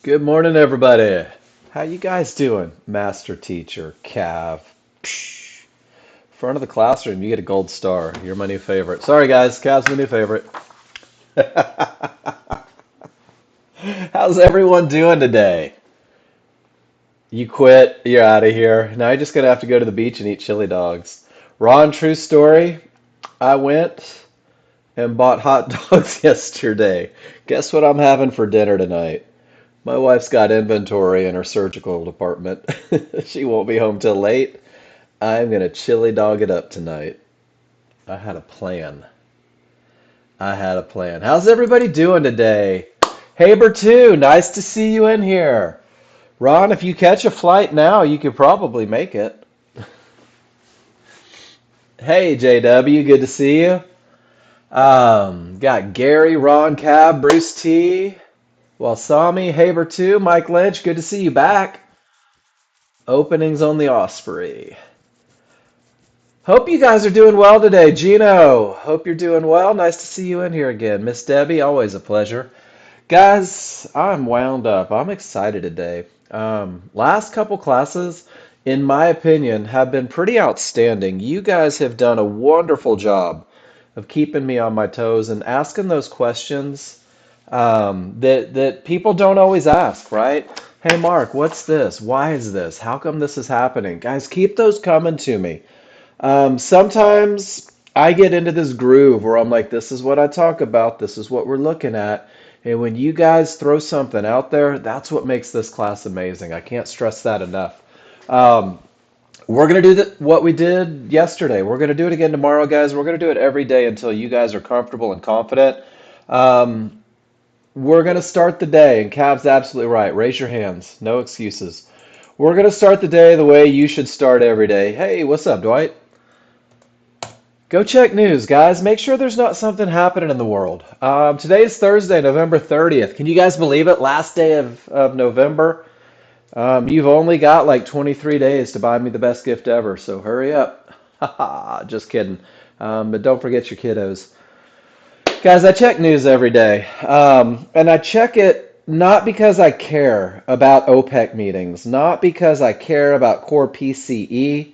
Good morning, everybody. How you guys doing? Master teacher, Cav. Psh, front of the classroom, you get a gold star. You're my new favorite. Sorry, guys, Cav's my new favorite. How's everyone doing today? You quit, you're out of here. Now you're just gonna have to go to the beach and eat chili dogs. Ron, true story. I went and bought hot dogs yesterday. Guess what I'm having for dinner tonight? My wife's got inventory in her surgical department. She won't be home till late. I'm gonna chili dog it up tonight. I had a plan. I had a plan. How's everybody doing today? Haber 2, nice to see you in here. Ron, if you catch a flight now, you could probably make it. Hey, JW, good to see you. Got Gary, Ron, Cab, Bruce T, Walsami, Haber 2, Mike Lynch, good to see you back. Openings on the Osprey. Hope you guys are doing well today. Gino, hope you're doing well. Nice to see you in here again. Miss Debbie, always a pleasure. Guys, I'm wound up. I'm excited today. Last couple classes, in my opinion, have been pretty outstanding. You guys have done a wonderful job of keeping me on my toes and asking those questions that people don't always ask, right? Hey, Mark, what's this? Why is this? How come this is happening? Guys, keep those coming to me. Sometimes I get into this groove where I'm like, this is what I talk about, this is what we're looking at. And when you guys throw something out there, that's what makes this class amazing. I can't stress that enough. Um, we're going to do what we did yesterday. We're going to do it again tomorrow, guys. We're going to do it every day until you guys are comfortable and confident. Um, we're going to start the day, and Cav's absolutely right. Raise your hands. No excuses. We're going to start the day the way you should start every day. Hey, what's up, Dwight? Go check news, guys. Make sure there's not something happening in the world. Today is Thursday, November 30th. Can you guys believe it? Last day of November. You've only got like 23 days to buy me the best gift ever, so hurry up. Haha, just kidding. But don't forget your kiddos. Guys, I check news every day. And I check it not because I care about OPEC meetings, not because I care about core PCE.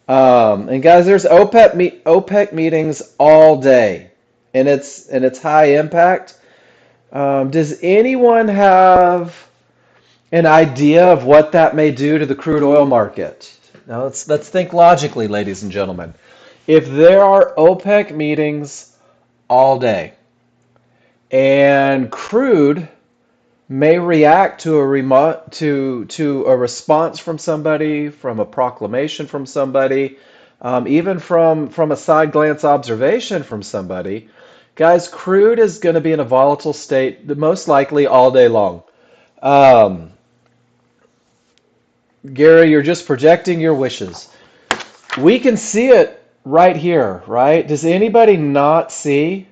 And guys, there's OPEC meetings all day, and it's high impact. Does anyone have an idea of what that may do to the crude oil market? Now let's think logically, ladies and gentlemen. If there are OPEC meetings all day and crude may react to to a response from somebody, from a proclamation from somebody, even from a side glance observation from somebody. Guys, crude is going to be in a volatile state, most likely all day long. Um, Gary, you're just projecting your wishes. We can see it right here, right? Does anybody not see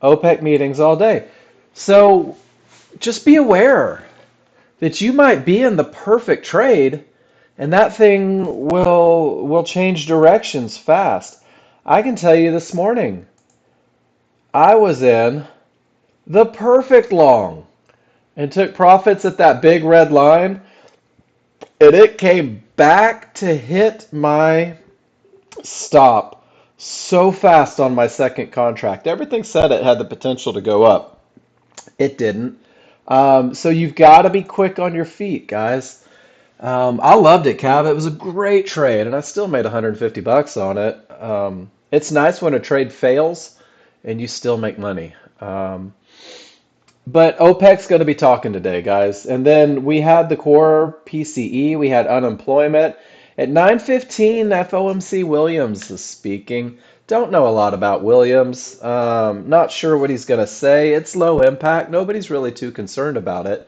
OPEC meetings all day? So just be aware that you might be in the perfect trade and that thing will change directions fast. I can tell you this morning, I was in the perfect long and took profits at that big red line, and it came back to hit my stop so fast on my second contract. Everything said it had the potential to go up. It didn't. So you've got to be quick on your feet, guys. I loved it, Cav. It was a great trade, and I still made 150 bucks on it. It's nice when a trade fails and you still make money. But OPEC's going to be talking today, guys. And then we had the core PCE, we had unemployment. At 9:15, FOMC Williams is speaking. Don't know a lot about Williams. Not sure what he's going to say. It's low impact. Nobody's really too concerned about it.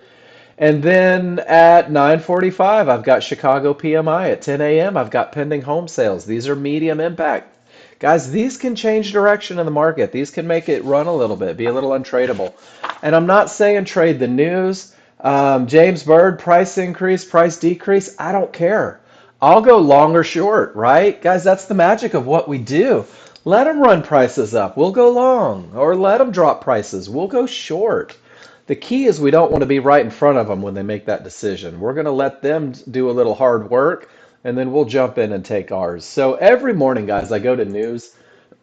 And then at 9:45, I've got Chicago PMI. At 10 a.m., I've got pending home sales. These are medium impact. Guys, these can change direction in the market. These can make it run a little bit, be a little untradeable. And I'm not saying trade the news. James Bird, price increase, price decrease. I don't care. I'll go long or short, right? Guys, that's the magic of what we do. Let them run prices up. We'll go long. Or let them drop prices. We'll go short. The key is we don't want to be right in front of them when they make that decision. We're going to let them do a little hard work, and then we'll jump in and take ours. So every morning, guys, I go to news.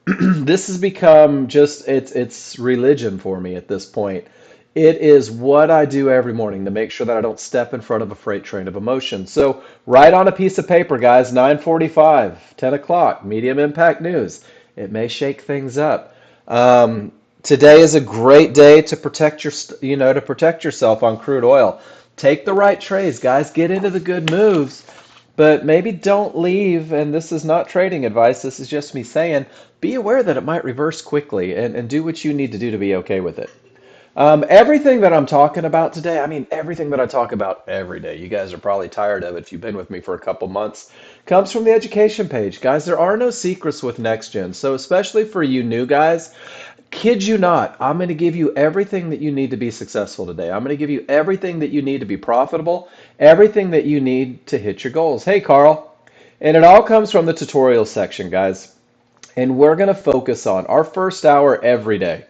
This has become just it's religion for me at this point. It is what I do every morning to make sure that I don't step in front of a freight train of emotion. So write on a piece of paper, guys, 9:45, 10 o'clock, medium impact news. It may shake things up. Today is a great day to protect to protect yourself on crude oil. Take the right trades, guys. Get into the good moves. But maybe don't leave, and this is not trading advice, this is just me saying, be aware that it might reverse quickly and do what you need to do to be okay with it. Everything that I'm talking about today, I mean, everything that I talk about every day, you guys are probably tired of it if you've been with me for a couple months, comes from the education page. Guys, there are no secrets with Nexgen. So, especially for you new guys, kid you not, I'm going to give you everything that you need to be successful today. I'm going to give you everything that you need to be profitable, everything that you need to hit your goals. Hey, Carl. And it all comes from the tutorial section, guys. And we're going to focus on our first hour every day.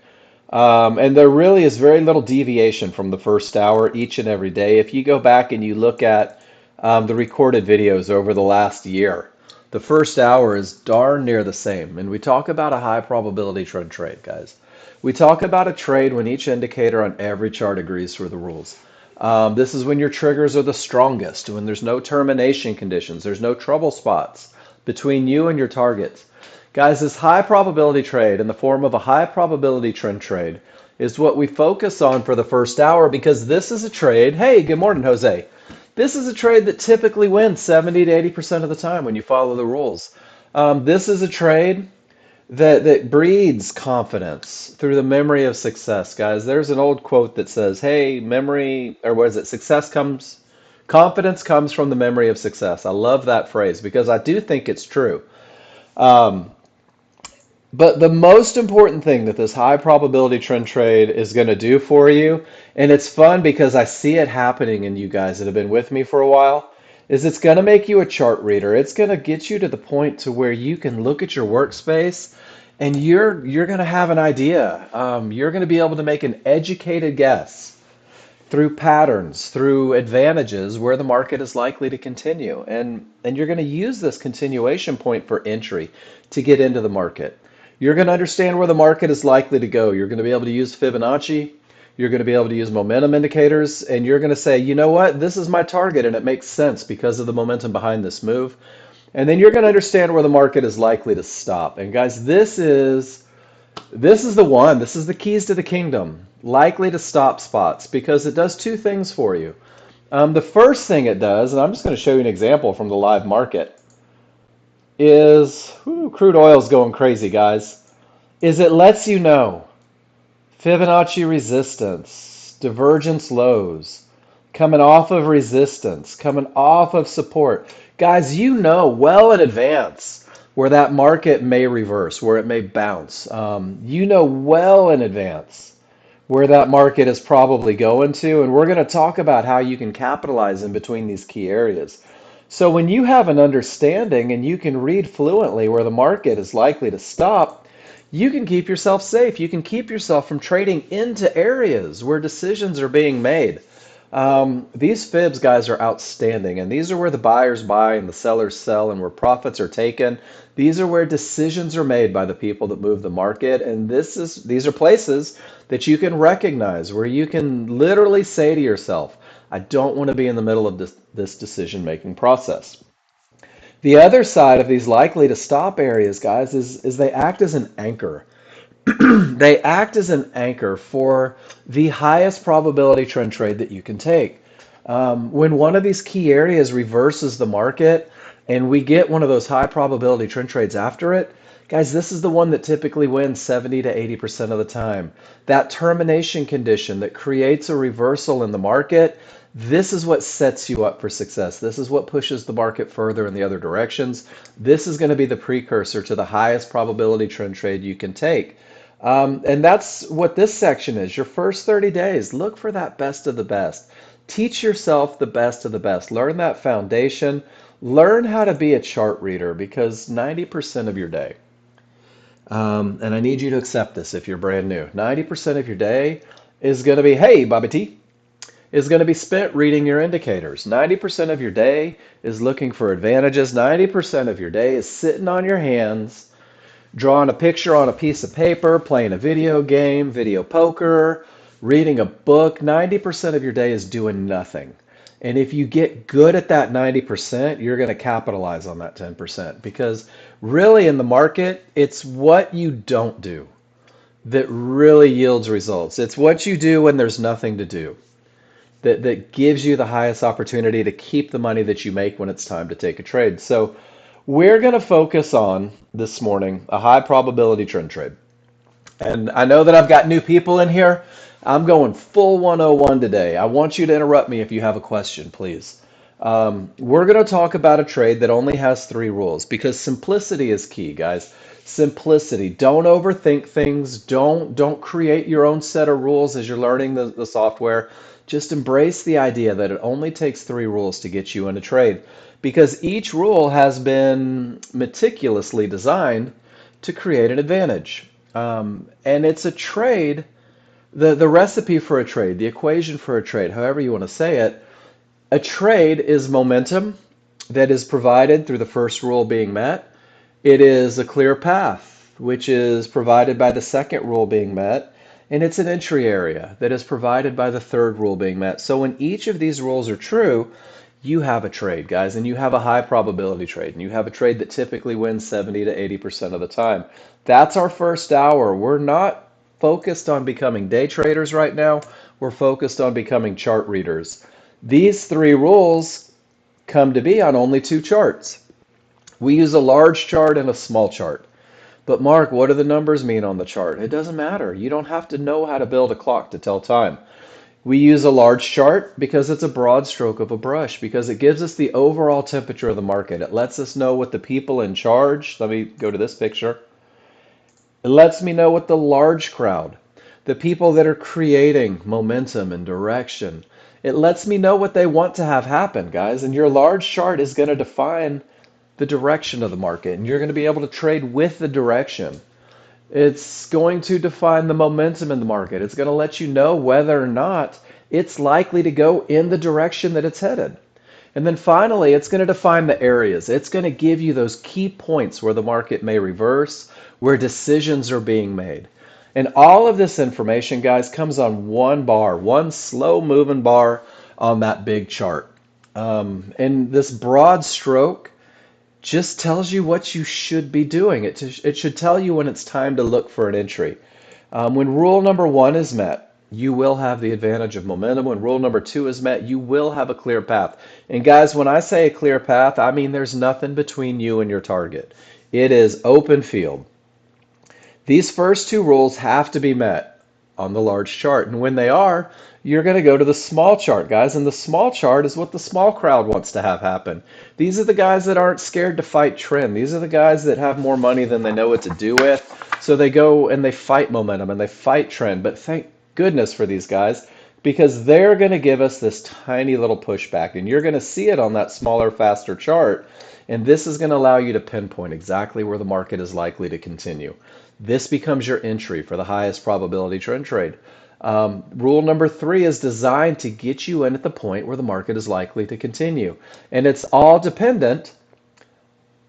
And there really is very little deviation from the first hour each and every day. If you go back and you look at the recorded videos over the last year, the first hour is darn near the same. And we talk about a high probability trend trade, guys. We talk about a trade when each indicator on every chart agrees for the rules. This is when your triggers are the strongest, when there's no termination conditions, there's no trouble spots between you and your targets. Guys, this high probability trade in the form of a high probability trend trade is what we focus on for the first hour because this is a trade. Hey, good morning, Jose. This is a trade that typically wins 70 to 80% of the time when you follow the rules. This is a trade that breeds confidence through the memory of success, guys. There's an old quote that says, hey, memory, or what is it? Confidence comes from the memory of success. I love that phrase because I do think it's true. Um, but the most important thing that this high probability trend trade is going to do for you, and it's fun because I see it happening in you guys that have been with me for a while, is it's going to make you a chart reader. It's going to get you to the point to where you can look at your workspace and you're going to have an idea. You're going to be able to make an educated guess through patterns, through advantages where the market is likely to continue. And you're going to use this continuation point for entry to get into the market. You're going to understand where the market is likely to go. You're going to be able to use Fibonacci. You're going to be able to use momentum indicators. And you're going to say, you know what? This is my target and it makes sense because of the momentum behind this move. And then you're going to understand where the market is likely to stop. And guys, this is the one. This is the keys to the kingdom. Likely to stop spots because it does two things for you. The first thing it does, and I'm just going to show you an example from the live market, is crude oil is going crazy, guys. Is it lets you know Fibonacci resistance, divergence lows, coming off of resistance, coming off of support. Guys, you know well in advance where that market may reverse, where it may bounce. You know well in advance where that market is probably going to, and we're going to talk about how you can capitalize in between these key areas. So when you have an understanding and you can read fluently where the market is likely to stop, you can keep yourself safe. You can keep yourself from trading into areas where decisions are being made. These fibs, guys, are outstanding, and these are where the buyers buy and the sellers sell and where profits are taken. These are where decisions are made by the people that move the market, and these are places that you can recognize where you can literally say to yourself, I don't want to be in the middle of this decision-making process. The other side of these likely to stop areas, guys, is they act as an anchor. They act as an anchor for the highest probability trend trade that you can take. When one of these key areas reverses the market and we get one of those high probability trend trades after it, guys, this is the one that typically wins 70 to 80% of the time. That termination condition that creates a reversal in the market, this is what sets you up for success. This is what pushes the market further in the other directions. This is going to be the precursor to the highest probability trend trade you can take. And that's what this section is. Your first 30 days, look for that best of the best. Teach yourself the best of the best. Learn that foundation. Learn how to be a chart reader because 90% of your day, and I need you to accept this if you're brand new, 90% of your day is going to be, hey, Bobby T, is going to be spent reading your indicators. 90% of your day is looking for advantages. 90% of your day is sitting on your hands, drawing a picture on a piece of paper, playing a video game, video poker, reading a book. 90% of your day is doing nothing. And if you get good at that 90%, you're going to capitalize on that 10% because really in the market, it's what you don't do that really yields results. It's what you do when there's nothing to do that gives you the highest opportunity to keep the money that you make when it's time to take a trade. So we're going to focus on this morning a high probability trend trade. And I know that I've got new people in here. I'm going full 101 today. I want you to interrupt me if you have a question, please. We're going to talk about a trade that only has three rules because simplicity is key, guys. Simplicity. Don't overthink things. Don't create your own set of rules as you're learning the software. Just embrace the idea that it only takes three rules to get you in a trade because each rule has been meticulously designed to create an advantage. And it's a trade, the recipe for a trade, the equation for a trade, however you want to say it, a trade is momentum that is provided through the first rule being met. It is a clear path, which is provided by the second rule being met. And it's an entry area that is provided by the third rule being met. So when each of these rules are true, you have a trade, guys, and you have a high probability trade, and you have a trade that typically wins 70 to 80% of the time. That's our first hour. We're not focused on becoming day traders right now. We're focused on becoming chart readers. These three rules come to be on only two charts. We use a large chart and a small chart. But Mark, what do the numbers mean on the chart? It doesn't matter. You don't have to know how to build a clock to tell time. We use a large chart because it's a broad stroke of a brush, because it gives us the overall temperature of the market. It lets us know what the people in charge, let me go to this picture. It lets me know what the large crowd, the people that are creating momentum and direction. It lets me know what they want to have happen, guys. And your large chart is going to define the direction of the market, and you're going to be able to trade with the direction. It's going to define the momentum in the market. It's going to let you know whether or not it's likely to go in the direction that it's headed. And then finally, it's going to define the areas. It's going to give you those key points where the market may reverse, where decisions are being made. And all of this information, guys, comes on one bar, one slow moving bar on that big chart. And this broad stroke just tells you what you should be doing. It should tell you when it's time to look for an entry. When rule number one is met, you will have the advantage of momentum. When rule number two is met, you will have a clear path. And guys, when I say a clear path, I mean there's nothing between you and your target. It is open field. These first two rules have to be met on the large chart. And when they are, you're going to go to the small chart, guys. And the small chart is what the small crowd wants to have happen. These are the guys that aren't scared to fight trend. These are the guys that have more money than they know what to do with. So they go and they fight momentum and they fight trend. But thank goodness for these guys, because they're going to give us this tiny little pushback. And you're going to see it on that smaller, faster chart. And this is going to allow you to pinpoint exactly where the market is likely to continue. This becomes your entry for the highest probability trend trade. Rule number three is designed to get you in at the point where the market is likely to continue. And it's all dependent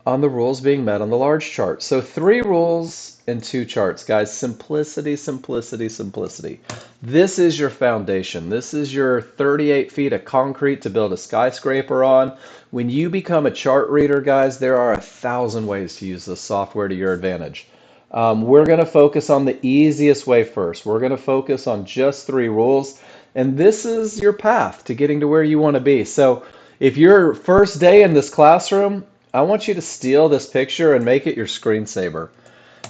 on the rules being met on the large chart. So three rules and two charts, guys. Simplicity, simplicity, simplicity. This is your foundation. This is your 38 feet of concrete to build a skyscraper on. When you become a chart reader, guys, there are 1,000 ways to use this software to your advantage. We're going to focus on the easiest way first. We're going to focus on just three rules. And this is your path to getting to where you want to be. So if your first day in this classroom, I want you to steal this picture and make it your screensaver.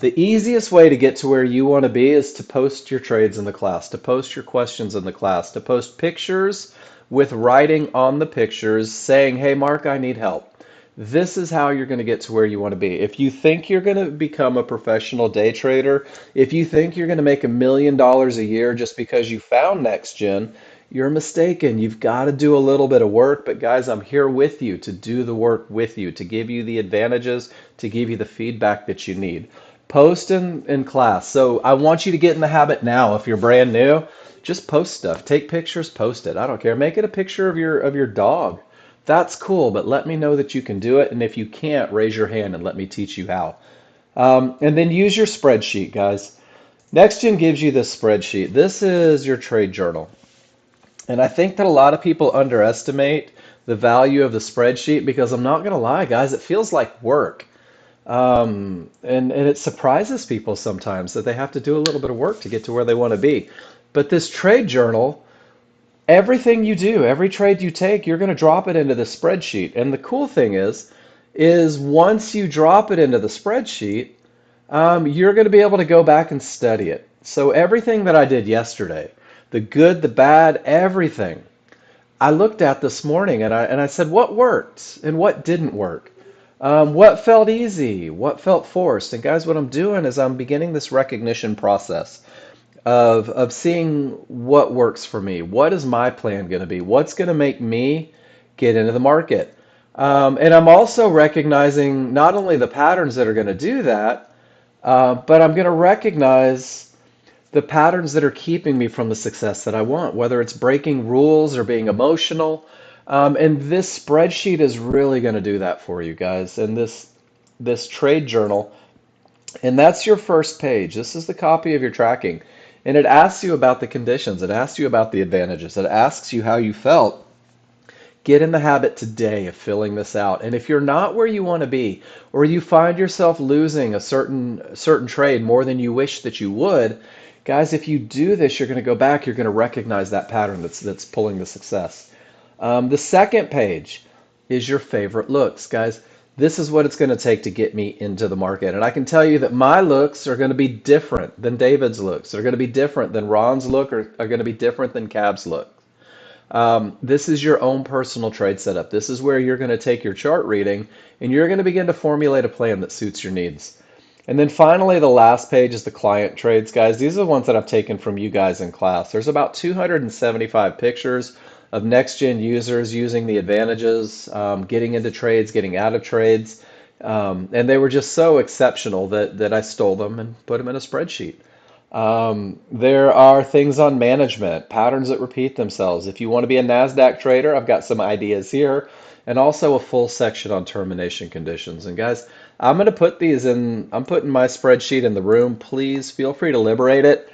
The easiest way to get to where you want to be is to post your trades in the class, to post your questions in the class, to post pictures with writing on the pictures saying, hey, Mark, I need help. This is how you're going to get to where you want to be. If you think you're going to become a professional day trader, if you think you're going to make $1 million a year just because you found Nexgen, you're mistaken. You've got to do a little bit of work, but guys, I'm here with you to do the work with you, to give you the advantages, to give you the feedback that you need. Post in class. So I want you to get in the habit now. If you're brand new, just post stuff. Take pictures, post it. I don't care. Make it a picture of your dog. That's cool, but let me know that you can do it. And if you can't, raise your hand and let me teach you how. And then use your spreadsheet, guys. Nexgen gives you this spreadsheet. This is your trade journal. And I think that a lot of people underestimate the value of the spreadsheet because I'm not going to lie, guys, it feels like work. And it surprises people sometimes that they have to do a little bit of work to get to where they want to be. But this trade journal, everything you do, every trade you take, you're going to drop it into the spreadsheet. And the cool thing is once you drop it into the spreadsheet, you're going to be able to go back and study it. So everything that I did yesterday, the good, the bad, everything, I looked at this morning and I said, what worked and what didn't work? What felt easy? What felt forced? And guys, what I'm doing is I'm beginning this recognition process of seeing what works for me. What is my plan going to be? What's going to make me get into the market? And I'm also recognizing not only the patterns that are going to do that, but I'm going to recognize the patterns that are keeping me from the success that I want, whether it's breaking rules or being emotional. And this spreadsheet is really going to do that for you guys. And this trade journal, and that's your first page. This is the copy of your tracking. And it asks you about the conditions. It asks you about the advantages. It asks you how you felt. Get in the habit today of filling this out. And if you're not where you want to be, or you find yourself losing a certain trade more than you wish that you would, guys, if you do this, you're going to go back, you're going to recognize that pattern that's pulling the success. The second page is your favorite looks, guys. This is what it's going to take to get me into the market. And I can tell you that my looks are going to be different than David's looks. They're going to be different than Ron's look, or are going to be different than Cab's look. This is your own personal trade setup. This is where you're going to take your chart reading and you're going to begin to formulate a plan that suits your needs. And then finally, the last page is the client trades, guys. These are the ones that I've taken from you guys in class. There's about 275 pictures of next-gen users using the advantages, getting into trades, getting out of trades. And they were just so exceptional that I stole them and put them in a spreadsheet. There are things on management, patterns that repeat themselves. If you want to be a NASDAQ trader, I've got some ideas here, and also a full section on termination conditions. And guys, I'm going to put these in, I'm putting my spreadsheet in the room. Please feel free to liberate it.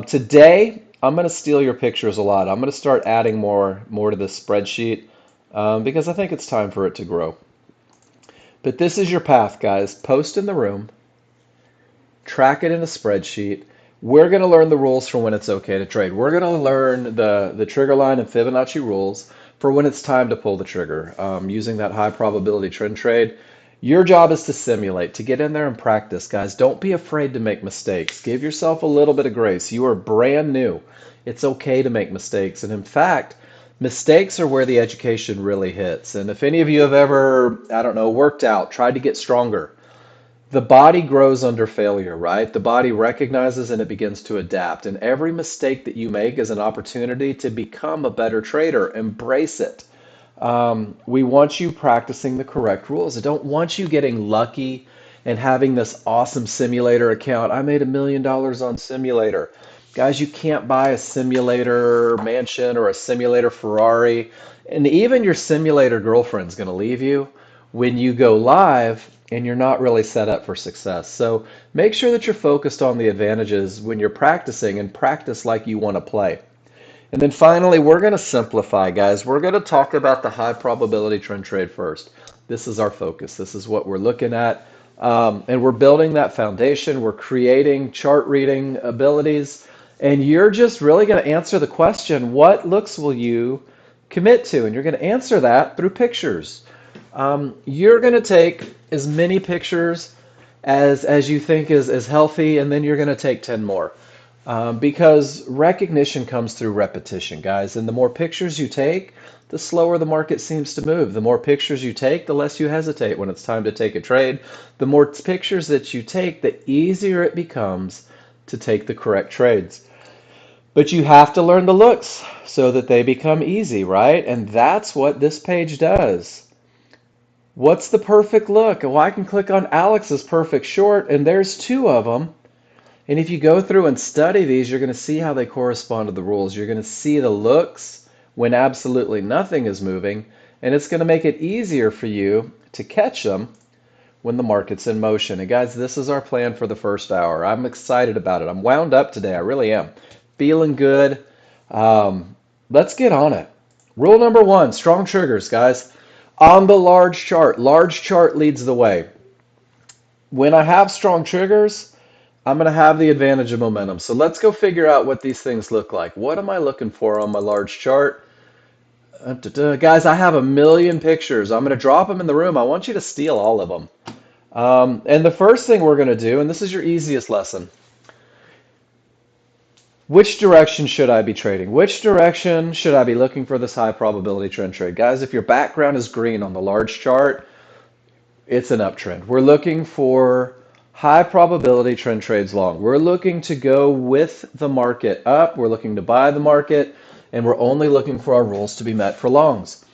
Today, I'm going to steal your pictures a lot. I'm going to start adding more to this spreadsheet because I think it's time for it to grow. But this is your path, guys. Post in the room, track it in a spreadsheet. We're going to learn the rules for when it's okay to trade. We're going to learn the trigger line and Fibonacci rules for when it's time to pull the trigger using that high probability trend trade. Your job is to simulate, to get in there and practice, guys. Don't be afraid to make mistakes. Give yourself a little bit of grace. You are brand new. It's okay to make mistakes. And in fact, mistakes are where the education really hits. And if any of you have ever, I don't know, worked out, tried to get stronger, the body grows under failure, right? The body recognizes and it begins to adapt. And every mistake that you make is an opportunity to become a better trader. Embrace it. We want you practicing the correct rules. I don't want you getting lucky and having this awesome simulator account. I made $1 million on simulator. Guys, you can't buy a simulator mansion or a simulator Ferrari. And even your simulator girlfriend's going to leave you when you go live and you're not really set up for success. So make sure that you're focused on the advantages when you're practicing and practice like you want to play. And then finally, we're going to simplify, guys. We're going to talk about the high probability trend trade first. This is our focus. This is what we're looking at. And we're building that foundation. We're creating chart reading abilities. And you're just really going to answer the question, what looks will you commit to? And you're going to answer that through pictures. You're going to take as many pictures as you think is healthy, and then you're going to take 10 more. Because recognition comes through repetition, guys. And the more pictures you take, the slower the market seems to move. The more pictures you take, the less you hesitate when it's time to take a trade. The more pictures that you take, the easier it becomes to take the correct trades. But you have to learn the looks so that they become easy, right? And that's what this page does. What's the perfect look? Well, I can click on Alex's perfect short, and there's two of them. And if you go through and study these, you're going to see how they correspond to the rules. You're going to see the looks when absolutely nothing is moving, and it's going to make it easier for you to catch them when the market's in motion. And guys, this is our plan for the first hour. I'm excited about it. I'm wound up today. I really am. Feeling good. Let's get on it. Rule number one, strong triggers, guys. On the large chart leads the way. When I have strong triggers, I'm going to have the advantage of momentum. So let's go figure out what these things look like. What am I looking for on my large chart? Guys, I have a million pictures. I'm going to drop them in the room. I want you to steal all of them. And the first thing we're going to do, and this is your easiest lesson, which direction should I be trading? Which direction should I be looking for this high probability trend trade? Guys, if your background is green on the large chart, it's an uptrend. We're looking for high probability trend trades long. We're looking to go with the market up. We're looking to buy the market, and we're only looking for our rules to be met for longs.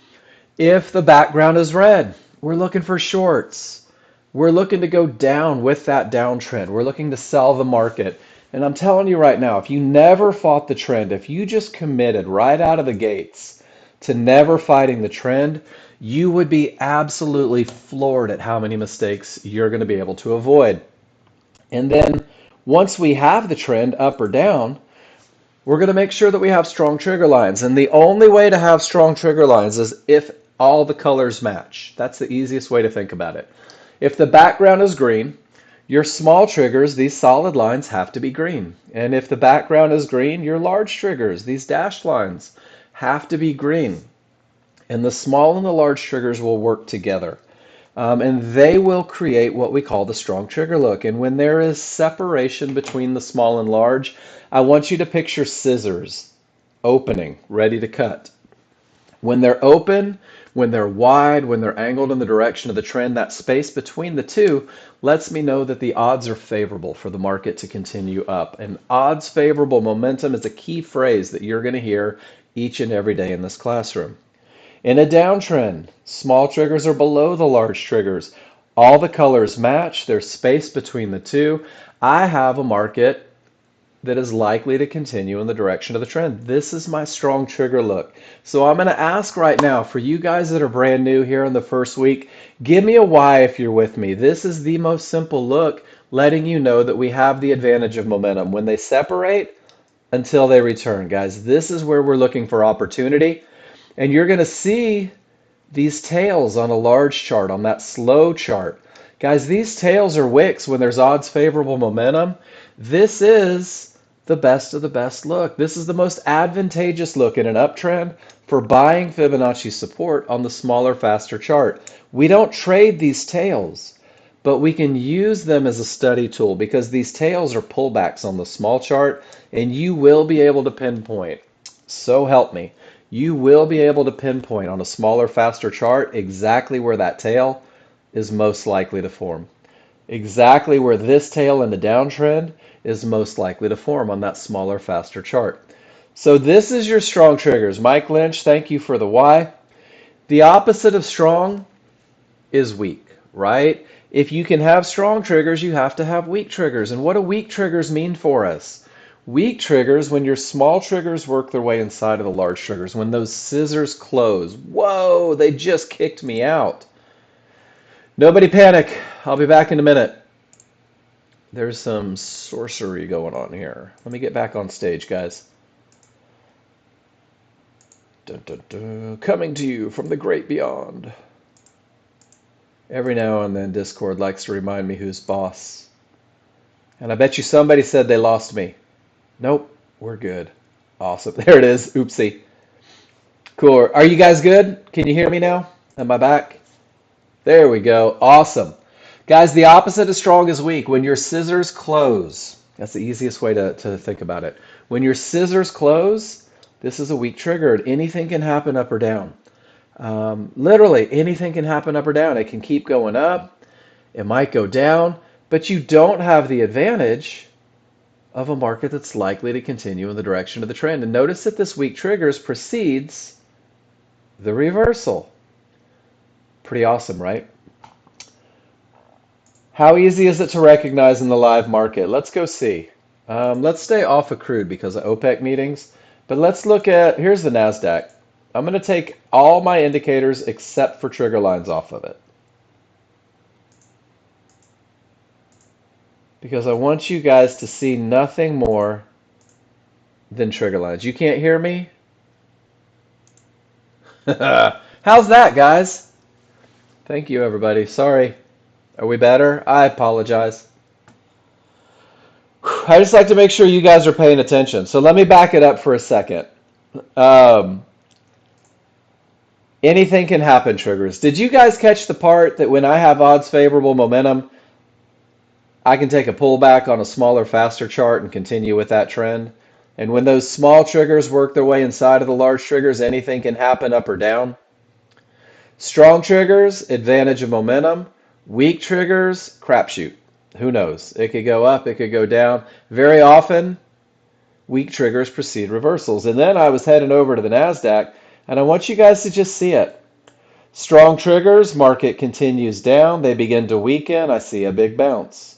If the background is red, we're looking for shorts. We're looking to go down with that downtrend. We're looking to sell the market. And I'm telling you right now, if you never fought the trend, if you just committed right out of the gates to never fighting the trend, you would be absolutely floored at how many mistakes you're going to be able to avoid. And then once we have the trend up or down, we're going to make sure that we have strong trigger lines. And the only way to have strong trigger lines is if all the colors match. That's the easiest way to think about it. If the background is green, your small triggers, these solid lines, have to be green. And if the background is green, your large triggers, these dashed lines, have to be green. And the small and the large triggers will work together. And they will create what we call the strong trigger look. And when there is separation between the small and large, I want you to picture scissors opening, ready to cut. When they're open, when they're wide, when they're angled in the direction of the trend, that space between the two lets me know that the odds are favorable for the market to continue up. And odds favorable momentum is a key phrase that you're going to hear each and every day in this classroom. In a downtrend, small triggers are below the large triggers. All the colors match. There's space between the two. I have a market that is likely to continue in the direction of the trend. This is my strong trigger look. So I'm going to ask right now for you guys that are brand new here in the first week, give me a Y if you're with me. This is the most simple look, letting you know that we have the advantage of momentum. When they separate until they return, guys, this is where we're looking for opportunity. And you're going to see these tails on a large chart, on that slow chart. Guys, these tails are wicks when there's odds favorable momentum. This is the best of the best look. This is the most advantageous look in an uptrend for buying Fibonacci support on the smaller, faster chart. We don't trade these tails, but we can use them as a study tool because these tails are pullbacks on the small chart, and you will be able to pinpoint. So help me. You will be able to pinpoint on a smaller, faster chart exactly where that tail is most likely to form. Exactly where this tail in the downtrend is most likely to form on that smaller, faster chart. So this is your strong triggers. Mike Lynch, thank you for the Y. The opposite of strong is weak, right? If you can have strong triggers, you have to have weak triggers. And what do weak triggers mean for us? Weak triggers, when your small triggers work their way inside of the large triggers, when those scissors close. Whoa, they just kicked me out. Nobody panic. I'll be back in a minute. There's some sorcery going on here. Let me get back on stage, guys. Dun, dun, dun. Coming to you from the great beyond. Every now and then Discord likes to remind me who's boss. And I bet you somebody said they lost me. Nope, we're good. Awesome. There it is. Oopsie. Cool. Are you guys good? Can you hear me now? Am I back? There we go. Awesome. Guys, the opposite of strong is weak. When your scissors close, that's the easiest way to think about it. When your scissors close, this is a weak trigger. Anything can happen up or down. Literally, anything can happen up or down. It can keep going up. It might go down. But you don't have the advantage of a market that's likely to continue in the direction of the trend. And notice that this weak triggers precedes the reversal. Pretty awesome, right? How easy is it to recognize in the live market? Let's go see. Let's stay off of crude because of OPEC meetings. But let's look at, here's the NASDAQ. I'm going to take all my indicators except for trigger lines off of it, because I want you guys to see nothing more than trigger lines. You can't hear me? How's that, guys? Thank you, everybody. Sorry. Are we better? I apologize. I just like to make sure you guys are paying attention. So let me back it up for a second. Um, Anything can happen, triggers. Did you guys catch the part that when I have odds favorable momentum, I can take a pullback on a smaller, faster chart and continue with that trend? And when those small triggers work their way inside of the large triggers, anything can happen up or down. Strong triggers, advantage of momentum. Weak triggers, crapshoot. Who knows? It could go up, it could go down. Very often, weak triggers precede reversals. And then I was heading over to the NASDAQ, and I want you guys to just see it. Strong triggers, market continues down. They begin to weaken. I see a big bounce.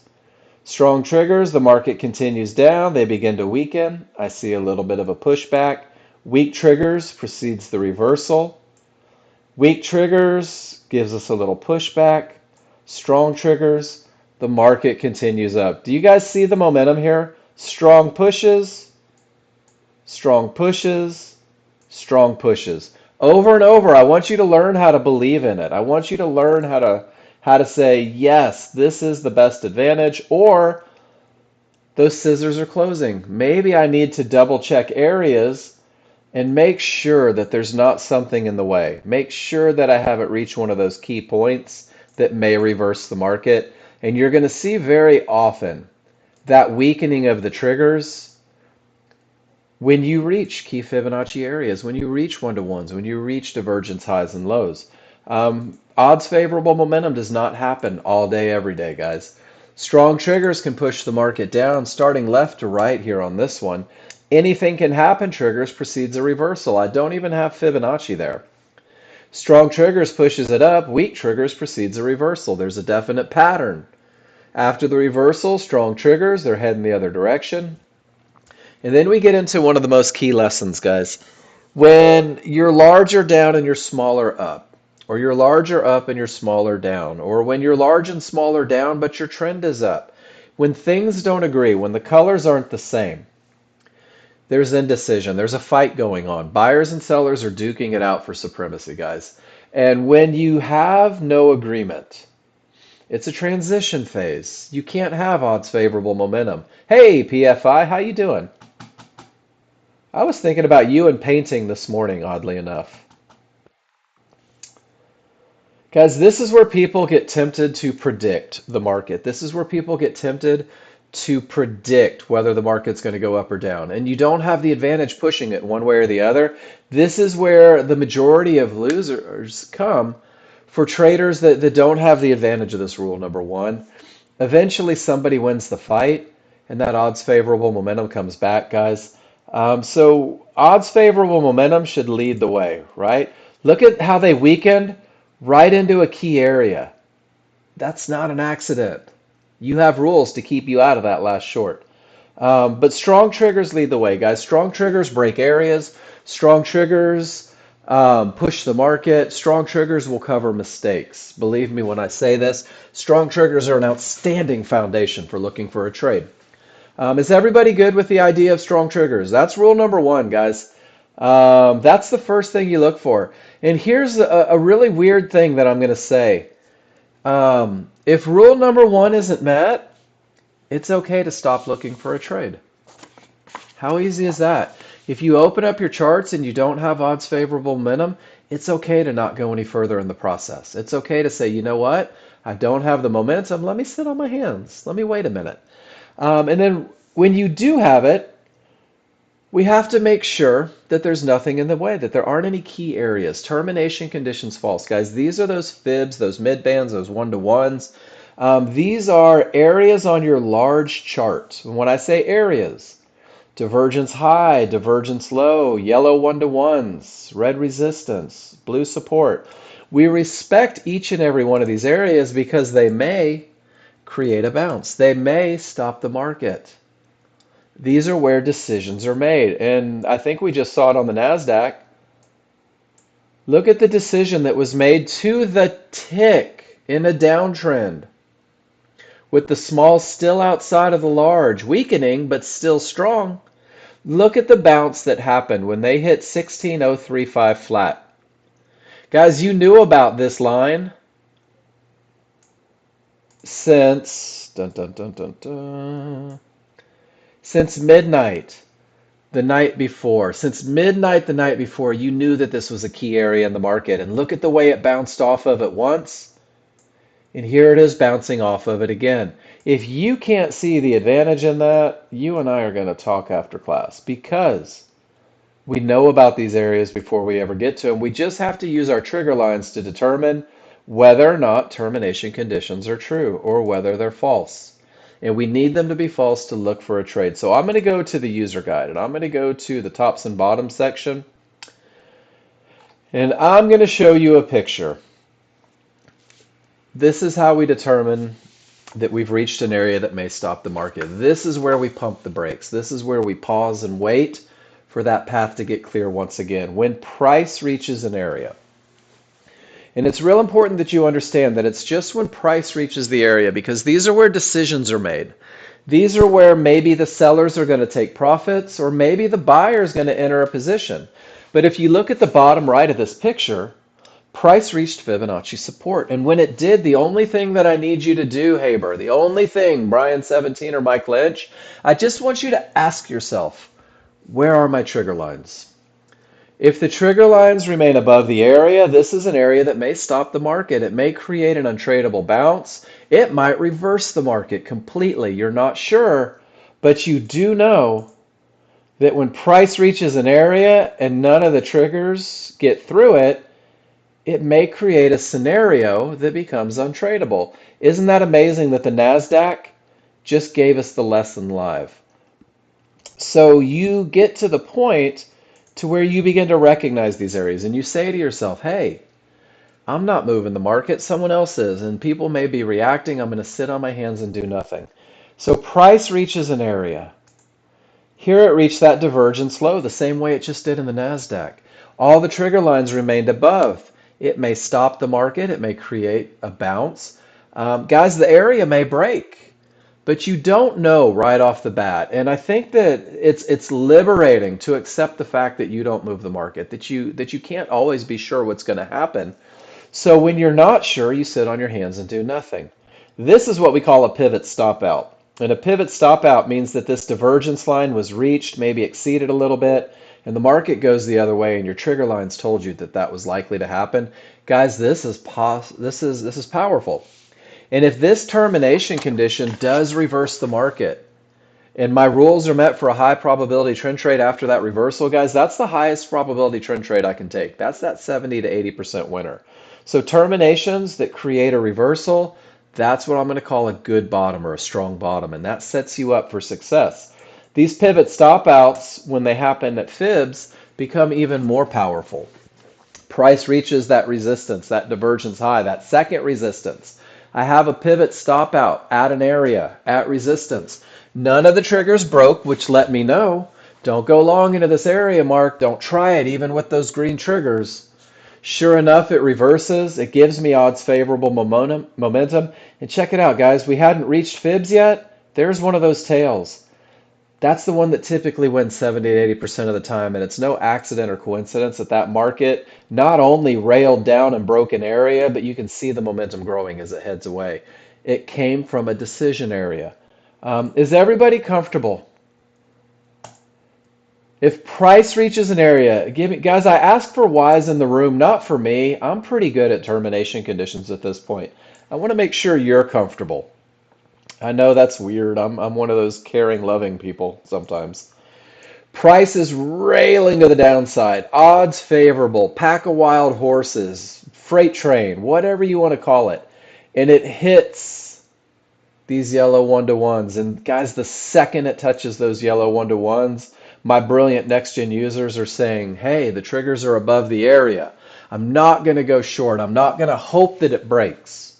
Strong triggers, the market continues down. They begin to weaken. I see a little bit of a pushback. Weak triggers precedes the reversal. Weak triggers gives us a little pushback. Strong triggers, the market continues up. Do you guys see the momentum here? Strong pushes, strong pushes, strong pushes. Over and over, I want you to learn how to believe in it. I want you to learn how to say, yes, this is the best advantage, or those scissors are closing. Maybe I need to double check areas and make sure that there's not something in the way. Make sure that I haven't reached one of those key points that may reverse the market. And you're going to see very often that weakening of the triggers when you reach key Fibonacci areas, when you reach one-to-ones, when you reach divergence highs and lows. Odds favorable momentum does not happen all day, every day, guys. Strong triggers can push the market down, starting left to right here on this one. Anything can happen, triggers precedes a reversal. I don't even have Fibonacci there. Strong triggers pushes it up, weak triggers precedes a reversal. There's a definite pattern. After the reversal, strong triggers, they're heading the other direction. And then we get into one of the most key lessons, guys. When you're larger down and you're smaller up, or you're larger up and you're smaller down, or when you're large and smaller down but your trend is up, when things don't agree, when the colors aren't the same, there's indecision. There's a fight going on. Buyers and sellers are duking it out for supremacy, guys. And when you have no agreement, it's a transition phase. You can't have odds favorable momentum. Hey, PFI, how you doing? I was thinking about you and painting this morning, oddly enough. Guys, this is where people get tempted to predict the market. This is where people get tempted to predict whether the market's going to go up or down. And you don't have the advantage pushing it one way or the other. This is where the majority of losers come for traders that don't have the advantage of this rule, number one. Eventually, somebody wins the fight, and that odds favorable momentum comes back, guys. So odds favorable momentum should lead the way, right? Look at how they weakened right into a key area. That's not an accident. You have rules to keep you out of that last short. But strong triggers lead the way, guys. Strong triggers break areas. Strong triggers push the market. Strong triggers will cover mistakes. Believe me when I say this. Strong triggers are an outstanding foundation for looking for a trade. Is everybody good with the idea of strong triggers? That's rule number one, guys. That's the first thing you look for. And here's a really weird thing that I'm going to say. If rule number one isn't met, it's okay to stop looking for a trade. How easy is that? If you open up your charts and you don't have odds favorable momentum, it's okay to not go any further in the process. It's okay to say, you know what? I don't have the momentum. Let me sit on my hands. Let me wait a minute. And then when you do have it, we have to make sure that there's nothing in the way, that there aren't any key areas. Termination conditions false, guys. These are those fibs, those mid bands, those one-to-ones. These are areas on your large chart. And when I say areas, divergence high, divergence low, yellow one-to-ones, red resistance, blue support. We respect each and every one of these areas because they may create a bounce. They may stop the market. These are where decisions are made. And I think we just saw it on the NASDAQ. Look at the decision that was made to the tick in a downtrend, with the small still outside of the large, weakening but still strong. Look at the bounce that happened when they hit 16,035 flat. Guys, you knew about this line since since midnight the night before. Since midnight the night before, you knew that this was a key area in the market. And look at the way it bounced off of it once. And here it is bouncing off of it again. If you can't see the advantage in that, you and I are going to talk after class, because we know about these areas before we ever get to them. We just have to use our trigger lines to determine whether or not termination conditions are true or whether they're false. And we need them to be false to look for a trade. So I'm going to go to the user guide, and I'm going to go to the tops and bottoms section, and I'm going to show you a picture. This is how we determine that we've reached an area that may stop the market. This is where we pump the brakes. This is where we pause and wait for that path to get clear once again. When price reaches an area, and it's real important that you understand that it's just when price reaches the area, because these are where decisions are made. These are where maybe the sellers are going to take profits, or maybe the buyer is going to enter a position. But if you look at the bottom right of this picture, price reached Fibonacci support. And when it did, the only thing that I need you to do, Haber, the only thing, Brian 17 or Mike Lynch, I just want you to ask yourself, where are my trigger lines? If the trigger lines remain above the area, this is an area that may stop the market. It may create an untradeable bounce. It might reverse the market completely. You're not sure, but you do know that when price reaches an area and none of the triggers get through it, it may create a scenario that becomes untradeable. Isn't that amazing that the NASDAQ just gave us the lesson live? So you get to the point to where you begin to recognize these areas and you say to yourself, hey, I'm not moving the market, someone else is, and people may be reacting. I'm going to sit on my hands and do nothing. So price reaches an area. Here it reached that divergence low the same way it just did in the NASDAQ. All the trigger lines remained above. It may stop the market. It may create a bounce. Guys, the area may break, but you don't know right off the bat. And I think that it's liberating to accept the fact that you don't move the market, that you can't always be sure what's going to happen. So when you're not sure, you sit on your hands and do nothing. This is what we call a pivot stop out. And a pivot stop out means that this divergence line was reached, maybe exceeded a little bit, and the market goes the other way, and your trigger lines told you that that was likely to happen. Guys, this is powerful. And if this termination condition does reverse the market, and my rules are met for a high probability trend trade after that reversal, guys, that's the highest probability trend trade I can take. That's that 70 to 80% winner. So terminations that create a reversal, that's what I'm going to call a good bottom or a strong bottom, and that sets you up for success. These pivot stop outs, when they happen at fibs, become even more powerful. Price reaches that resistance, that divergence high, that second resistance. I have a pivot stop out at an area, at resistance. None of the triggers broke, which let me know, don't go long into this area, Mark. Don't try it even with those green triggers. Sure enough, it reverses. It gives me odds favorable momentum. And check it out, guys. We hadn't reached fibs yet. There's one of those tails. That's the one that typically wins 70 to 80% of the time. And it's no accident or coincidence that that market not only railed down and broke an area, but you can see the momentum growing as it heads away. It came from a decision area. Is everybody comfortable? If price reaches an area, give me, guys, I ask for whys in the room, not for me. I'm pretty good at termination conditions at this point. I want to make sure you're comfortable. I know that's weird. I'm one of those caring, loving people sometimes. Price is railing to the downside. Odds favorable. Pack of wild horses. Freight train. Whatever you want to call it. And it hits these yellow one-to-ones. And guys, the second it touches those yellow one-to-ones, my brilliant Nexgen users are saying, hey, the triggers are above the area. I'm not going to go short. I'm not going to hope that it breaks.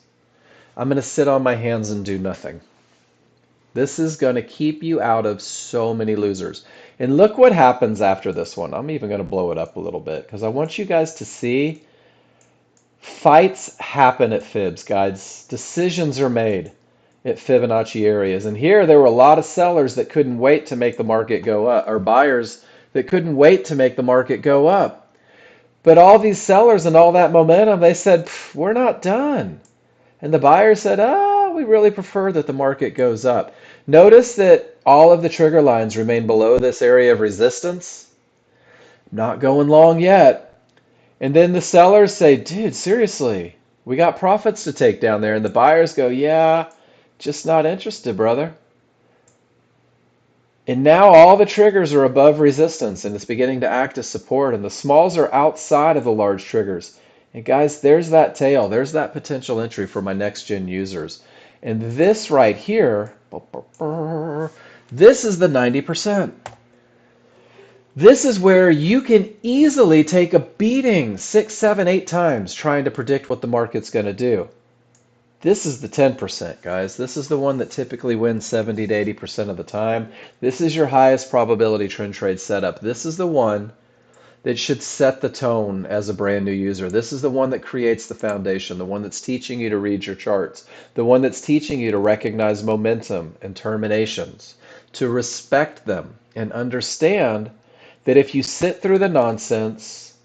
I'm going to sit on my hands and do nothing. This is going to keep you out of so many losers. And look what happens after this one. I'm even going to blow it up a little bit because I want you guys to see fights happen at fibs, guys. Decisions are made at Fibonacci areas. And here there were a lot of sellers that couldn't wait to make the market go up, or buyers that couldn't wait to make the market go up. But all these sellers and all that momentum, they said, we're not done. And the buyer said, we really prefer that the market goes up. Notice that all of the trigger lines remain below this area of resistance. Not going long yet. And then the sellers say, dude, seriously, we got profits to take down there. And the buyers go, yeah, just not interested, brother. And now all the triggers are above resistance and it's beginning to act as support. And the smalls are outside of the large triggers. And guys, there's that tail. There's that potential entry for my next gen users. And this right here, this is the 90%. This is where you can easily take a beating 6, 7, 8 times trying to predict what the market's going to do. This is the 10%, guys. This is the one that typically wins 70 to 80% of the time. This is your highest probability trend trade setup. This is the one that should set the tone as a brand new user. This is the one that creates the foundation, the one that's teaching you to read your charts, the one that's teaching you to recognize momentum and terminations, to respect them and understand that if you sit through the nonsense,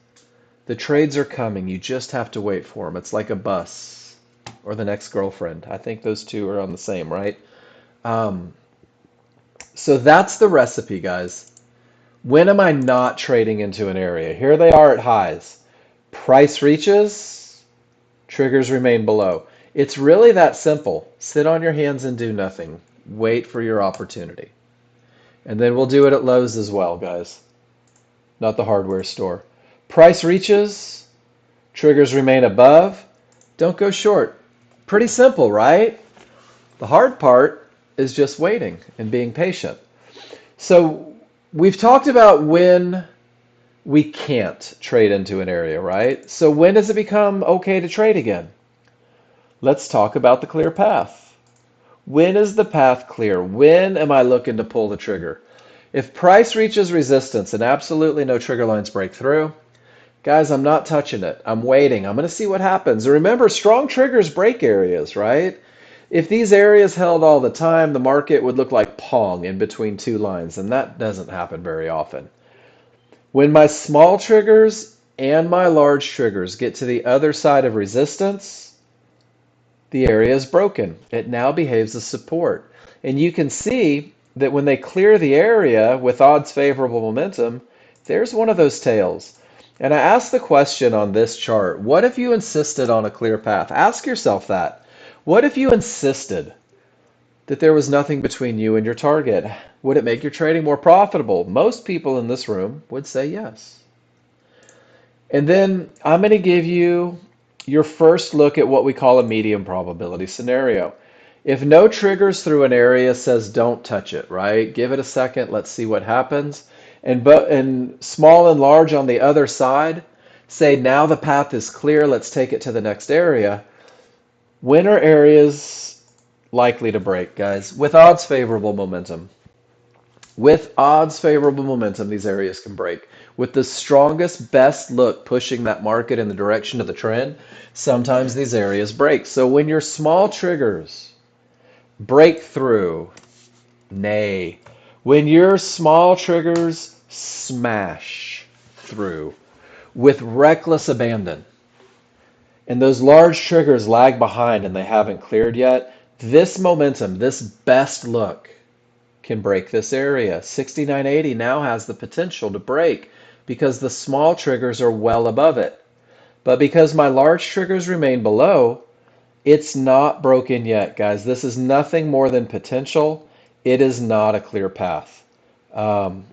the trades are coming. You just have to wait for them. It's like a bus or the next girlfriend. I think those two are on the same, right? So that's the recipe, guys. When am I not trading into an area? Here they are at highs. Price reaches, triggers remain below. It's really that simple. Sit on your hands and do nothing. Wait for your opportunity. And then we'll do it at lows as well, guys. Not the hardware store. Price reaches, triggers remain above. Don't go short. Pretty simple, right? The hard part is just waiting and being patient. So we've talked about when we can't trade into an area, right? So when does it become okay to trade again? Let's talk about the clear path. When is the path clear? When am I looking to pull the trigger? If price reaches resistance and absolutely no trigger lines break through, guys, I'm not touching it. I'm waiting. I'm going to see what happens. Remember, strong triggers break areas, right? If these areas held all the time, the market would look like Pong in between two lines, and that doesn't happen very often. When my small triggers and my large triggers get to the other side of resistance, the area is broken. It now behaves as support. And you can see that when they clear the area with odds favorable momentum, there's one of those tails. And I asked the question on this chart, what if you insisted on a clear path? Ask yourself that. What if you insisted that there was nothing between you and your target? Would it make your trading more profitable? Most people in this room would say yes. And then I'm going to give you your first look at what we call a medium probability scenario. If no triggers through an area says don't touch it, right? Give it a second, let's see what happens. And small and large on the other side say now the path is clear, let's take it to the next area. When are areas likely to break, guys? With odds favorable momentum. With odds favorable momentum, these areas can break. With the strongest, best look pushing that market in the direction of the trend, sometimes these areas break. So when your small triggers break through, nay. When your small triggers smash through with reckless abandon, and those large triggers lag behind and they haven't cleared yet, this momentum, this best look, can break this area. 6980 now has the potential to break because the small triggers are well above it. But because my large triggers remain below, it's not broken yet, guys. This is nothing more than potential. It is not a clear path. And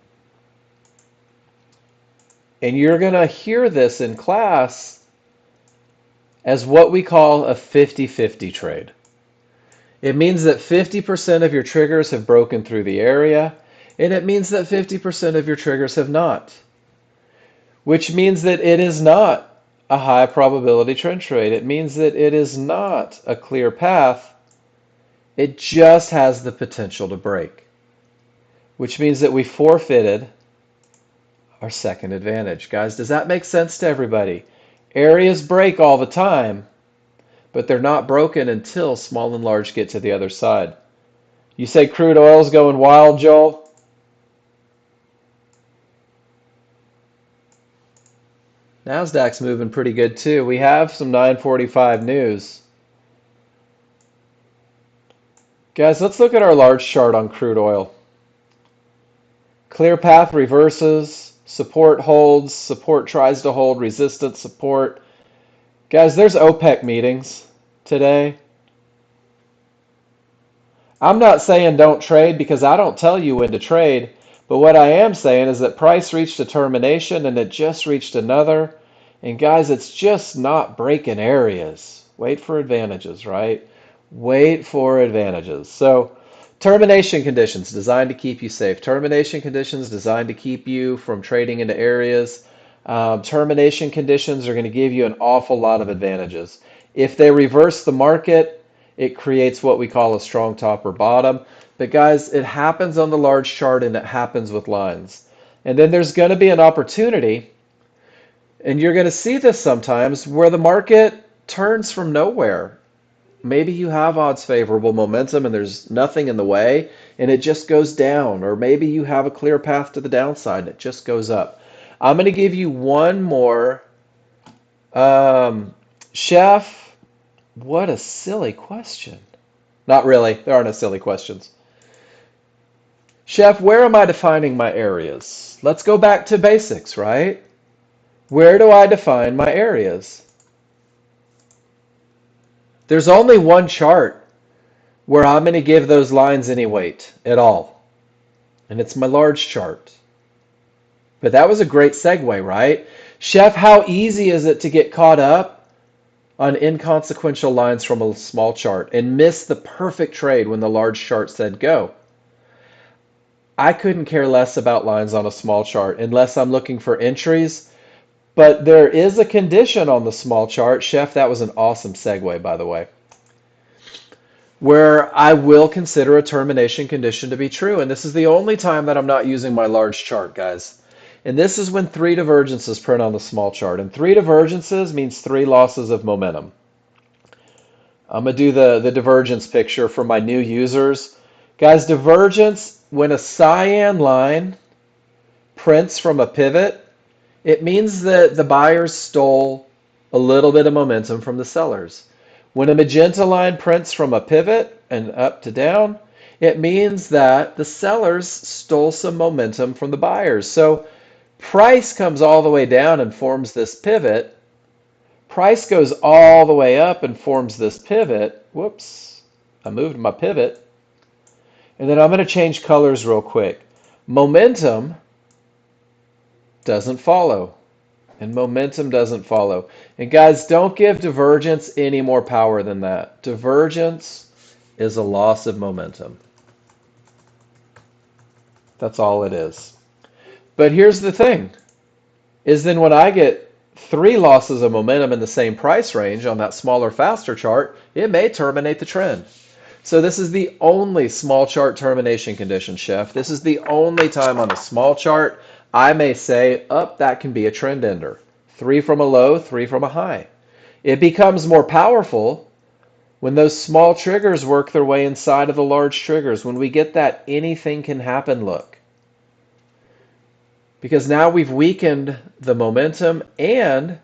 you're going to hear this in class as what we call a 50-50 trade. It means that 50% of your triggers have broken through the area, and it means that 50% of your triggers have not. Which means that it is not a high probability trend trade. It means that it is not a clear path. It just has the potential to break, which means that we forfeited our second advantage. Guys, does that make sense to everybody? Areas break all the time, but they're not broken until small and large get to the other side. You say crude oil's going wild, Joel? Nasdaq's moving pretty good too. We have some 945 news. Guys, let's look at our large chart on crude oil. Clear path reverses, support holds, support tries to hold, resistance support. Guys, there's OPEC meetings today. I'm not saying don't trade because I don't tell you when to trade, but what I am saying is that price reached a termination and it just reached another. And guys, it's just not breaking areas. Wait for advantages, right? Wait for advantages. So termination conditions designed to keep you safe. Termination conditions designed to keep you from trading into areas. Termination conditions are going to give you an awful lot of advantages. If they reverse the market, it creates what we call a strong top or bottom. But guys, it happens on the large chart and it happens with lines. And then there's going to be an opportunity, and you're going to see this sometimes, where the market turns from nowhere. Maybe you have odds favorable momentum and there's nothing in the way and it just goes down. Or maybe you have a clear path to the downside and it just goes up. I'm going to give you one more. Chef, what a silly question. Not really. There are no silly questions. Chef, where am I defining my areas? Let's go back to basics, right? Where do I define my areas? There's only one chart where I'm going to give those lines any weight at all, and it's my large chart. But that was a great segue, right? Chef, how easy is it to get caught up on inconsequential lines from a small chart and miss the perfect trade when the large chart said go? I couldn't care less about lines on a small chart unless I'm looking for entries. But there is a condition on the small chart. Chef, that was an awesome segue, by the way, where I will consider a termination condition to be true. And this is the only time that I'm not using my large chart, guys. And this is when three divergences print on the small chart. And three divergences means three losses of momentum. I'm going to do the divergence picture for my new users. Guys, divergence, when a cyan line prints from a pivot, it means that the buyers stole a little bit of momentum from the sellers. When a magenta line prints from a pivot and up to down, it means that the sellers stole some momentum from the buyers. So price comes all the way down and forms this pivot. Price goes all the way up and forms this pivot. Whoops, I moved my pivot. And then I'm going to change colors real quick. Momentum doesn't follow. And momentum doesn't follow. And guys, don't give divergence any more power than that. Divergence is a loss of momentum. That's all it is. But here's the thing, is then when I get three losses of momentum in the same price range on that smaller, faster chart, it may terminate the trend. So this is the only small chart termination condition, Chef. This is the only time on a small chart I may say, that can be a trend ender. Three from a low, three from a high. It becomes more powerful when those small triggers work their way inside of the large triggers. When we get that anything can happen look. Because now we've weakened the momentum and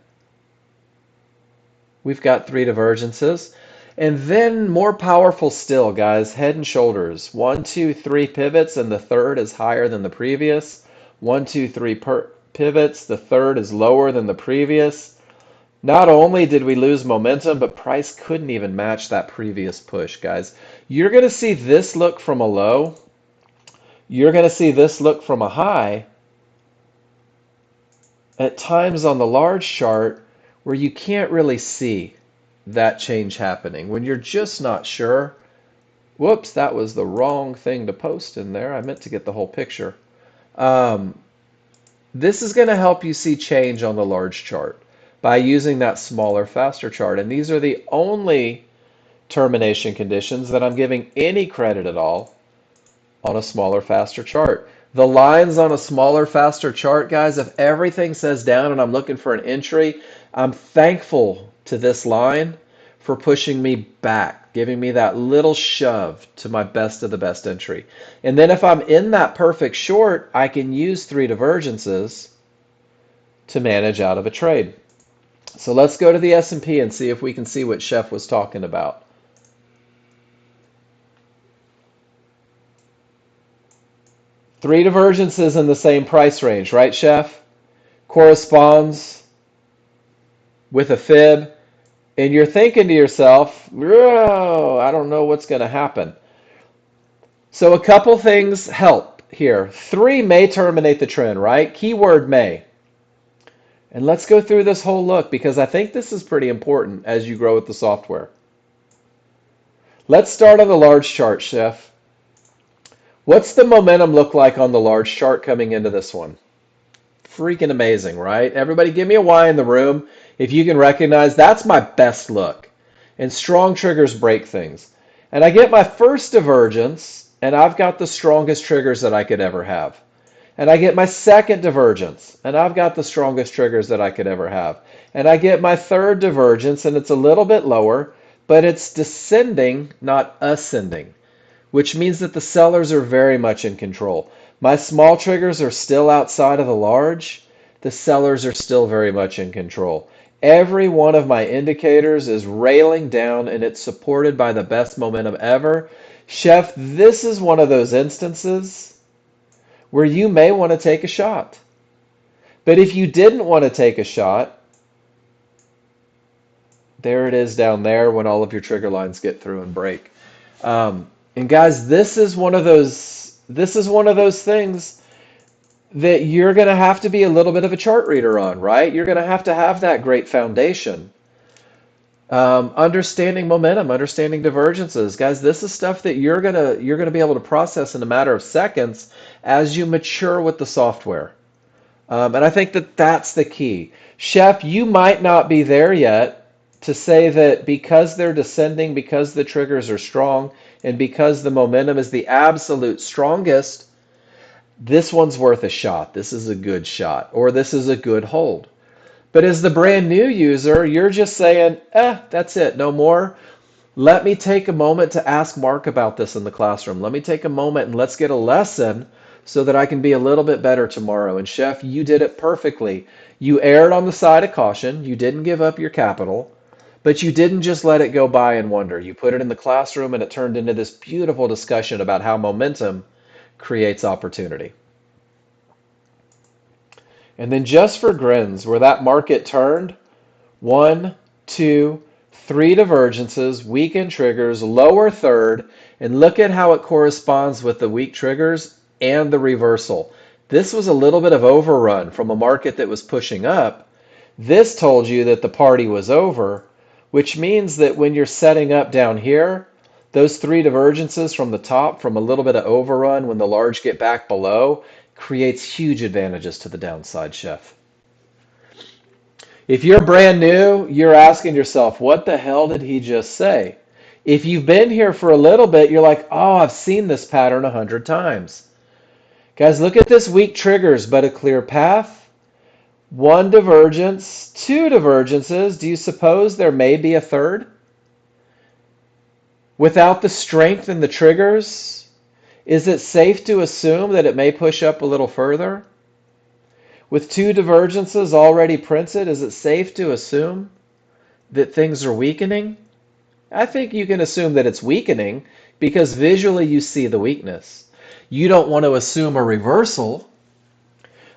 we've got three divergences. And then more powerful still, guys, head and shoulders. 1, 2, 3 pivots, and the third is higher than the previous. 1, 2, 3 pivots, the third is lower than the previous. Not only did we lose momentum, but price couldn't even match that previous push, guys. You're going to see this look from a low. You're going to see this look from a high. At times on the large chart where you can't really see that change happening. When you're just not sure. Whoops, that was the wrong thing to post in there. I meant to get the whole picture. This is going to help you see change on the large chart. by using that smaller, faster chart. And these are the only termination conditions that I'm giving any credit at all on a smaller, faster chart. The lines on a smaller, faster chart, guys, if everything says down and I'm looking for an entry, I'm thankful to this line for pushing me back, giving me that little shove to my best of the best entry. And then if I'm in that perfect short, I can use 3 divergences to manage out of a trade. So let's go to the S&P and see if we can see what Chef was talking about. Three divergences in the same price range, right, Chef? Corresponds with a fib. And you're thinking to yourself, oh, I don't know what's going to happen. So a couple things help here. 3 may terminate the trend, right? Keyword may. And let's go through this whole look because I think this is pretty important as you grow with the software. Let's start on the large chart, Chef. What's the momentum look like on the large chart coming into this one? Freaking amazing, right? Everybody give me a Y in the room if you can recognize that's my best look. And strong triggers break things. And I get my first divergence, and I've got the strongest triggers that I could ever have. And I get my second divergence, and I've got the strongest triggers that I could ever have. And I get my third divergence, and it's a little bit lower, but it's descending, not ascending, which means that the sellers are very much in control. My small triggers are still outside of the large. The sellers are still very much in control. Every one of my indicators is railing down and it's supported by the best momentum ever. Chef, this is one of those instances where you may want to take a shot. But if you didn't want to take a shot, there it is down there when all of your trigger lines get through and break. And guys, this is one of those things that you're going to have to be a little bit of a chart reader on, right? You're going to have that great foundation. Understanding momentum, understanding divergences. Guys, this is stuff that you're going to be able to process in a matter of seconds as you mature with the software. And I think that that's the key. Chef, you might not be there yet to say that because they're descending, because the triggers are strong, and because the momentum is the absolute strongest, this one's worth a shot. This is a good shot, or this is a good hold. But as the brand new user, you're just saying, that's it, no more. Let me take a moment to ask Mark about this in the classroom. Let me take a moment and let's get a lesson so that I can be a little bit better tomorrow. And Chef, you did it perfectly. You erred on the side of caution. You didn't give up your capital, but you didn't just let it go by and wonder. You put it in the classroom and it turned into this beautiful discussion about how momentum creates opportunity. And then just for grins, where that market turned, 1, 2, 3 divergences, weakened triggers, lower third, and look at how it corresponds with the weak triggers and the reversal. This was a little bit of overrun from a market that was pushing up. This told you that the party was over, which means that when you're setting up down here, those 3 divergences from the top, from a little bit of overrun when the large get back below, creates huge advantages to the downside, Chef. If you're brand new, you're asking yourself, what the hell did he just say? If you've been here for a little bit, you're like, oh, I've seen this pattern 100 times. Guys, look at this weak triggers, but a clear path. 1 divergence, 2 divergences. Do you suppose there may be a third? Without the strength in the triggers, is it safe to assume that it may push up a little further? With 2 divergences already printed, is it safe to assume that things are weakening? I think you can assume that it's weakening because visually you see the weakness. You don't want to assume a reversal,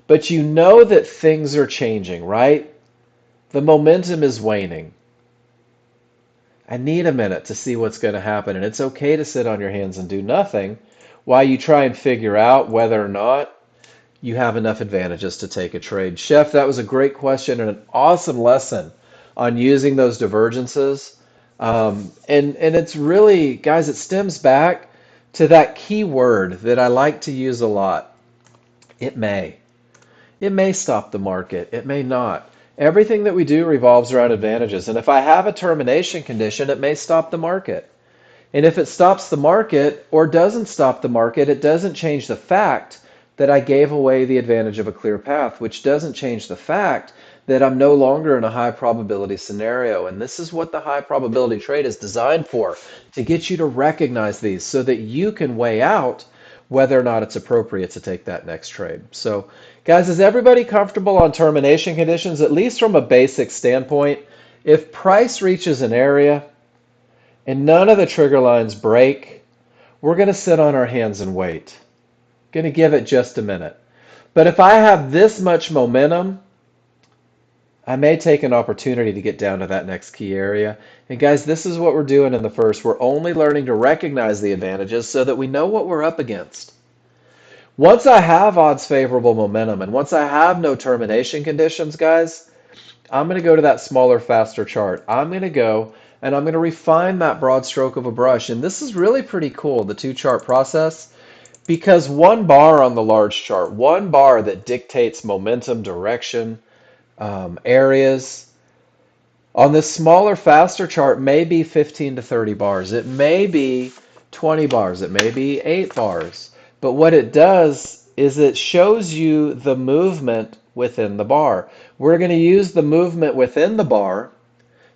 but you know that things are changing, right? The momentum is waning. I need a minute to see what's going to happen, and it's okay to sit on your hands and do nothing while you try and figure out whether or not you have enough advantages to take a trade. Chef, that was a great question and an awesome lesson on using those divergences. And it's really, guys, it stems back to that key word that I like to use a lot. It may. It may stop the market. It may not. Everything that we do revolves around advantages. And if I have a termination condition, it may stop the market. And if it stops the market or doesn't stop the market, it doesn't change the fact that I gave away the advantage of a clear path, which doesn't change the fact that I'm no longer in a high probability scenario. And this is what the high probability trade is designed for, to get you to recognize these so that you can weigh out whether or not it's appropriate to take that next trade. So, guys, is everybody comfortable on termination conditions, at least from a basic standpoint? If price reaches an area, and none of the trigger lines break, we're going to sit on our hands and wait. Going to give it just a minute. But if I have this much momentum, I may take an opportunity to get down to that next key area. And guys, this is what we're doing in the first. We're only learning to recognize the advantages so that we know what we're up against. Once I have odds favorable momentum and once I have no termination conditions, guys, I'm going to go to that smaller, faster chart. I'm going to go and I'm going to refine that broad stroke of a brush. And this is really pretty cool, the two chart process, because one bar on the large chart, one bar that dictates momentum, direction, areas, on this smaller, faster chart may be 15 to 30 bars. It may be 20 bars. It may be 8 bars. But what it does is it shows you the movement within the bar. We're going to use the movement within the bar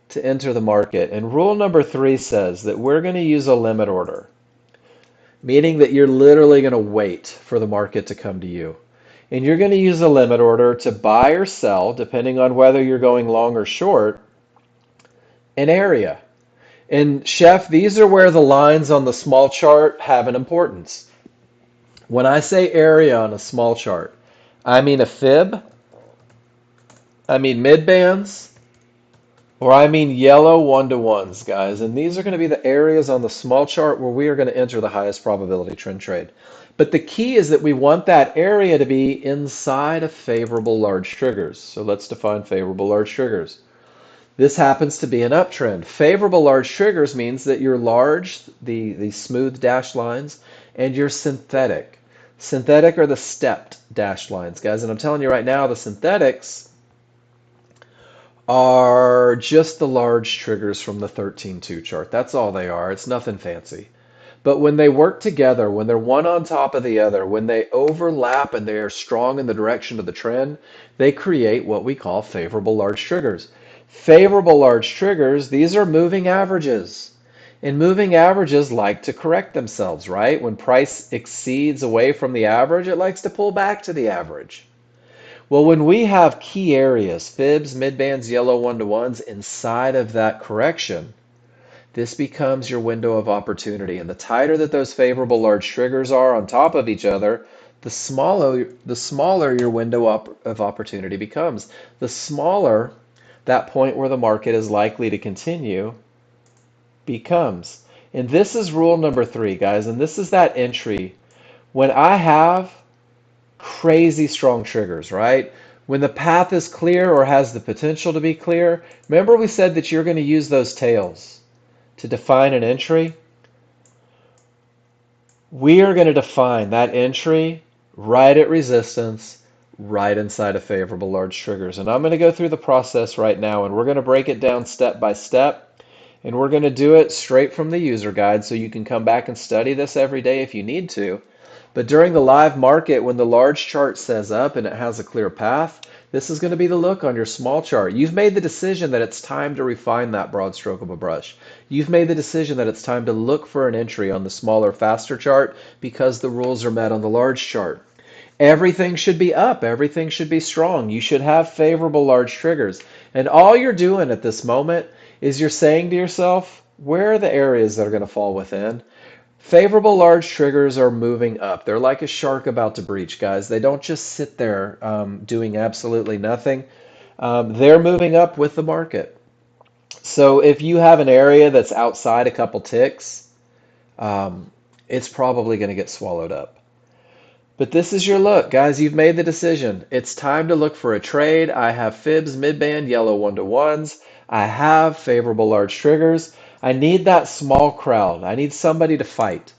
to enter the market. And rule number 3 says that we're going to use a limit order, meaning that you're literally going to wait for the market to come to you. And you're going to use a limit order to buy or sell, depending on whether you're going long or short, an area. And Chef, these are where the lines on the small chart have an importance. When I say area on a small chart, I mean a fib, I mean mid bands, or I mean yellow one-to-ones, guys. And these are going to be the areas on the small chart where we are going to enter the highest probability trend trade. But the key is that we want that area to be inside of favorable large triggers. So let's define favorable large triggers. This happens to be an uptrend. Favorable large triggers means that you're large, the smooth dashed lines, and you're synthetic. Synthetic are the stepped dashed lines, guys. And I'm telling you right now, the synthetics are just the large triggers from the 13-2 chart. That's all they are. It's nothing fancy. But when they work together, when they're one on top of the other, when they overlap and they are strong in the direction of the trend, they create what we call favorable large triggers. Favorable large triggers, these are moving averages. And moving averages like to correct themselves, right? When price exceeds away from the average, it likes to pull back to the average. Well, when we have key areas, fibs, midbands, yellow one-to-ones inside of that correction, this becomes your window of opportunity. And the tighter that those favorable large triggers are on top of each other, the smaller your window of opportunity becomes. The smaller that point where the market is likely to continue becomes. And this is rule number 3, guys. And this is that entry. When I have crazy strong triggers, right? When the path is clear or has the potential to be clear, remember we said that you're going to use those tails to define an entry. We are going to define that entry right at resistance, right inside of favorable large triggers. And I'm going to go through the process right now, and we're going to break it down step by step. And we're going to do it straight from the user guide, so you can come back and study this every day if you need to. But during the live market, when the large chart says up and it has a clear path, this is going to be the look on your small chart. You've made the decision that it's time to refine that broad stroke of a brush. You've made the decision that it's time to look for an entry on the smaller, faster chart because the rules are met on the large chart. Everything should be up. Everything should be strong. You should have favorable large triggers. And all you're doing at this moment is you're saying to yourself, where are the areas that are going to fall within? Favorable large triggers are moving up. They're like a shark about to breach, guys. They don't just sit there doing absolutely nothing. They're moving up with the market. So if you have an area that's outside a couple ticks, it's probably going to get swallowed up. But this is your look, guys. You've made the decision. It's time to look for a trade. I have fibs, midband, yellow one-to-ones. I have favorable large triggers. I need that small crowd. I need somebody to fight.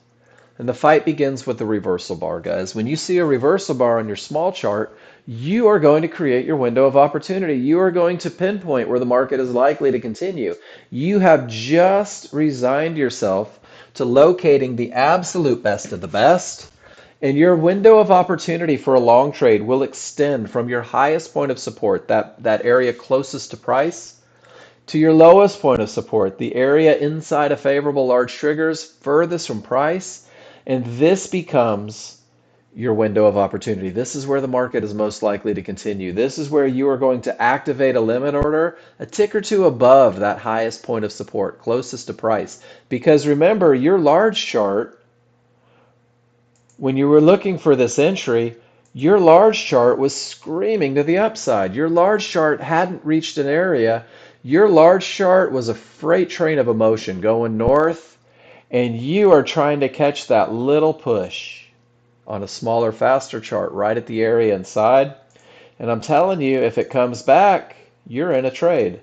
And the fight begins with the reversal bar, guys. When you see a reversal bar on your small chart, you are going to create your window of opportunity. You are going to pinpoint where the market is likely to continue. You have just resigned yourself to locating the absolute best of the best, and your window of opportunity for a long trade will extend from your highest point of support, that area closest to price, to your lowest point of support, the area inside of favorable large triggers furthest from price, and this becomes your window of opportunity. This is where the market is most likely to continue. This is where you are going to activate a limit order a tick or two above that highest point of support, closest to price. Because remember, your large chart, when you were looking for this entry, your large chart was screaming to the upside. Your large chart hadn't reached an area. Your large chart was a freight train of emotion going north, and you are trying to catch that little push on a smaller, faster chart right at the area inside. And I'm telling you, if it comes back, you're in a trade.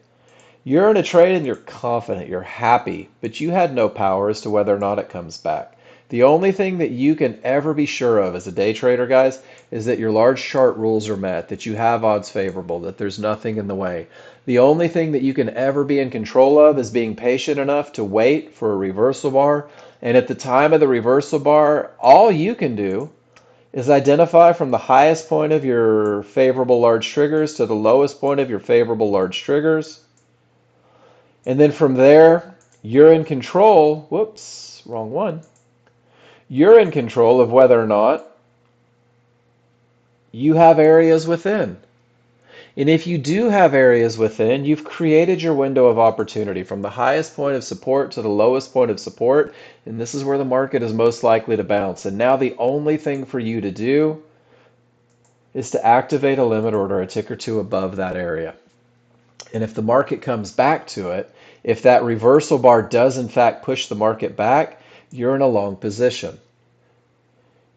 You're in a trade and you're confident, you're happy, but you had no power as to whether or not it comes back. The only thing that you can ever be sure of as a day trader, guys, is that your large chart rules are met, that you have odds favorable, that there's nothing in the way. The only thing that you can ever be in control of is being patient enough to wait for a reversal bar. And at the time of the reversal bar, all you can do is identify from the highest point of your favorable large triggers to the lowest point of your favorable large triggers. And then from there, you're in control. Whoops, wrong one. You're in control of whether or not you have areas within. And if you do have areas within, you've created your window of opportunity from the highest point of support to the lowest point of support. And this is where the market is most likely to bounce. And now the only thing for you to do is to activate a limit order a tick or two above that area. And if the market comes back to it, if that reversal bar does in fact push the market back, you're in a long position.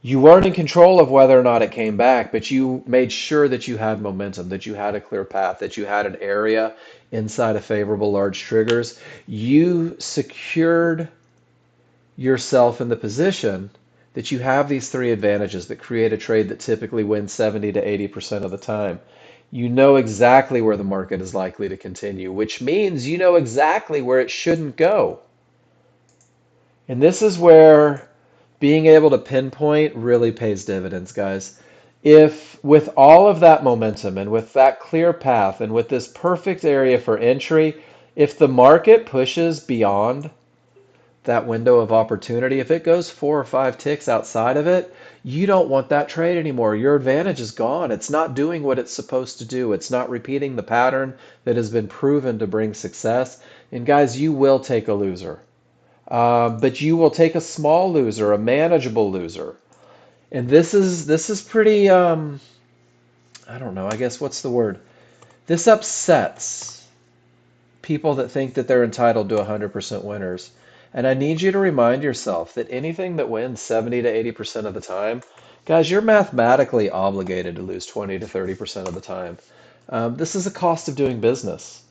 You weren't in control of whether or not it came back, but you made sure that you had momentum, that you had a clear path, that you had an area inside of favorable large triggers. You secured yourself in the position that you have these three advantages that create a trade that typically wins 70 to 80% of the time. You know exactly where the market is likely to continue, which means you know exactly where it shouldn't go. And this is where being able to pinpoint really pays dividends, guys. If with all of that momentum and with that clear path and with this perfect area for entry, if the market pushes beyond that window of opportunity, if it goes 4 or 5 ticks outside of it, you don't want that trade anymore. Your advantage is gone. It's not doing what it's supposed to do. It's not repeating the pattern that has been proven to bring success. And guys, you will take a loser. But you will take a small loser, a manageable loser. And this is pretty I don't know, I guess what's the word? This upsets people that think that they're entitled to 100% winners. And I need you to remind yourself that anything that wins 70 to 80% of the time, guys, you're mathematically obligated to lose 20 to 30% of the time. This is a cost of doing business.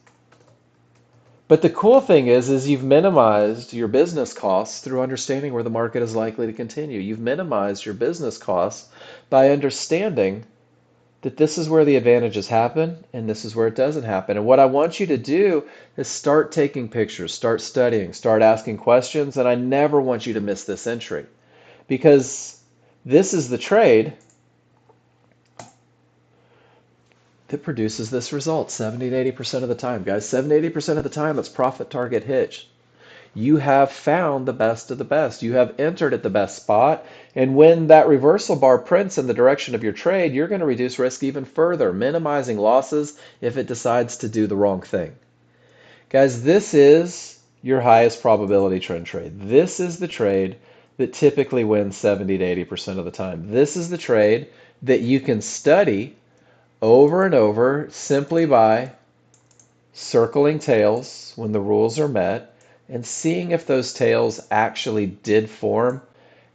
But the cool thing is you've minimized your business costs through understanding where the market is likely to continue. You've minimized your business costs by understanding that this is where the advantages happen and this is where it doesn't happen. And what I want you to do is start taking pictures, start studying, start asking questions, and I never want you to miss this entry because this is the trade that produces this result 70 to 80% of the time. Guys, 70 to 80% of the time it's profit target hitch. You have found the best of the best. You have entered at the best spot. And when that reversal bar prints in the direction of your trade, you're going to reduce risk even further, minimizing losses if it decides to do the wrong thing. Guys, this is your highest probability trend trade. This is the trade that typically wins 70 to 80% of the time. This is the trade that you can study over and over simply by circling tails when the rules are met and seeing if those tails actually did form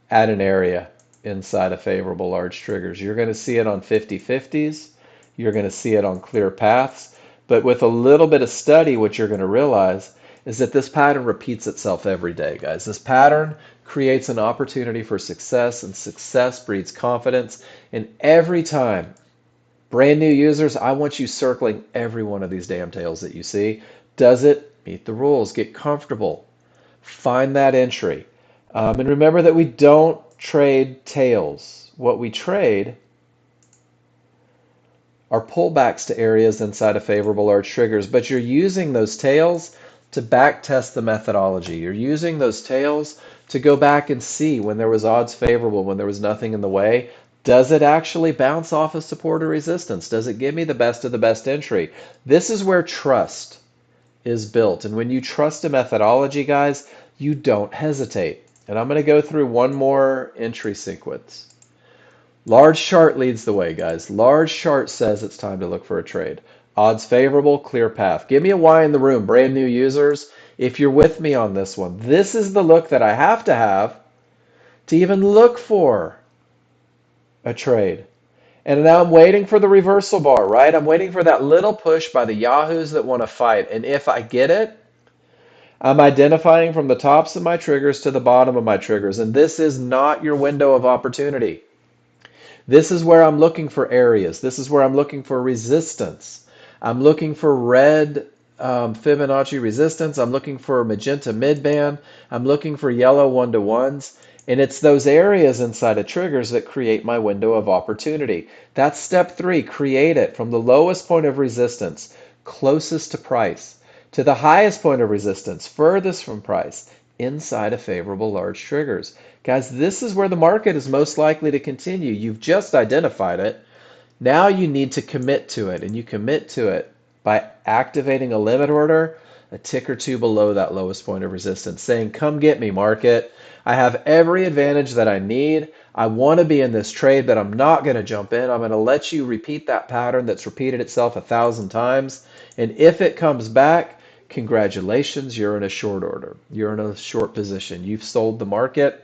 at an area inside of favorable large triggers. You're going to see it on 50/50s. You're going to see it on clear paths. But with a little bit of study, what you're going to realize is that this pattern repeats itself every day, guys. This pattern creates an opportunity for success, and success breeds confidence. And every time, brand new users, I want you circling every one of these damn tails that you see. Does it meet the rules? Get comfortable. Find that entry. And remember that we don't trade tails. What we trade are pullbacks to areas inside of favorable large triggers, but you're using those tails to back test the methodology. You're using those tails to go back and see when there was odds favorable, when there was nothing in the way. Does it actually bounce off of support or resistance? Does it give me the best of the best entry? This is where trust is built. And when you trust a methodology, guys, you don't hesitate. And I'm going to go through one more entry sequence. Large chart leads the way, guys. Large chart says it's time to look for a trade. Odds favorable, clear path. Give me a Y in the room, brand new users. If you're with me on this one, this is the look that I have to even look for a trade. And now I'm waiting for the reversal bar, right? I'm waiting for that little push by the yahoos that want to fight. And if I get it, I'm identifying from the tops of my triggers to the bottom of my triggers. And this is not your window of opportunity. This is where I'm looking for areas. This is where I'm looking for resistance. I'm looking for red Fibonacci resistance. I'm looking for magenta midband. I'm looking for yellow one-to-ones. And it's those areas inside of triggers that create my window of opportunity. That's step 3. Create it from the lowest point of resistance, closest to price, to the highest point of resistance, furthest from price, inside of favorable large triggers. Guys, this is where the market is most likely to continue. You've just identified it. Now you need to commit to it, and you commit to it by activating a limit order a tick or two below that lowest point of resistance, saying, come get me, market. I have every advantage that I need. I want to be in this trade, but I'm not going to jump in. I'm going to let you repeat that pattern that's repeated itself 1,000 times. And if it comes back, congratulations, you're in a short order. You're in a short position. You've sold the market.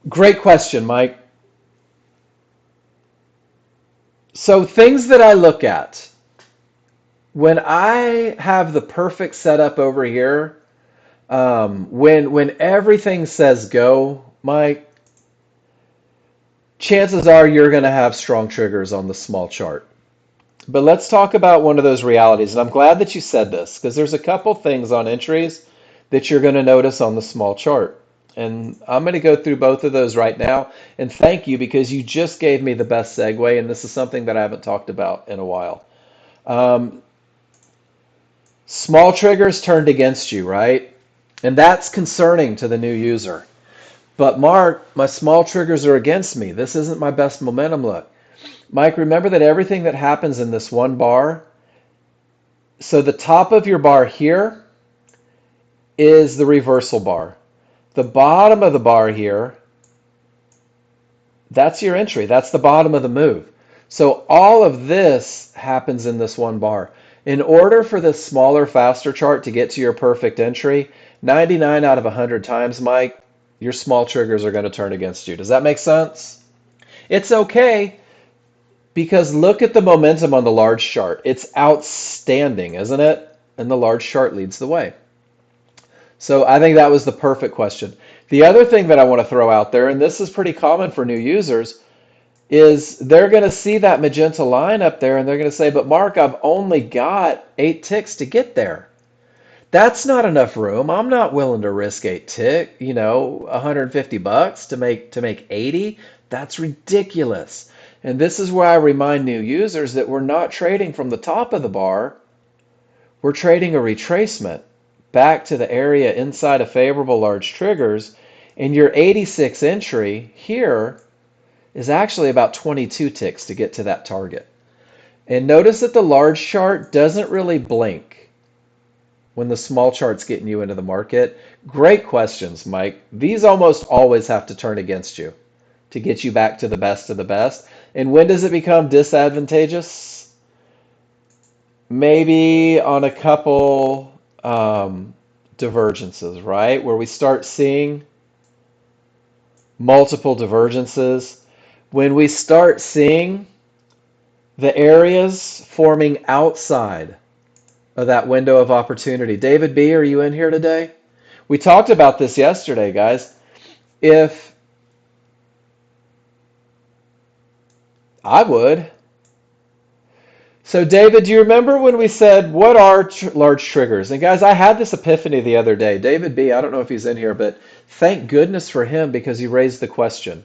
Great question, Mike. So things that I look at when I have the perfect setup over here, when everything says go, Mike, chances are you're going to have strong triggers on the small chart. But let's talk about one of those realities. And I'm glad that you said this because there's a couple things on entries that you're going to notice on the small chart. And I'm going to go through both of those right now. And thank you because you just gave me the best segue. And this is something that I haven't talked about in a while. Small triggers turned against you, right? And that's concerning to the new user. But Mark, my small triggers are against me. This isn't my best momentum look. Mike, remember that everything that happens in this one bar, so the top of your bar here is the reversal bar. The bottom of the bar here, that's your entry. That's the bottom of the move. So all of this happens in this one bar. In order for this smaller, faster chart to get to your perfect entry, 99 out of 100 times, Mike, your small triggers are going to turn against you. Does that make sense? It's okay because look at the momentum on the large chart. It's outstanding, isn't it? And the large chart leads the way. So I think that was the perfect question. The other thing that I want to throw out there, and this is pretty common for new users, is they're going to see that magenta line up there and they're going to say, but Mark, I've only got 8 ticks to get there. That's not enough room. I'm not willing to risk 8 tick, $150 to make 80. That's ridiculous. And this is where I remind new users that we're not trading from the top of the bar. We're trading a retracement back to the area inside of favorable large triggers. And your 86 entry here is actually about 22 ticks to get to that target. And notice that the large chart doesn't really blink when the small chart's getting you into the market. Great questions, Mike. These almost always have to turn against you to get you back to the best of the best. And when does it become disadvantageous? Maybe on a couple divergences, right? Where we start seeing multiple divergences. When we start seeing the areas forming outside of that window of opportunity. David B., are you in here today? We talked about this yesterday, guys. If I would. So, David, do you remember when we said, what are large triggers? And, guys, I had this epiphany the other day. David B., I don't know if he's in here, but thank goodness for him because he raised the question.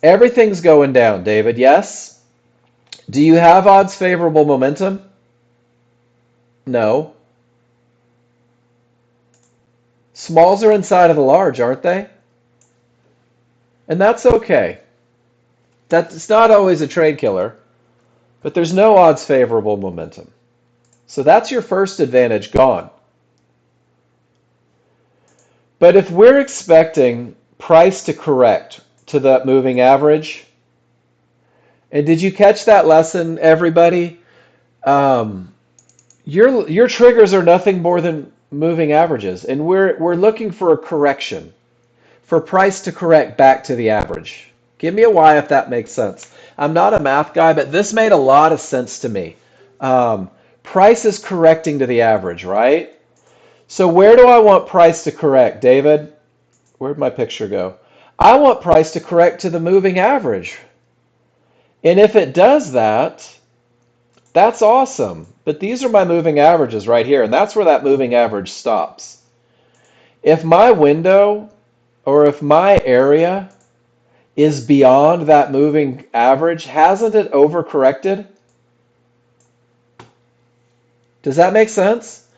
Everything's going down, David, yes? Do you have odds favorable momentum? No. Smalls are inside of the large, aren't they? And that's okay. That's not always a trade killer, but there's no odds favorable momentum. So that's your first advantage gone. But if we're expecting price to correct to that moving average, and did you catch that lesson, everybody? Um, your triggers are nothing more than moving averages, and we're looking for a correction, for price to correct back to the average. Give me a Y if that makes sense. I'm not a math guy, but this made a lot of sense to me. Um, Price is correcting to the average, right? So where do I want price to correct, David? Where'd my picture go? I want price to correct to the moving average. And if it does that, that's awesome. But these are my moving averages right here, and that's where that moving average stops. If my window or if my area is beyond that moving average, hasn't it overcorrected? Does that make sense?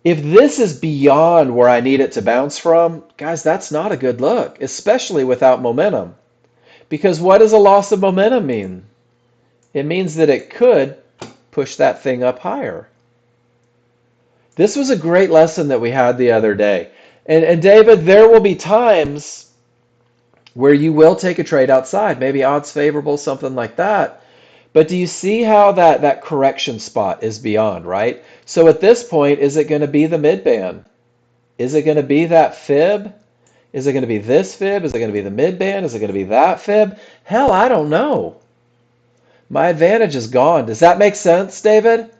If this is beyond where I need it to bounce from, guys, that's not a good look, especially without momentum. Because what does a loss of momentum mean? It means that it could push that thing up higher. This was a great lesson that we had the other day. And David, there will be times where you will take a trade outside, maybe odds favorable, something like that. But do you see how that correction spot is beyond, right? So at this point, is it going to be the midband? Is it going to be that fib? Is it going to be this fib? Is it going to be the midband? Is it going to be that fib? Hell, I don't know. My advantage is gone. Does that make sense, David?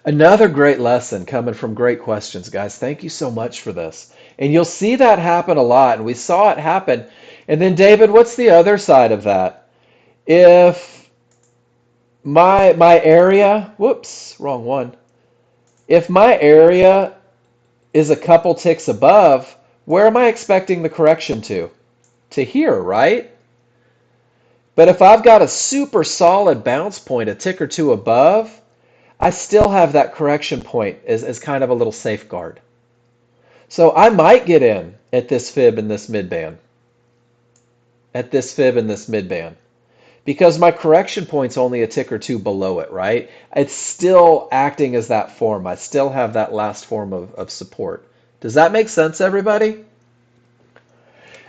Another great lesson coming from great questions, guys. Thank you so much for this. And you'll see that happen a lot, and we saw it happen. And then, David, what's the other side of that? If my area, whoops, wrong one. If my area is a couple ticks above, where am I expecting the correction to? To here, right? But if I've got a super solid bounce point, a tick or two above, I still have that correction point as kind of a little safeguard. So I might get in at this fib and this midband, at this fib and this midband, because my correction point's only a tick or two below it, right? It's still acting as that form. I still have that last form of support. Does that make sense, everybody?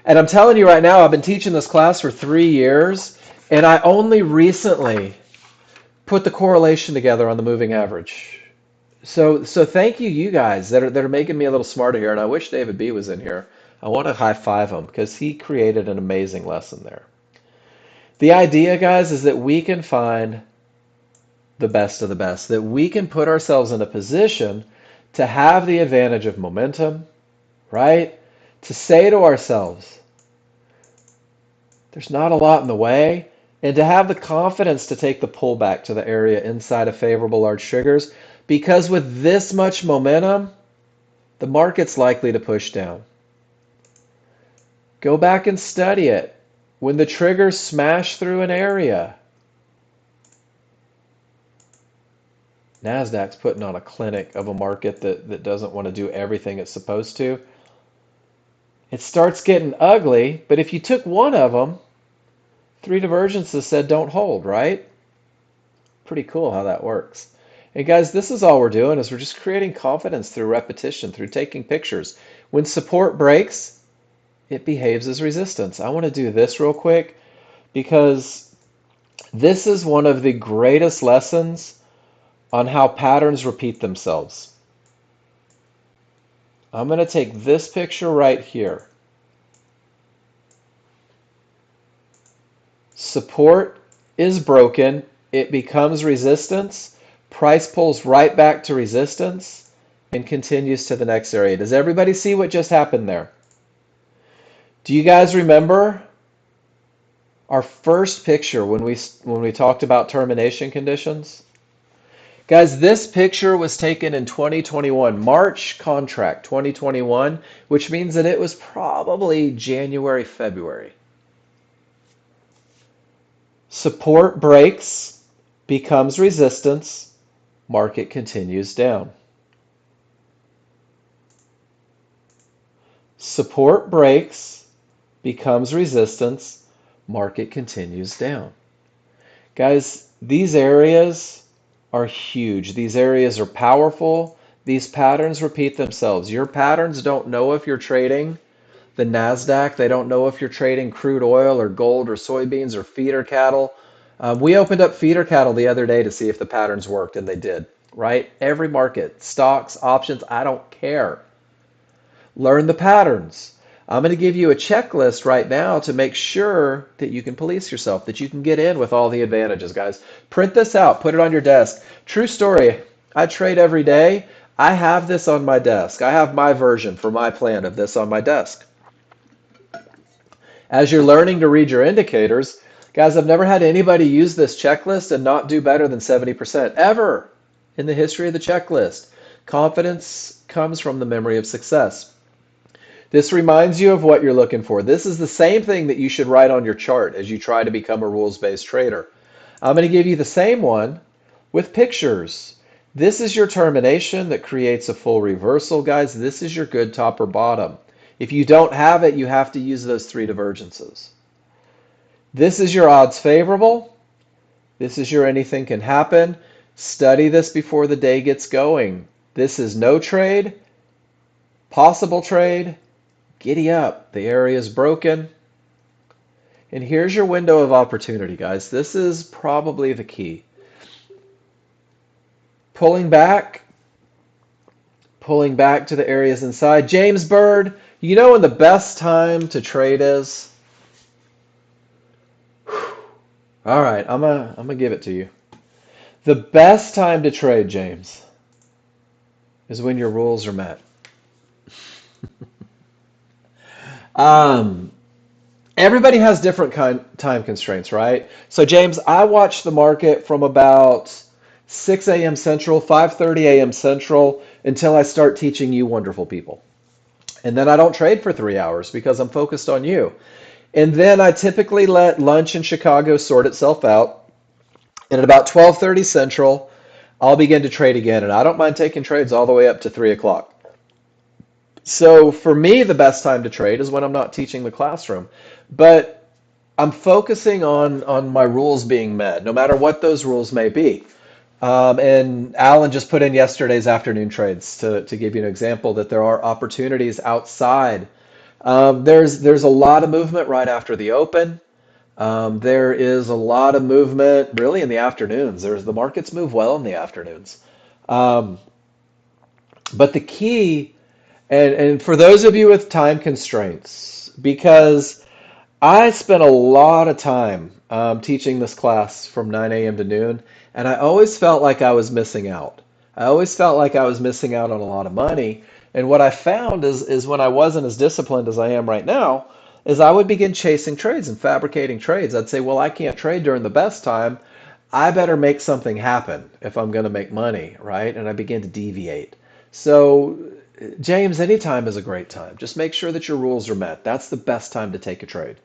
And I'm telling you right now, I've been teaching this class for 3 years, and I only recently put the correlation together on the moving average. So thank you, you guys that are making me a little smarter here. And I wish David B was in here. I want to high five him because he created an amazing lesson there. The idea, guys, is that we can find the best of the best, that we can put ourselves in a position to have the advantage of momentum, right? To say to ourselves, there's not a lot in the way, and to have the confidence to take the pullback to the area inside of favorable large triggers, because with this much momentum, the market's likely to push down. Go back and study it. When the triggers smash through an area, NASDAQ's putting on a clinic of a market that doesn't want to do everything it's supposed to. It starts getting ugly, but if you took one of them, 3 divergences said don't hold, right? Pretty cool how that works. And guys, this is all we're doing is we're just creating confidence through repetition, through taking pictures. When support breaks, it behaves as resistance. I want to do this real quick because this is one of the greatest lessons on how patterns repeat themselves. I'm going to take this picture right here. Support is broken. it becomes resistance, price pulls right back to resistance, and continues to the next area. Does everybody see what just happened there? Do you guys remember our first picture when we talked about termination conditions? Guys, this picture was taken in 2021, March contract 2021, which means that it was probably January, February. Support breaks, becomes resistance, market continues down. Support breaks, becomes resistance, market continues down. Guys, these areas are huge. These areas are powerful. These patterns repeat themselves. Your patterns don't know if you're trading the NASDAQ. They don't know if you're trading crude oil or gold or soybeans or feeder cattle. We opened up feeder cattle the other day to see if the patterns worked, and they did, right? Every market, stocks, options, I don't care. Learn the patterns. I'm going to give you a checklist right now to make sure that you can police yourself, that you can get in with all the advantages, guys. Print this out, put it on your desk. True story. I trade every day. I have this on my desk. I have my version for my plan of this on my desk. As you're learning to read your indicators, guys, I've never had anybody use this checklist and not do better than 70% ever in the history of the checklist. Confidence comes from the memory of success. This reminds you of what you're looking for. This is the same thing that you should write on your chart as you try to become a rules-based trader. I'm going to give you the same one with pictures. This is your termination that creates a full reversal, guys. This is your good top or bottom. If you don't have it, you have to use those three divergences. This is your odds favorable. This is your anything can happen. Study this before the day gets going. This is no trade, possible trade. Giddy up, the area is broken. And here's your window of opportunity, guys. This is probably the key. Pulling back to the areas inside. James Bird, you know when the best time to trade is? All right, I'm gonna give it to you. The best time to trade, James, is when your rules are met. Um, Everybody has different time constraints, right? So James, I watch the market from about 6 a.m. Central, 5:30 a.m. Central until I start teaching you wonderful people. And then I don't trade for 3 hours because I'm focused on you. And then I typically let lunch in Chicago sort itself out. And at about 12:30 Central, I'll begin to trade again. And I don't mind taking trades all the way up to 3 o'clock. So for me, the best time to trade is when I'm not teaching the classroom. But I'm focusing on my rules being met, no matter what those rules may be. And Alan just put in yesterday's afternoon trades to give you an example that there are opportunities outside. There's a lot of movement right after the open. There is a lot of movement really in the afternoons. The markets move well in the afternoons. Um, but the key, and for those of you with time constraints, because I spent a lot of time teaching this class from 9 a.m. to noon, and I always felt like I was missing out. I always felt like I was missing out on a lot of money. And what I found is when I wasn't as disciplined as I am right now, is I would begin chasing trades and fabricating trades. I'd say, well, I can't trade during the best time. I better make something happen if I'm going to make money, right? And I begin to deviate. So, James, any time is a great time. Just make sure that your rules are met. That's the best time to take a trade.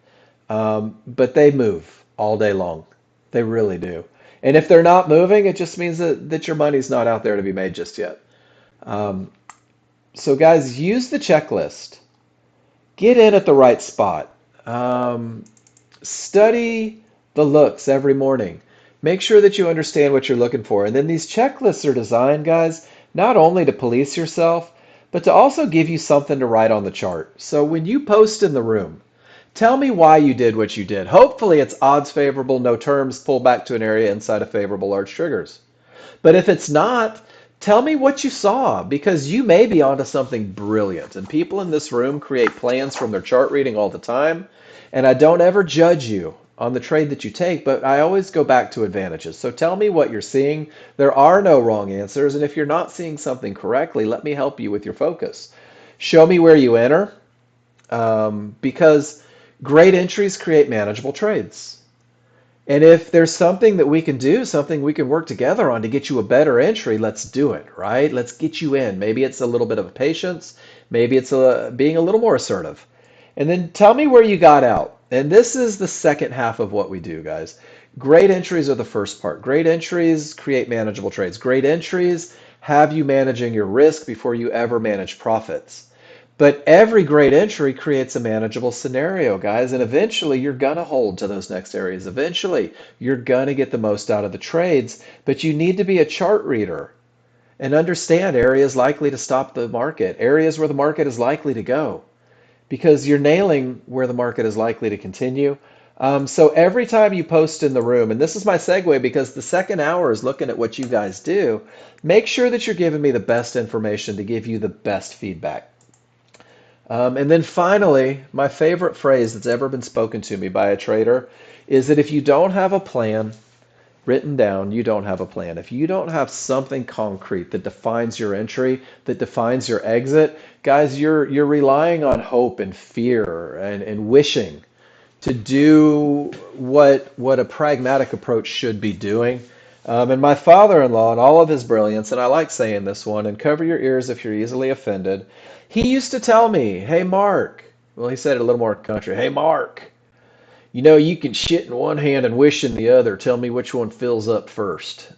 But they move all day long. They really do. And if they're not moving, it just means that your money's not out there to be made just yet. Um, so, guys, use the checklist. Get in at the right spot. Study the looks every morning. Make sure that you understand what you're looking for. And then these checklists are designed, guys, not only to police yourself, but to also give you something to write on the chart. So when you post in the room, tell me why you did what you did. Hopefully it's odds favorable, no terms, pull back to an area inside of favorable large triggers. But if it's not, tell me what you saw because you may be onto something brilliant. And people in this room create plans from their chart reading all the time. And I don't ever judge you on the trade that you take, but I always go back to advantages. So tell me what you're seeing. There are no wrong answers, and if you're not seeing something correctly, let me help you with your focus. Show me where you enter, because great entries create manageable trades. And if there's something that we can do, something we can work together on to get you a better entry, let's do it, right? Let's get you in. Maybe it's a little bit of patience. Maybe it's being a little more assertive. And then tell me where you got out. And this is the second half of what we do, guys. Great entries are the first part. Great entries create manageable trades. Great entries have you managing your risk before you ever manage profits. But every great entry creates a manageable scenario, guys, and eventually you're going to hold to those next areas. Eventually, you're going to get the most out of the trades, but you need to be a chart reader and understand areas likely to stop the market, areas where the market is likely to go, because you're nailing where the market is likely to continue. So every time you post in the room, and this is my segue because the second hour is looking at what you guys do, make sure that you're giving me the best information to give you the best feedback. And then finally, my favorite phrase that's ever been spoken to me by a trader is that if you don't have a plan written down, you don't have a plan. If you don't have something concrete that defines your entry, that defines your exit, guys, you're relying on hope and fear and wishing to do what a pragmatic approach should be doing. And my father-in-law, in all of his brilliance, and I like saying this one, and cover your ears if you're easily offended, he used to tell me, "Hey, Mark," well, he said it a little more country, "Hey, Mark, you know, you can shit in one hand and wish in the other. Tell me which one fills up first."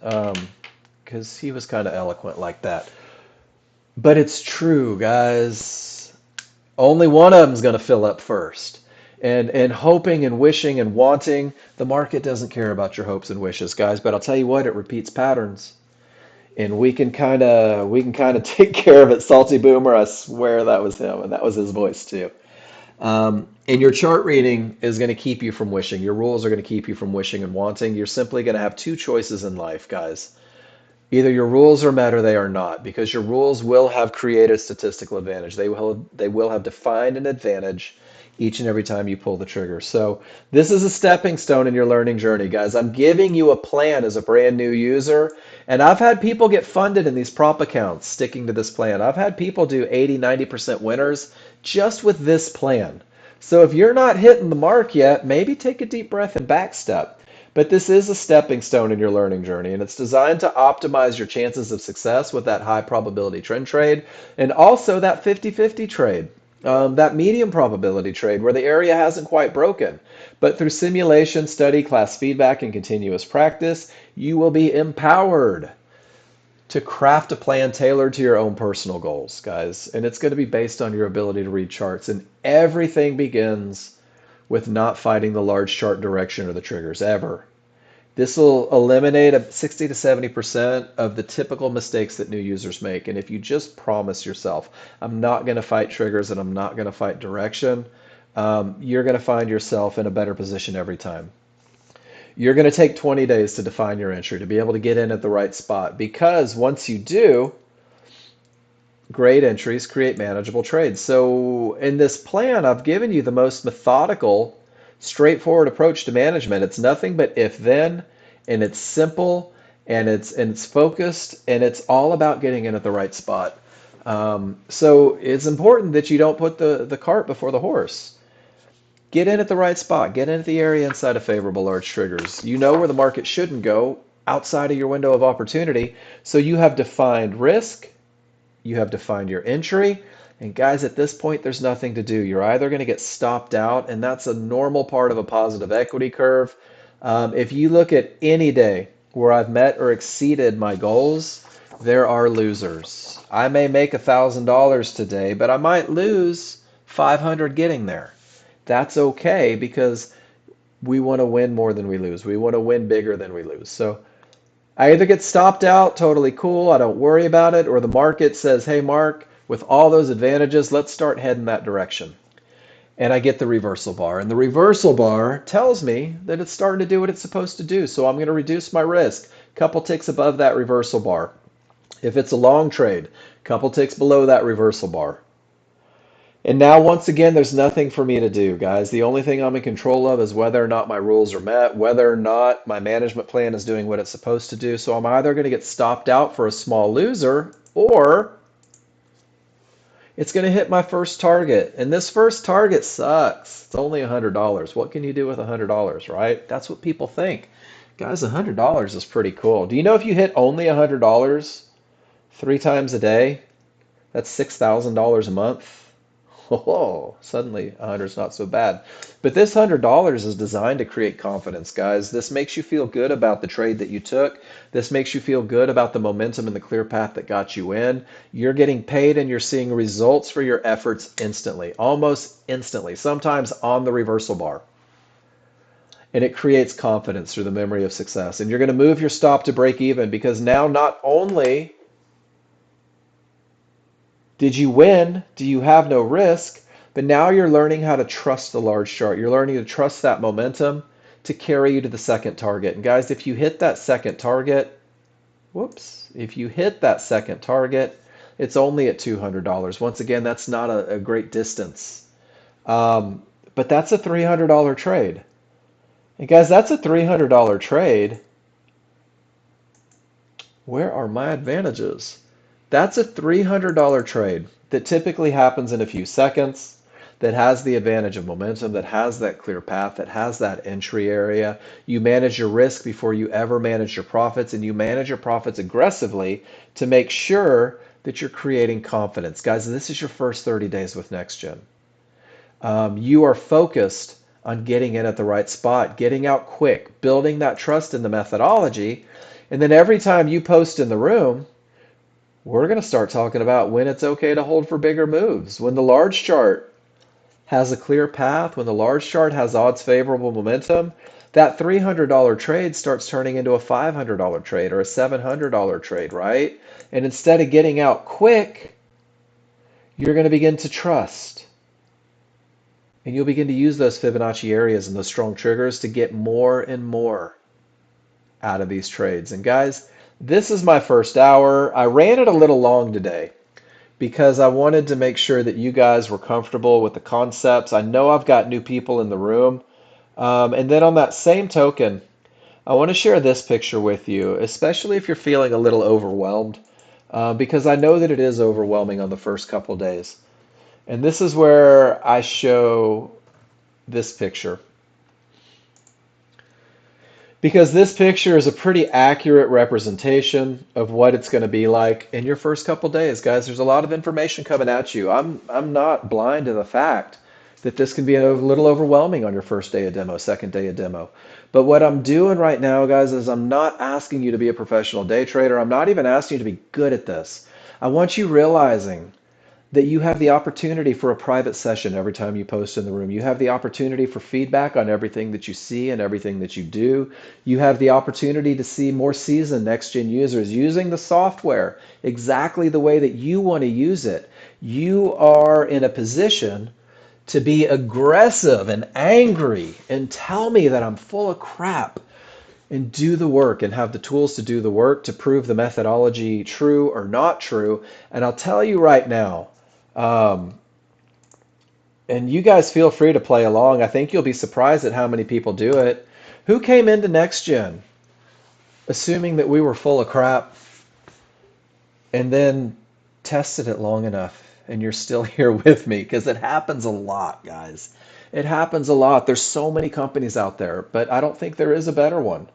Because he was kind of eloquent like that. But it's true, guys. Only one of them's going to fill up first. And hoping and wishing and wanting, the market doesn't care about your hopes and wishes, guys. But I'll tell you what, it repeats patterns. And we can kind of take care of it. Salty Boomer, I swear that was him, and that was his voice too. And your chart reading is going to keep you from wishing. Your rules are going to keep you from wishing and wanting. You're simply going to have two choices in life, guys. Either your rules are met or they are not, because your rules will have created statistical advantage. They will have defined an advantage each and every time you pull the trigger. So this is a stepping stone in your learning journey, guys. I'm giving you a plan as a brand new user, and I've had people get funded in these prop accounts sticking to this plan. I've had people do 80, 90% winners just with this plan. So if you're not hitting the mark yet, maybe take a deep breath and backstep. But this is a stepping stone in your learning journey, and it's designed to optimize your chances of success with that high probability trend trade and also that 50-50 trade, that medium probability trade where the area hasn't quite broken. But through simulation, study, class feedback, and continuous practice, you will be empowered to craft a plan tailored to your own personal goals, guys. And it's going to be based on your ability to read charts. And everything begins with not fighting the large chart direction or the triggers ever. This will eliminate 60 to 70% of the typical mistakes that new users make. And if you just promise yourself, I'm not going to fight triggers and I'm not going to fight direction, you're going to find yourself in a better position every time. You're going to take 20 days to define your entry, to be able to get in at the right spot. Because once you do, great entries create manageable trades. So in this plan, I've given you the most methodical, straightforward approach to management. It's nothing but if then, and it's simple, and it's focused, and it's all about getting in at the right spot. So it's important that you don't put the cart before the horse. Get in at the right spot. Get in at the area inside of favorable large triggers. You know where the market shouldn't go outside of your window of opportunity. So you have defined risk, you have defined your entry, and guys, at this point, there's nothing to do. You're either going to get stopped out, and that's a normal part of a positive equity curve. If you look at any day where I've met or exceeded my goals, there are losers. I may make $1,000 today, but I might lose 500 getting there. That's okay because we want to win more than we lose. We want to win bigger than we lose. So I either get stopped out, totally cool, I don't worry about it, or the market says, "Hey, Mark, with all those advantages, let's start heading that direction." And I get the reversal bar. And the reversal bar tells me that it's starting to do what it's supposed to do. So I'm going to reduce my risk. Couple ticks above that reversal bar. If it's a long trade, couple ticks below that reversal bar. And now, once again, there's nothing for me to do, guys. The only thing I'm in control of is whether or not my rules are met, whether or not my management plan is doing what it's supposed to do. So I'm either going to get stopped out for a small loser, or it's going to hit my first target. And this first target sucks. It's only $100. What can you do with $100, right? That's what people think. Guys, $100 is pretty cool. Do you know if you hit only $100 three times a day, that's $6,000 a month? Oh, suddenly 100 is not so bad. But this $100 is designed to create confidence, guys. This makes you feel good about the trade that you took. This makes you feel good about the momentum and the clear path that got you in. You're getting paid and you're seeing results for your efforts instantly, almost instantly, sometimes on the reversal bar. And it creates confidence through the memory of success. And you're going to move your stop to break even because now not only did you win? Do you have no risk? But now you're learning how to trust the large chart. You're learning to trust that momentum to carry you to the second target. And guys, if you hit that second target, whoops, if you hit that second target, it's only at $200. Once again, that's not a great distance. But that's a $300 trade. And guys, that's a $300 trade. Where are my advantages? That's a $300 trade that typically happens in a few seconds, that has the advantage of momentum, that has that clear path, that has that entry area. You manage your risk before you ever manage your profits, and you manage your profits aggressively to make sure that you're creating confidence. Guys, this is your first 30 days with Nexgen. You are focused on getting in at the right spot, getting out quick, building that trust in the methodology, and then every time you post in the room, we're going to start talking about when it's okay to hold for bigger moves. When the large chart has a clear path, when the large chart has odds favorable momentum, that $300 trade starts turning into a $500 trade or a $700 trade, right? And instead of getting out quick, you're going to begin to trust. And you'll begin to use those Fibonacci areas and those strong triggers to get more and more out of these trades. And guys, this is my first hour. I ran it a little long today because I wanted to make sure that you guys were comfortable with the concepts. I know I've got new people in the room. And then on that same token, I want to share this picture with you, especially if you're feeling a little overwhelmed, because I know that it is overwhelming on the first couple days. And this is where I show this picture. Because this picture is a pretty accurate representation of what it's going to be like in your first couple days, guys. There's a lot of information coming at you. I'm not blind to the fact that this can be a little overwhelming on your first day of demo, second day of demo. But what I'm doing right now, guys, is I'm not asking you to be a professional day trader. I'm not even asking you to be good at this. I want you realizing that you have the opportunity for a private session every time you post in the room. You have the opportunity for feedback on everything that you see and everything that you do. You have the opportunity to see more seasoned next-gen users using the software exactly the way that you want to use it. You are in a position to be aggressive and angry and tell me that I'm full of crap and do the work and have the tools to do the work to prove the methodology true or not true. And I'll tell you right now, um, and you guys feel free to play along. I think you'll be surprised at how many people do it. Who came into NextGen assuming that we were full of crap and then tested it long enough and you're still here with me? Because it happens a lot, guys. It happens a lot. There's so many companies out there, but I don't think there is a better one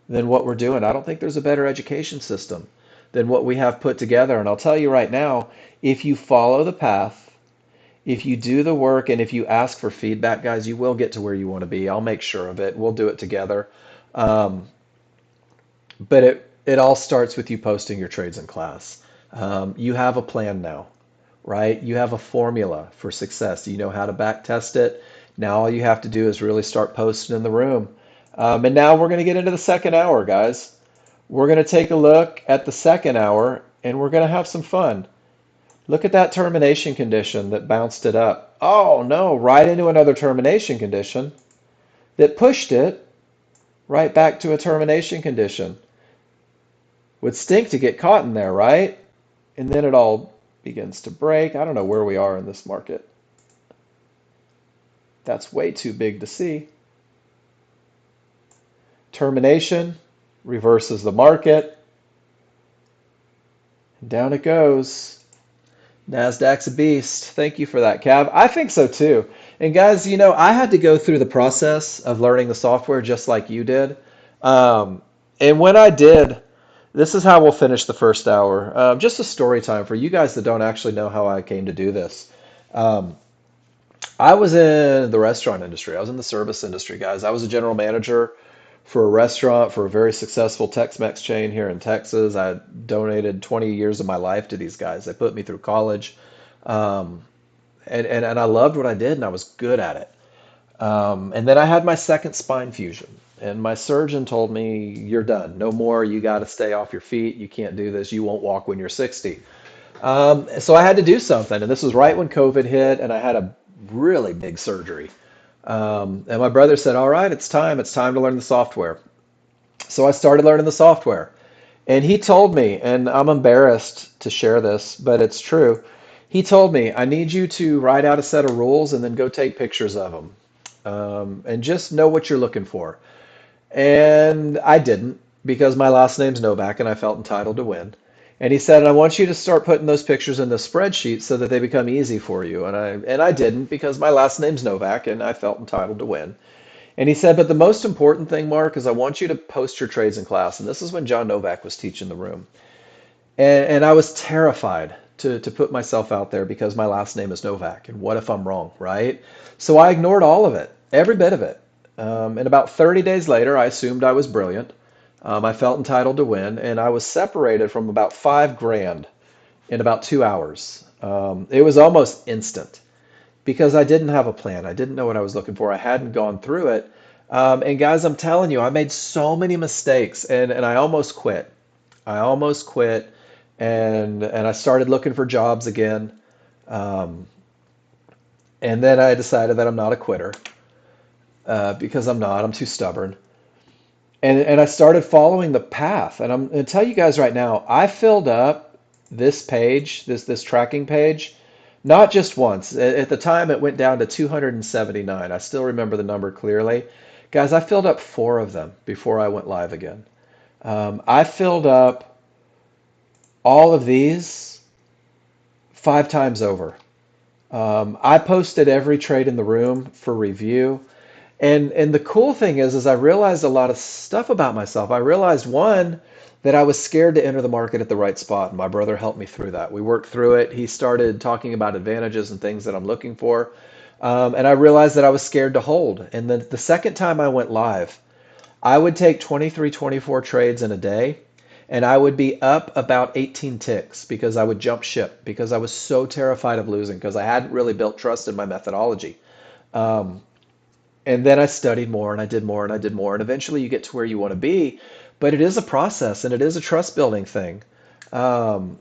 than what we're doing. I don't think there's a better education system than what we have put together. And I'll tell you right now, if you follow the path, if you do the work, and if you ask for feedback, guys, you will get to where you want to be. I'll make sure of it. We'll do it together. Um, but it all starts with you posting your trades in class. You have a plan now, right? You have a formula for success. You know how to back test it. Now all you have to do is really start posting in the room. And now we're going to get into the second hour, guys. We're going to take a look at the second hour and we're going to have some fun. Look at that termination condition that bounced it up. Oh no, right into another termination condition that pushed it right back to a termination condition. Would stink to get caught in there, right? And then it all begins to break. I don't know where we are in this market. That's way too big to see. Termination reverses the market. Down it goes. NASDAQ's a beast. Thank you for that, Cav. I think so too. And guys, I had to go through the process of learning the software just like you did. Um, and when I did, this is how we'll finish the first hour. Just a story time for you guys that don't actually know how I came to do this. Um, I was in the restaurant industry. I was in the service industry, guys. I was a general manager for a restaurant for a very successful Tex-Mex chain here in Texas. I donated 20 years of my life to these guys. They put me through college. Um, and I loved what I did and I was good at it. And then I had my second spine fusion. And my surgeon told me, "You're done. No more. You got to stay off your feet. You can't do this. You won't walk when you're 60." So I had to do something. And this was right when COVID hit, and I had a really big surgery. And my brother said, "All right, it's time. It's time to learn the software." So I started learning the software. And he told me, and I'm embarrassed to share this, but it's true. He told me, "I need you to write out a set of rules and then go take pictures of them. And just know what you're looking for." And I didn't because my last name's Novak and I felt entitled to win. And he said, "I want you to start putting those pictures in the spreadsheet so that they become easy for you." And I didn't because my last name's Novak and I felt entitled to win. And he said, "But the most important thing, Mark, is I want you to post your trades in class." And this is when John Novak was teaching the room. And I was terrified to put myself out there because my last name is Novak. And what if I'm wrong, right? So I ignored all of it, every bit of it. And about 30 days later, I assumed I was brilliant. I felt entitled to win, and I was separated from about 5 grand in about 2 hours. It was almost instant because I didn't have a plan. I didn't know what I was looking for. I hadn't gone through it. And guys, I'm telling you, I made so many mistakes, and I almost quit. I almost quit, and I started looking for jobs again. Um, and then I decided that I'm not a quitter because I'm not. I'm too stubborn. And I started following the path. And I'm going to tell you guys right now, I filled up this page, this tracking page, not just once. At the time, it went down to 279. I still remember the number clearly. Guys, I filled up 4 of them before I went live again. I filled up all of these 5 times over. I posted every trade in the room for review. And the cool thing is I realized a lot of stuff about myself. I realized one that I was scared to enter the market at the right spot, and my brother helped me through that. We worked through it. He started talking about advantages and things that I'm looking for, and I realized that I was scared to hold. And then the second time I went live, I would take 23, 24 trades in a day, and I would be up about 18 ticks because I would jump ship because I was so terrified of losing because I hadn't really built trust in my methodology. Um, and then I studied more and I did more and I did more. And eventually you get to where you want to be. But it is a process and it is a trust building thing. Um,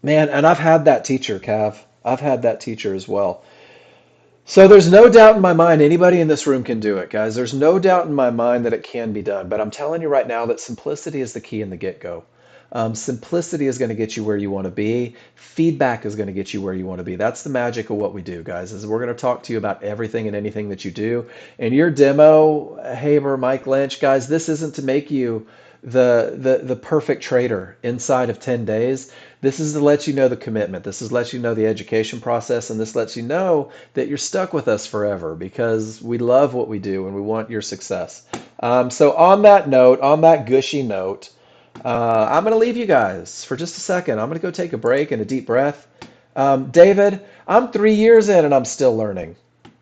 man, and I've had that teacher, Cav. I've had that teacher as well. So there's no doubt in my mind anybody in this room can do it, guys. There's no doubt in my mind that it can be done. But I'm telling you right now that simplicity is the key in the get-go. Simplicity is going to get you where you want to be. Feedback is going to get you where you want to be. That's the magic of what we do, guys, is we're going to talk to you about everything and anything that you do. And your demo, Haber, Mike Lynch, guys, this isn't to make you the perfect trader inside of 10 days. This is to let you know the commitment. This is to let you know the education process, and this lets you know that you're stuck with us forever because we love what we do and we want your success. So on that note, on that gushy note, I'm going to leave you guys for just a second. I'm going to go take a break and a deep breath. David, I'm 3 years in and I'm still learning,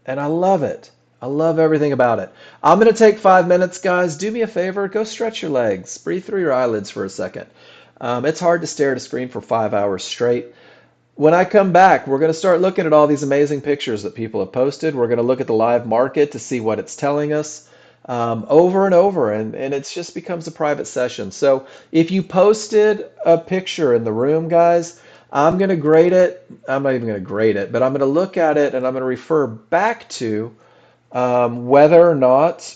and I love it. I love everything about it. I'm going to take 5 minutes, guys. Do me a favor. Go stretch your legs. Breathe through your eyelids for a second. It's hard to stare at a screen for 5 hours straight. When I come back, we're going to start looking at all these amazing pictures that people have posted. We're going to look at the live market to see what it's telling us over and over, and it just becomes a private session. So if you posted a picture in the room, guys, I'm going to grade it. I'm not even going to grade it, but I'm going to look at it and I'm going to refer back to whether or not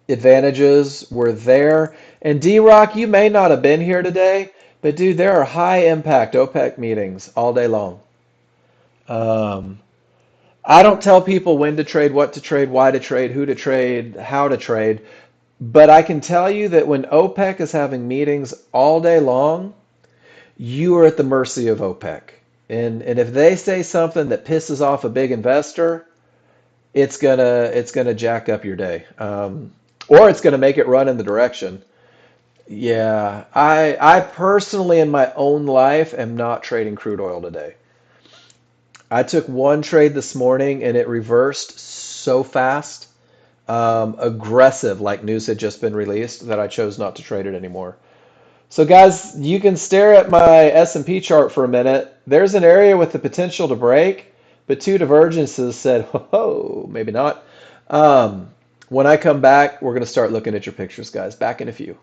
advantages were there. And D-Rock, you may not have been here today, but dude, there are high impact OPEC meetings all day long. Um, I don't tell people when to trade, what to trade, why to trade, who to trade, how to trade. But I can tell you that when OPEC is having meetings all day long, you are at the mercy of OPEC. And if they say something that pisses off a big investor, it's gonna jack up your day, or it's gonna make it run in the direction. Yeah, I personally in my own life am not trading crude oil today. I took one trade this morning and it reversed so fast, aggressive, like news had just been released, that I chose not to trade it anymore. So guys, you can stare at my S&P chart for a minute. There's an area with the potential to break, but two divergences said, oh, maybe not. Um, when I come back, we're going to start looking at your pictures, guys. Back in a few.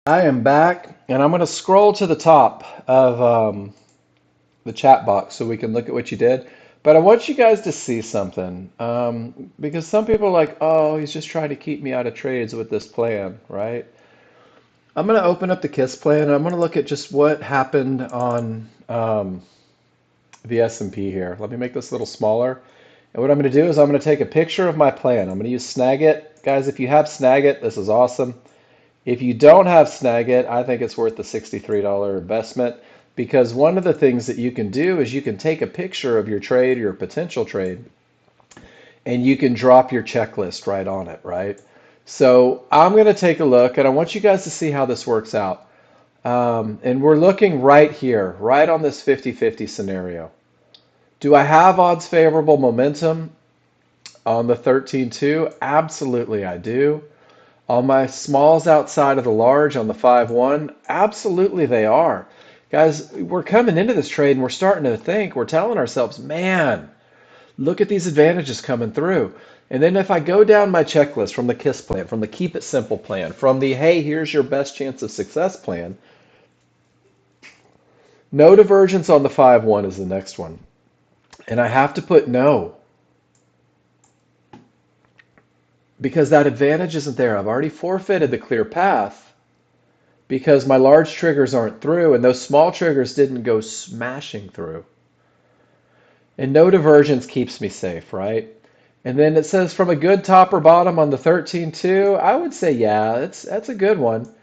I am back, and I'm going to scroll to the top of the chat box so we can look at what you did. But I want you guys to see something because some people are like, oh, he's just trying to keep me out of trades with this plan, right? I'm going to open up the KISS plan, and I'm going to look at just what happened on the S&P here. Let me make this a little smaller. And what I'm going to do is I'm going to take a picture of my plan. I'm going to use Snagit. Guys, if you have Snagit, this is awesome. If you don't have Snagit, I think it's worth the $63 investment because one of the things that you can do is you can take a picture of your trade, your potential trade, and you can drop your checklist right on it, right? So I'm going to take a look, and I want you guys to see how this works out. And we're looking right here, right on this 50-50 scenario. Do I have odds favorable momentum on the 13.2? Absolutely, I do. On my smalls outside of the large on the 5-1, absolutely they are. Guys, we're coming into this trade and we're starting to think, we're telling ourselves, man, look at these advantages coming through. And then if I go down my checklist from the KISS plan, from the Keep It Simple plan, from the hey, here's your best chance of success plan, no divergence on the 5-1 is the next one. And I have to put no because that advantage isn't there. I've already forfeited the clear path because my large triggers aren't through and those small triggers didn't go smashing through. And no divergence keeps me safe, right? And then it says from a good top or bottom on the 13.2, I would say, yeah, that's a good one,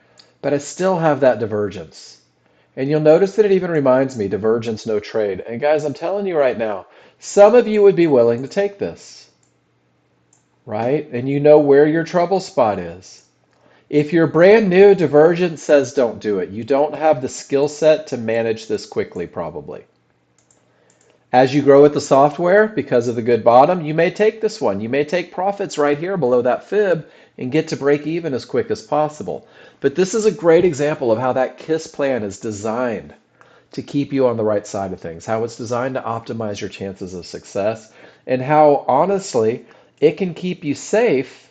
but I still have that divergence. And you'll notice that it even reminds me, divergence, no trade. And guys, I'm telling you right now, some of you would be willing to take this, right? And you know where your trouble spot is. If you're brand new, divergence says don't do it. You don't have the skill set to manage this quickly, probably. As you grow with the software, because of the good bottom, you may take this one. You may take profits right here below that fib and get to break even as quick as possible. But this is a great example of how that KISS plan is designed to keep you on the right side of things, how it's designed to optimize your chances of success, and how, honestly, it can keep you safe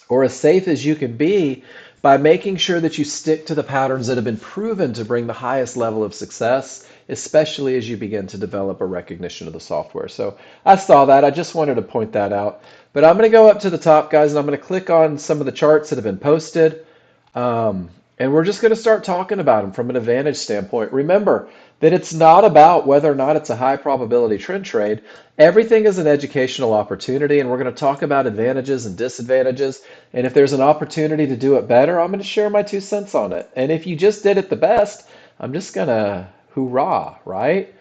or as safe as you can be by making sure that you stick to the patterns that have been proven to bring the highest level of success, especially as you begin to develop a recognition of the software. So I saw that. I just wanted to point that out. But I'm going to go up to the top, guys, and I'm going to click on some of the charts that have been posted. And we're just going to start talking about them from an advantage standpoint. Remember that it's not about whether or not it's a high probability trend trade. Everything is an educational opportunity, and we're going to talk about advantages and disadvantages. And if there's an opportunity to do it better, I'm going to share my 2 cents on it. And if you just did it the best, I'm just going to hoorah, right?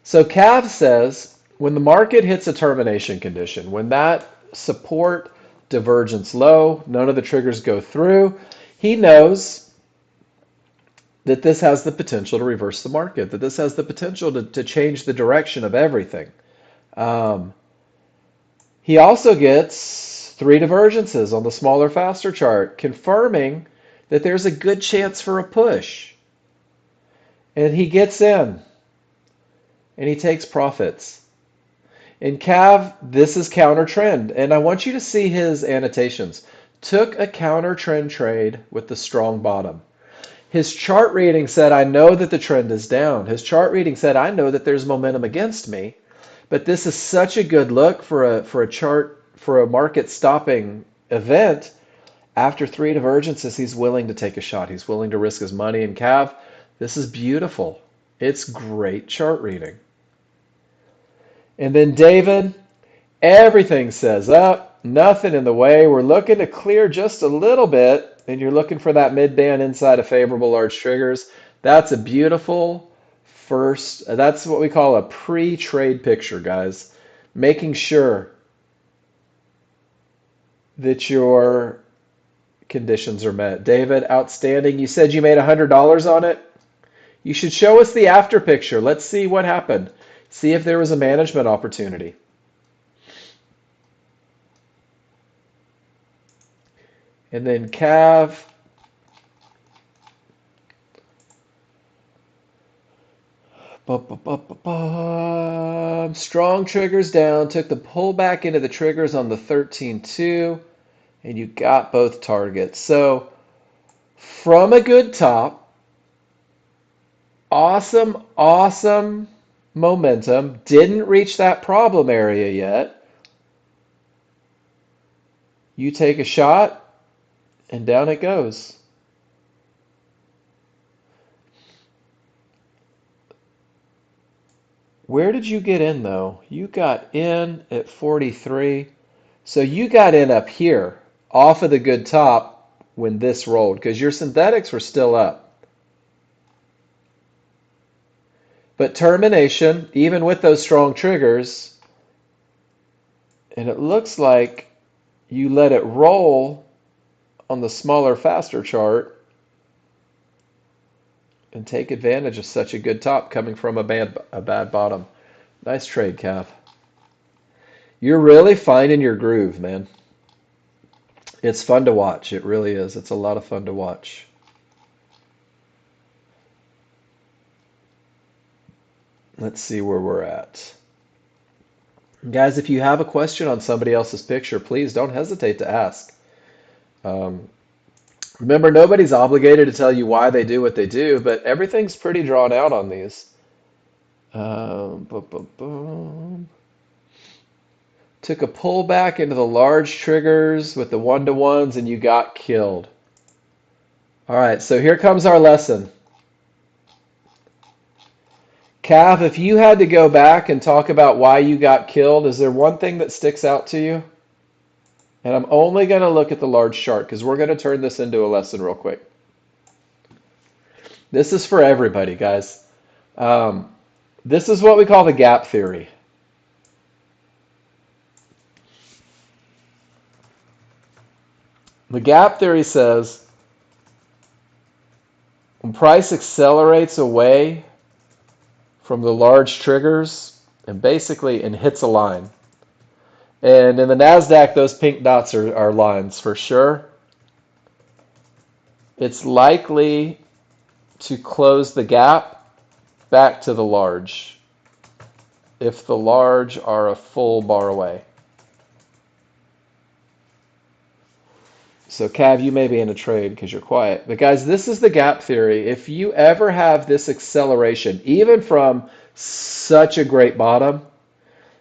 So Cav says, when the market hits a termination condition, when that support divergence low, none of the triggers go through, he knows that this has the potential to reverse the market, that this has the potential to change the direction of everything. Um, he also gets 3 divergences on the smaller, faster chart, confirming that there's a good chance for a push. And he gets in, and he takes profits. In Cav, this is counter trend, and I want you to see his annotations. Took a counter trend trade with the strong bottom. His chart reading said, I know that the trend is down. His chart reading said, I know that there's momentum against me. But this is such a good look for a chart, for a market stopping event. After 3 divergences, he's willing to take a shot. He's willing to risk his money. And Cav, this is beautiful. It's great chart reading. And then David, everything says up, nothing in the way. We're looking to clear just a little bit, and you're looking for that mid-band inside of favorable large triggers. That's a beautiful first, that's what we call a pre-trade picture, guys. Making sure that your conditions are met. David, outstanding. You said you made $100 on it. You should show us the after picture. Let's see what happened. See if there was a management opportunity. And then Cav. Strong triggers down. Took the pullback into the triggers on the 13.2. And you got both targets. So From a good top, awesome, awesome momentum. Didn't reach that problem area yet. You take a shot, and down it goes. Where did you get in, though? You got in at 43. So you got in up here, off of the good top when this rolled, because your synthetics were still up. But termination, even with those strong triggers, and it looks like you let it roll on the smaller, faster chart and take advantage of such a good top coming from a bad bottom. Nice trade, Cav. You're really finding your groove, man. It's fun to watch. It really is. It's a lot of fun to watch. Let's see where we're at. Guys, if you have a question on somebody else's picture, please don't hesitate to ask. Um, Remember, nobody's obligated to tell you why they do what they do, but everything's pretty drawn out on these. Boom, boom, boom. Took a pullback into the large triggers with the one-to-ones, and you got killed. All right, so here comes our lesson. Cav, if you had to go back and talk about why you got killed, is there one thing that sticks out to you? And I'm only going to look at the large chart because we're going to turn this into a lesson real quick. This is for everybody, guys. This is what we call the gap theory. The gap theory says when price accelerates away from the large triggers and basically hits a line. And in the NASDAQ, those pink dots are lines for sure. It's likely to close the gap back to the large if the large are a full bar away. So Cav, you may be in a trade because you're quiet. But guys, this is the gap theory. If you ever have this acceleration, even from such a great bottom,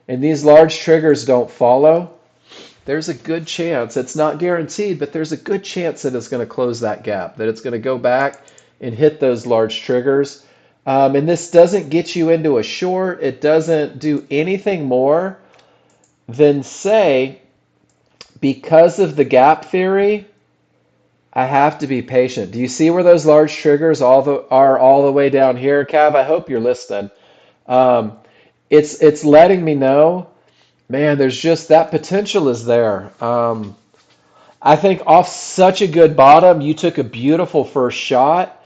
and these large triggers don't follow, there's a good chance, it's not guaranteed, but there's a good chance that it's going to close that gap, that it's going to go back and hit those large triggers. And this doesn't get you into a short. It doesn't do anything more than say, because of the gap theory, I have to be patient. Do you see where those large triggers are all the way down here? Cav, I hope you're listening. It's letting me know, man, there's just that potential is there. I think off such a good bottom, you took a beautiful first shot.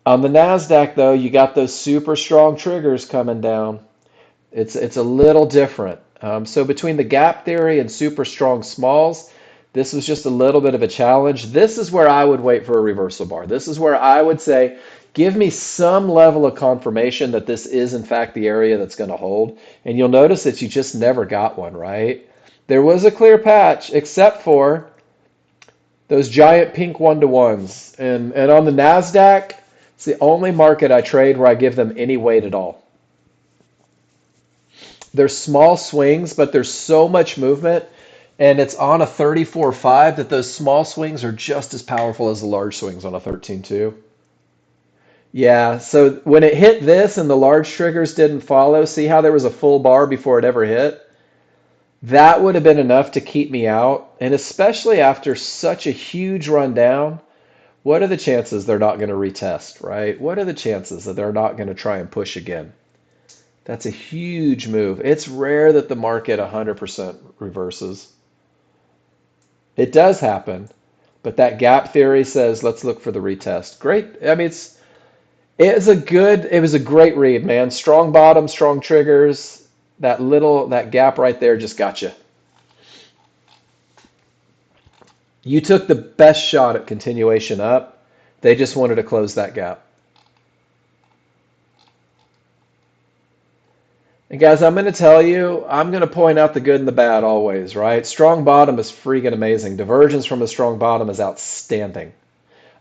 On the NASDAQ, though, you got those super strong triggers coming down. It's a little different. So between the gap theory and super strong smalls, this was just a little bit of a challenge. This is where I would wait for a reversal bar. This is where I would say, give me some level of confirmation that this is, in fact, the area that's going to hold. And you'll notice that you just never got one, right? There was a clear patch, except for those giant pink one-to-ones. And on the NASDAQ, it's the only market I trade where I give them any weight at all. There's small swings, but there's so much movement, and it's on a 34.5 that those small swings are just as powerful as the large swings on a 13.2. Yeah, so when it hit this and the large triggers didn't follow, see how there was a full bar before it ever hit? That would have been enough to keep me out, and especially after such a huge run down, what are the chances they're not going to retest, right? What are the chances that they're not going to try and push again? That's a huge move. It's rare that the market 100% reverses. It does happen, but that gap theory says let's look for the retest. Great. I mean, it was a great read, man. Strong bottom, strong triggers. That gap right there just got you. You took the best shot at continuation up. They just wanted to close that gap. And guys, I'm going to tell you, I'm going to point out the good and the bad always, right? Strong bottom is freaking amazing. Divergence from a strong bottom is outstanding.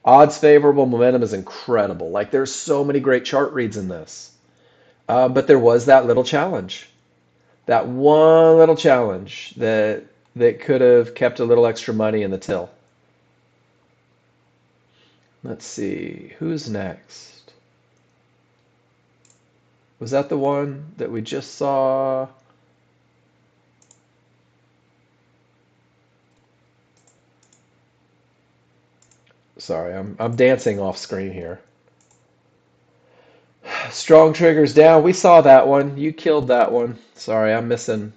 Odds favorable momentum is incredible. Like there's so many great chart reads in this. But there was that little challenge, that one little challenge that could have kept a little extra money in the till. Let's see, who's next? Was that the one that we just saw? Sorry, I'm dancing off screen here. Strong triggers down. We saw that one. You killed that one. Sorry, I'm missing.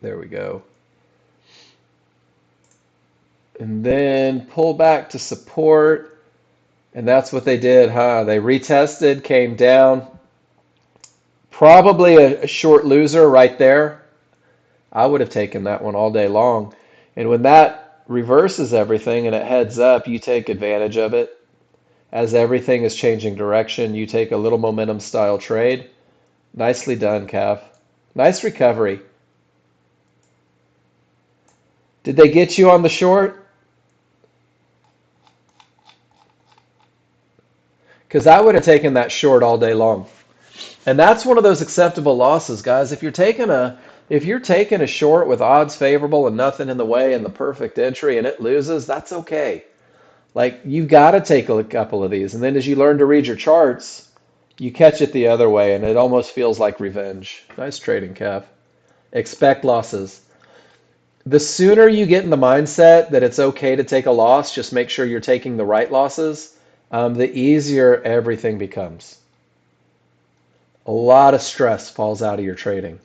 There we go. And then pull back to support. And that's what they did, huh? They retested, came down. Probably a short loser right there. I would have taken that one all day long. And when that reverses everything and it heads up, you take advantage of it. As everything is changing direction, you take a little momentum style trade. Nicely done, Cav. Nice recovery. Did they get you on the short? Because I would have taken that short all day long. And that's one of those acceptable losses, guys. If you're taking a short with odds favorable and nothing in the way and the perfect entry and it loses, that's okay. Like you got to take a couple of these. And then as you learn to read your charts, you catch it the other way and it almost feels like revenge. Nice trading, Cav. Expect losses. The sooner you get in the mindset that it's okay to take a loss, just make sure you're taking the right losses, the easier everything becomes. A lot of stress falls out of your trading.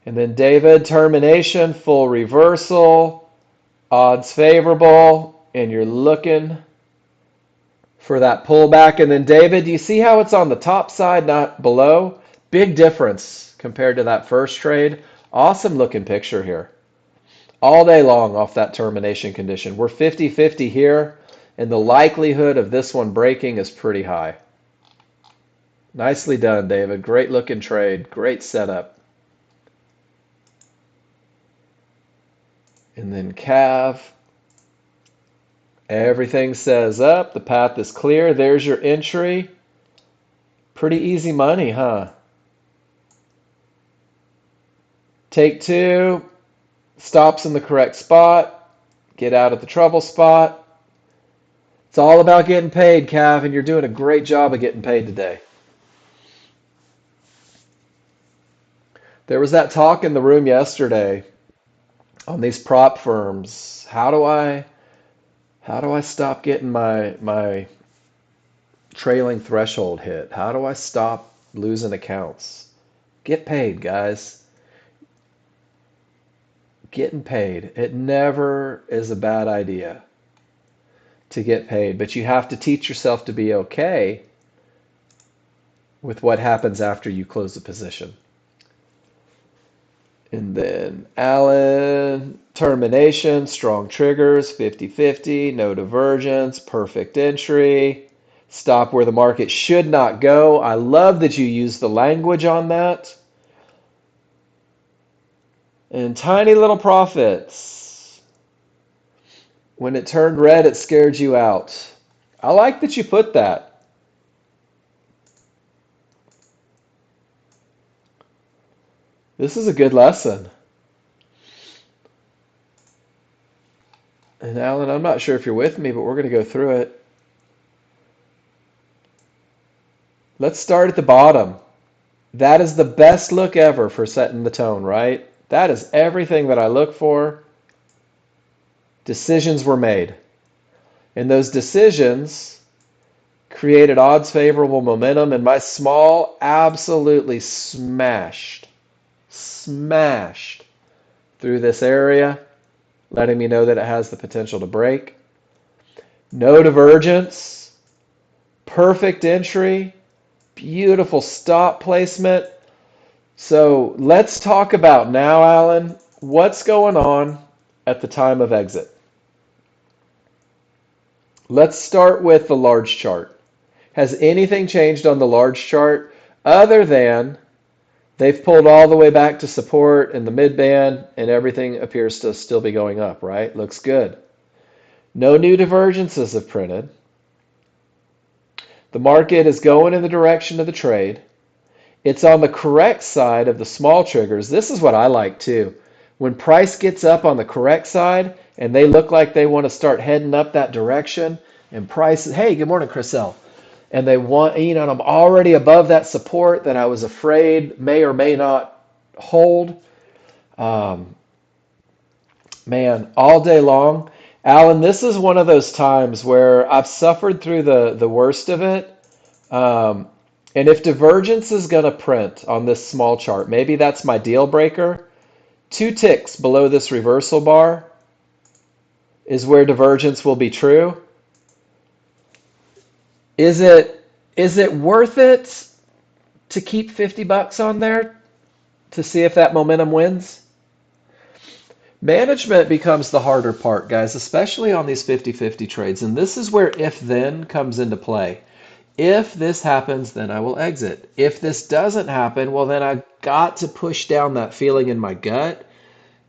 And then David, termination, full reversal, odds favorable, and you're looking for that pullback. And then David, do you see how it's on the top side, not below? Big difference compared to that first trade. Awesome looking picture here. All day long off that termination condition. We're 50-50 here, and the likelihood of this one breaking is pretty high. Nicely done, David. Great looking trade. Great setup. And then Cav. Everything says up. The path is clear. There's your entry. Pretty easy money, huh? Take two. Stops in the correct spot. Get out of the trouble spot. It's all about getting paid, Cav, and you're doing a great job of getting paid today. There was that talk in the room yesterday on these prop firms. How do I stop getting my trailing threshold hit? How do I stop losing accounts? Get paid, guys. Getting paid. It never is a bad idea to get paid, but you have to teach yourself to be okay with what happens after you close the position. And then Allen, termination, strong triggers, 50-50, no divergence, perfect entry, stop where the market should not go. I love that you use the language on that. And tiny little profits. When it turned red, it scared you out. I like that you put that. This is a good lesson. And Alan, I'm not sure if you're with me, but we're going to go through it. Let's start at the bottom. That is the best look ever for setting the tone, right? That is everything that I look for. Decisions were made. And those decisions created odds favorable momentum, and my small absolutely smashed through this area, letting me know that it has the potential to break. No divergence, perfect entry, beautiful stop placement. So let's talk about now, Alan, what's going on at the time of exit. Let's start with the large chart. Has anything changed on the large chart other than They've pulled all the way back to support in the mid band, and everything appears to still be going up, right? Looks good. No new divergences have printed. The market is going in the direction of the trade. It's on the correct side of the small triggers. This is what I like too. When price gets up on the correct side and they look like they want to start heading up that direction, and price, hey, good morning, Chriselle. And they want, and I'm already above that support that I was afraid may or may not hold. Um, Man, all day long. Alan, this is one of those times where I've suffered through the worst of it. Um, and if divergence is going to print on this small chart, maybe that's my deal breaker. 2 ticks below this reversal bar is where divergence will be true. Is it worth it to keep 50 bucks on there to see if that momentum wins? Management becomes the harder part, guys, especially on these 50-50 trades. And this is where if then comes into play. If this happens, then I will exit. If this doesn't happen, well, then I got to push down that feeling in my gut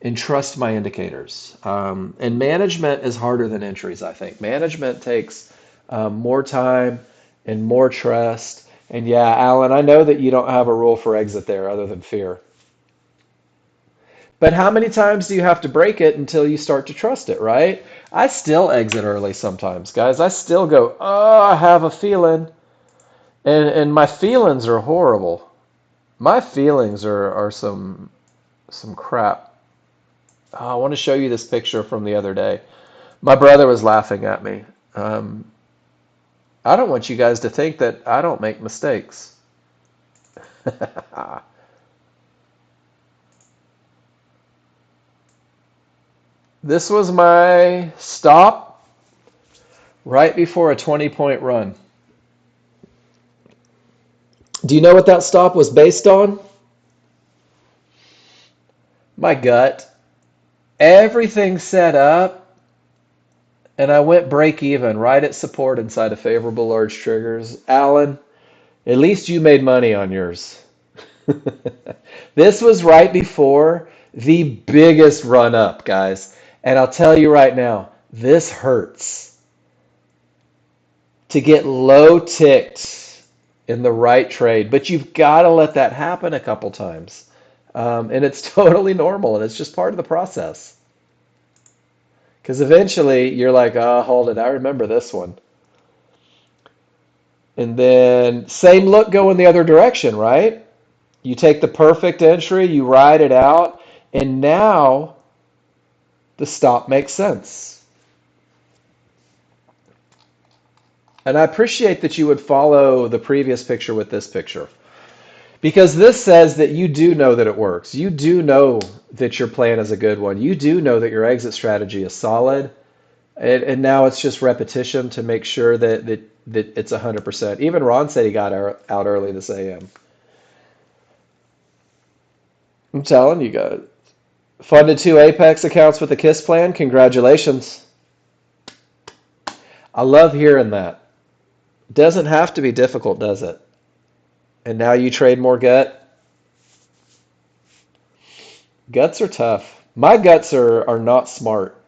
and trust my indicators. And management is harder than entries, I think. Management takes more time and more trust. And yeah, Alan, I know that you don't have a rule for exit there other than fear. But how many times do you have to break it until you start to trust it, right? I still exit early sometimes, guys. I still go, oh, I have a feeling. And my feelings are horrible. My feelings are some crap. Oh, I want to show you this picture from the other day. My brother was laughing at me. Um, I don't want you guys to think that I don't make mistakes. This was my stop right before a 20-point run. Do you know what that stop was based on? My gut. Everything set up, and I went break even right at support inside of favorable large triggers. Alan, at least you made money on yours. This was right before the biggest run up, guys. And I'll tell you right now, this hurts to get low ticked in the right trade, but you've got to let that happen a couple times. And it's totally normal, and it's just part of the process. Because eventually you're like, oh, hold it, I remember this one. And then same look going the other direction, right? You take the perfect entry, you ride it out, and now the stop makes sense. And I appreciate that you would follow the previous picture with this picture. Because this says that you do know that it works. You do know that your plan is a good one. You do know that your exit strategy is solid. And now it's just repetition to make sure that it's 100%. Even Ron said he got out early this AM. I'm telling you guys. Funded 2 Apex accounts with a KISS plan. Congratulations. I love hearing that. Doesn't have to be difficult, does it? And now you trade more gut? Guts are tough. My guts are not smart.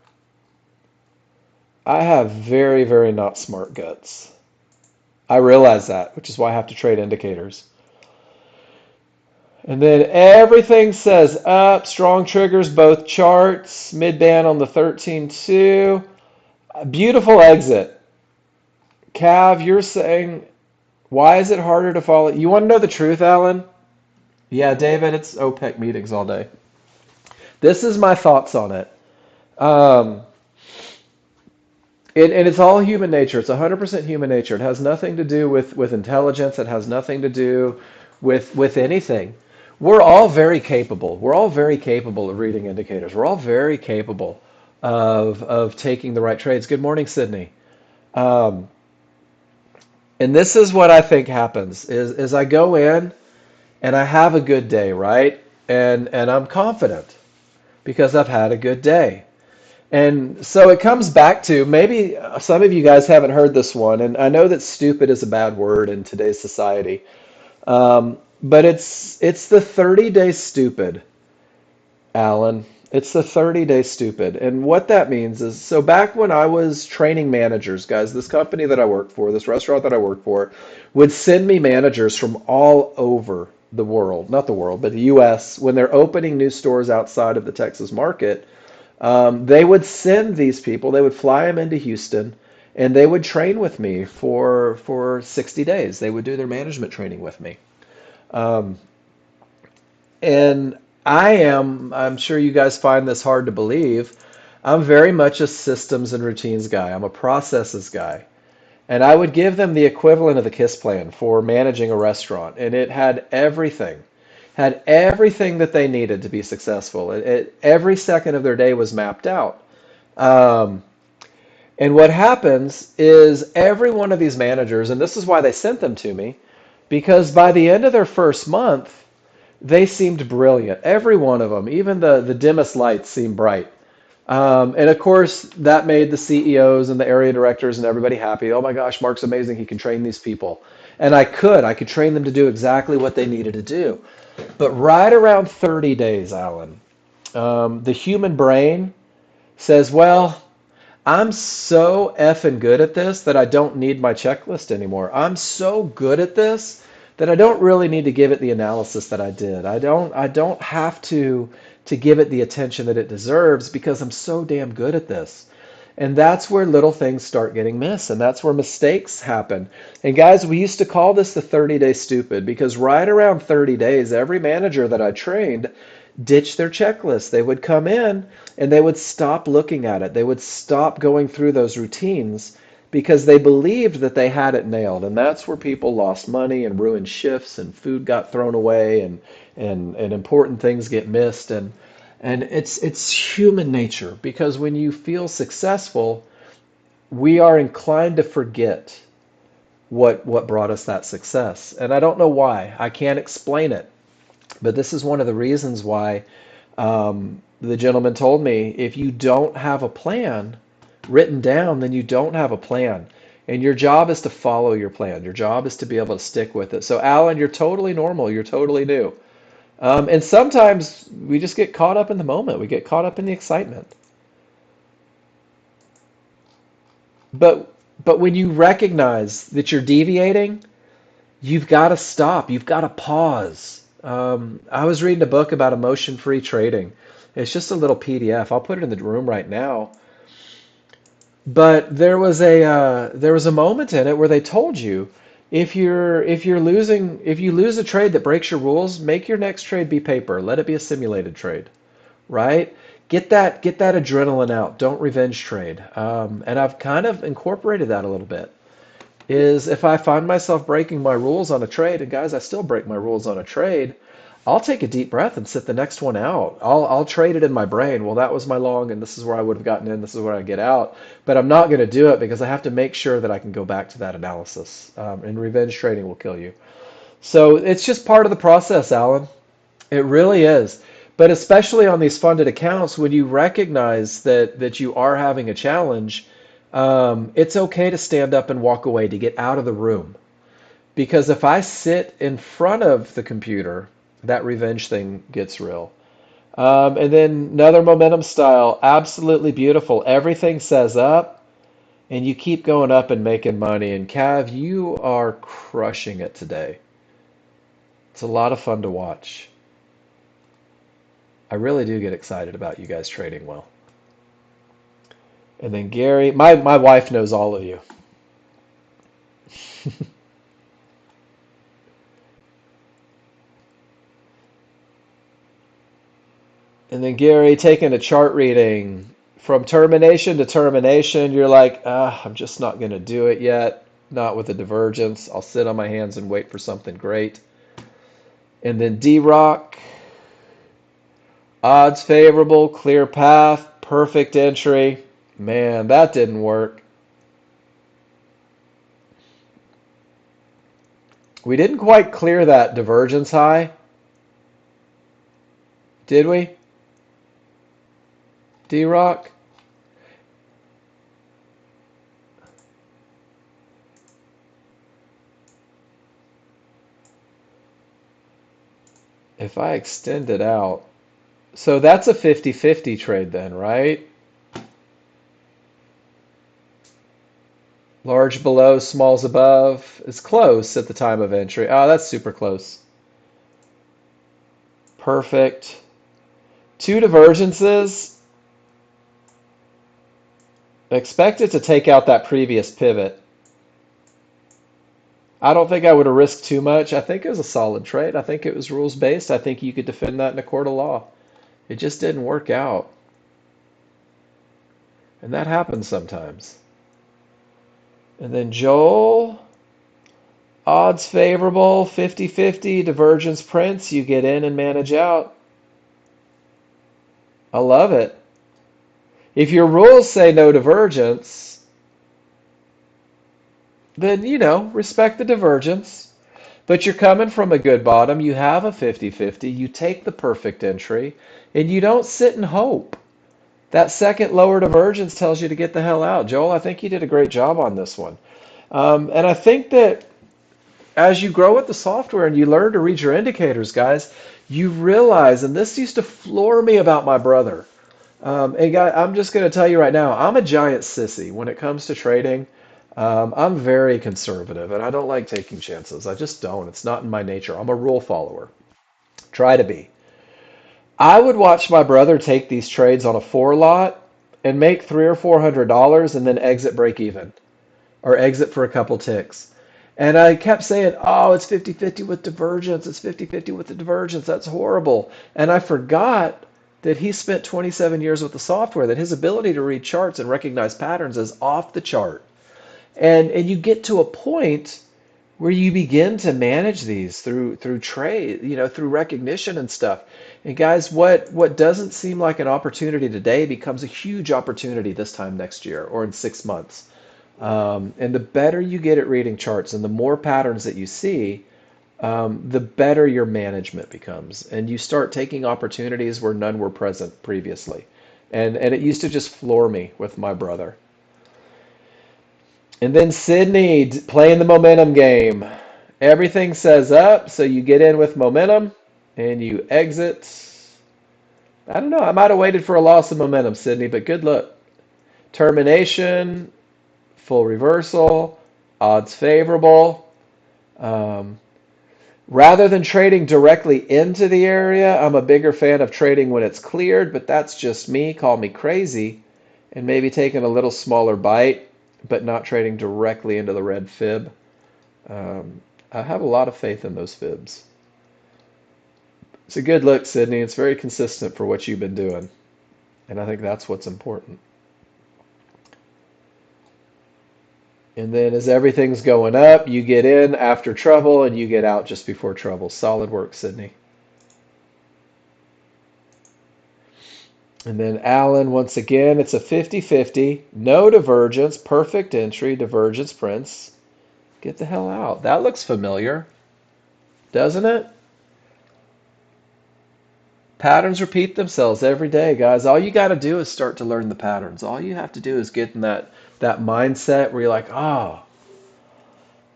I have very, very not smart guts. I realize that, which is why I have to trade indicators. And then everything says up, strong triggers, both charts, mid band on the 13.2. Beautiful exit. Cav, you're saying, why is it harder to follow? You want to know the truth, Alan? Yeah, David, it's OPEC meetings all day. This is my thoughts on it. Um, and it's all human nature. It's 100% human nature. It has nothing to do with intelligence. It has nothing to do with anything. We're all very capable. We're all very capable of reading indicators. We're all very capable of taking the right trades. Good morning, Sydney. Um, and this is what I think happens is I go in and I have a good day, right? And I'm confident because I've had a good day. And so it comes back to maybe some of you guys haven't heard this one, and I know that stupid is a bad word in today's society. But it's the 30-day stupid, Alan. It's the 30-day stupid. And what that means is, so back when I was training managers, guys, this company that I work for, this restaurant that I work for, would send me managers from all over the world, not the world, but the US, when they're opening new stores outside of the Texas market. They would send these people, they would fly them into Houston, and they would train with me for 60 days. They would do their management training with me. Um, and I'm sure you guys find this hard to believe. I'm very much a systems and routines guy. I'm a processes guy. And I would give them the equivalent of the KISS plan for managing a restaurant. And it had everything that they needed to be successful. Every second of their day was mapped out. Um, and what happens is every one of these managers, and this is why they sent them to me, because by the end of their first month, they seemed brilliant. Every one of them, even the dimmest lights seemed bright. And of course, that made the CEOs and the area directors and everybody happy. Oh my gosh, Mark's amazing. He can train these people. And I could train them to do exactly what they needed to do. But right around 30 days, Alan, the human brain says, well, I'm so effing good at this that I don't need my checklist anymore. I'm so good at this that I don't really need to give it the analysis that I did. I don't have to give it the attention that it deserves because I'm so damn good at this. And that's where little things start getting missed, and that's where mistakes happen. And guys, we used to call this the 30-day stupid because right around 30 days, every manager that I trained ditch their checklist. They would come in and they would stop looking at it. They would stop going through those routines because they believed that they had it nailed. And that's where people lost money and ruined shifts and food got thrown away and important things get missed. And it's human nature because when you feel successful, we are inclined to forget what brought us that success. And I don't know why. I can't explain it. But this is one of the reasons why the gentleman told me if you don't have a plan written down, then you don't have a plan. And your job is to follow your plan. Your job is to be able to stick with it. So, Alan, you're totally normal. You're totally new. And sometimes we just get caught up in the moment. We get caught up in the excitement. But but when you recognize that you're deviating, you've got to stop. You've got to pause. I was reading a book about emotion-free trading. It's just a little PDF. I'll put it in the room right now. But there was a moment in it where they told you if you lose a trade that breaks your rules, make your next trade be paper. Let it be a simulated trade, right? Get that adrenaline out. Don't revenge trade. And I've kind of incorporated that a little bit is if I find myself breaking my rules on a trade, and guys, I still break my rules on a trade, I'll take a deep breath and sit the next one out. I'll trade it in my brain. Well, that was my long, and this is where I would have gotten in. This is where I get out. But I'm not going to do it because I have to make sure that I can go back to that analysis. And revenge trading will kill you. So it's just part of the process, Alan. It really is. But especially on these funded accounts, when you recognize that you are having a challenge, it's okay to stand up and walk away to get out of the room. Because if I sit in front of the computer, that revenge thing gets real. And then another momentum style, absolutely beautiful. Everything says up, and you keep going up and making money. And Cav, you are crushing it today. It's a lot of fun to watch. I really do get excited about you guys trading well. And then Gary, my wife knows all of you. And then Gary taking a chart reading from termination to termination, you're like, I'm just not going to do it yet. Not with a divergence. I'll sit on my hands and wait for something great. And then D Rock, odds favorable, clear path, perfect entry. Man, that didn't work. We didn't quite clear that divergence high, did we? D Rock? If I extend it out, so that's a 50-50 trade then, right? Large below, smalls above is close at the time of entry. Oh, that's super close. Perfect. Two divergences. Expect it to take out that previous pivot. I don't think I would have risked too much. I think it was a solid trade. I think it was rules based. I think you could defend that in a court of law. It just didn't work out. And that happens sometimes. And then Joel, odds favorable, 50-50, divergence prints. You get in and manage out. I love it. If your rules say no divergence, then, respect the divergence. But you're coming from a good bottom. You have a 50-50. You take the perfect entry, and you don't sit and hope. That second lower divergence tells you to get the hell out. Joel, I think you did a great job on this one. And I think that as you grow with the software and you learn to read your indicators, guys, you realize, and this used to floor me about my brother. And guy, I'm just going to tell you right now, I'm a giant sissy when it comes to trading. I'm very conservative, and I don't like taking chances. I just don't. It's not in my nature. I'm a rule follower. Try to be. I would watch my brother take these trades on a four lot and make $300 or $400 and then exit break even or exit for a couple ticks. And I kept saying, oh, it's 50-50 with divergence. It's 50-50 with the divergence. That's horrible. And I forgot that he spent 27 years with the software, that his ability to read charts and recognize patterns is off the chart. And you get to a point where you begin to manage these through trade, through recognition and stuff. And guys, what doesn't seem like an opportunity today becomes a huge opportunity this time next year or in 6 months. And the better you get at reading charts and the more patterns that you see, the better your management becomes. And you start taking opportunities where none were present previously. And it used to just floor me with my brother. And then Sydney playing the momentum game. Everything says up, so you get in with momentum and you exit. I don't know. I might have waited for a loss of momentum, Sydney, but good luck. Termination, full reversal, odds favorable. Um, Rather than trading directly into the area, I'm a bigger fan of trading when it's cleared, but that's just me. Call me crazy. And maybe taking a little smaller bite, but not trading directly into the red fib. I have a lot of faith in those fibs. It's a good look, Sydney. It's very consistent for what you've been doing. And I think that's what's important. And then as everything's going up, you get in after trouble and you get out just before trouble. Solid work, Sydney. And then Alan, once again, it's a 50-50. No divergence. Perfect entry. Divergence prints. Get the hell out. That looks familiar, doesn't it? Patterns repeat themselves every day, guys. All you got to do is start to learn the patterns. All you have to do is get in that mindset where you're like, oh,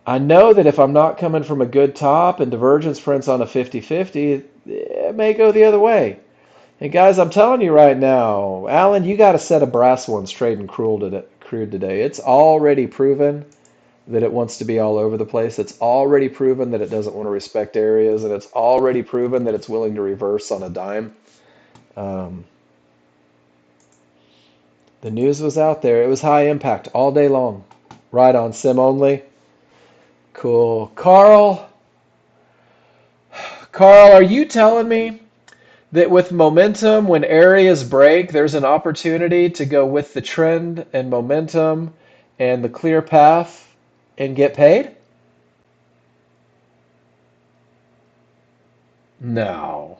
I know that if I'm not coming from a good top and divergence prints on a 50-50, it may go the other way. And guys, I'm telling you right now, Alan, you got a set of brass ones trading crude today. It's already proven that it wants to be all over the place. It's already proven that it doesn't want to respect areas, and it's already proven that it's willing to reverse on a dime. Um, the news was out there. It was high impact all day long. Right on sim only. Cool. Carl, are you telling me that with momentum, when areas break, there's an opportunity to go with the trend and momentum and the clear path and get paid? No.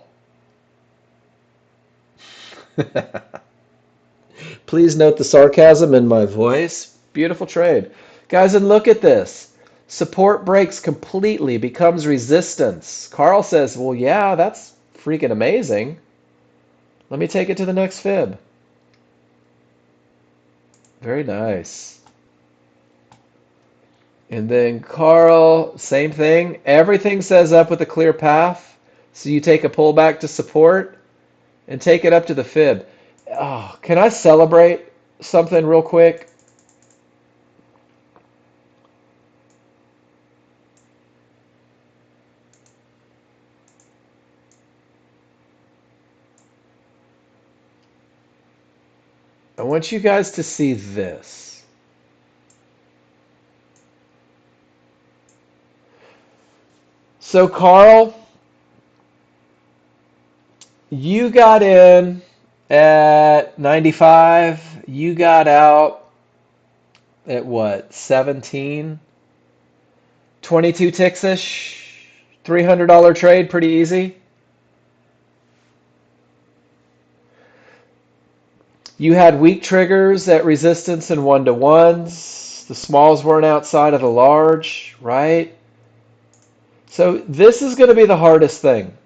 Please note the sarcasm in my voice. Beautiful trade. Guys, and look at this. Support breaks completely, becomes resistance. Carl says, well, yeah, that's freaking amazing. Let me take it to the next fib. Very nice. And then Carl, same thing. Everything says up with a clear path. So you take a pullback to support and take it up to the fib. Oh, can I celebrate something real quick? I want you guys to see this. So, Carl, you got in at 95. You got out at what, 17? 22 ticks-ish? $300 trade, pretty easy. You had weak triggers at resistance and one-to-ones. The smalls weren't outside of the large, right? So this is going to be the hardest thing.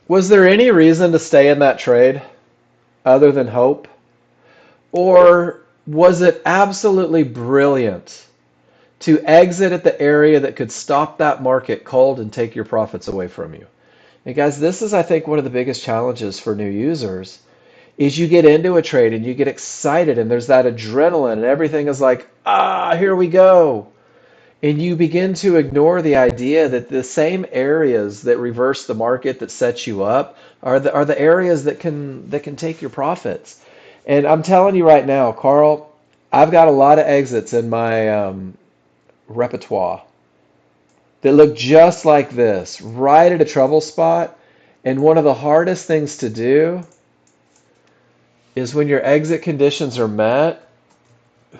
Was there any reason to stay in that trade other than hope? Or was it absolutely brilliant to exit at the area that could stop that market cold and take your profits away from you? And guys, this is, I think, one of the biggest challenges for new users is you get into a trade and you get excited and there's that adrenaline and everything is like, ah, here we go. And you begin to ignore the idea that the same areas that reverse the market that set you up are the areas that can take your profits. And I'm telling you right now, Carl, I've got a lot of exits in my repertoire that look just like this, right at a trouble spot. And one of the hardest things to do is when your exit conditions are met,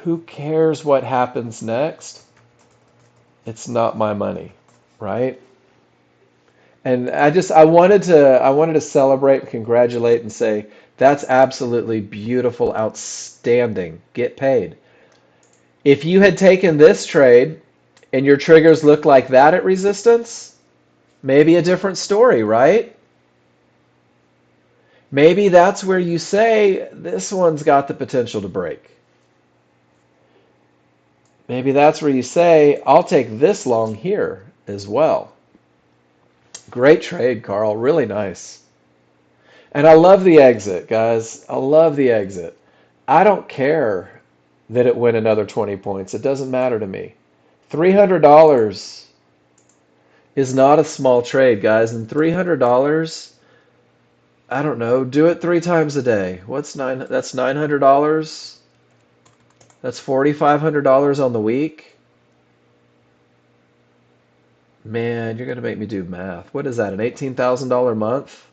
who cares what happens next? It's not my money, right? And I wanted to celebrate and congratulate and say that's absolutely beautiful, outstanding. Get paid. If you had taken this trade and your triggers looked like that at resistance, maybe a different story, right? Maybe that's where you say this one's got the potential to break. Maybe that's where you say I'll take this long here as well. Great trade, Carl. Really nice. And I love the exit, guys. I love the exit. I don't care that it went another 20 points. It doesn't matter to me. $300 is not a small trade, guys. And $300, I don't know, do it 3 times a day. What's nine? That's $900. That's $4,500 on the week. Man, you're going to make me do math. What is that, an $18,000 month?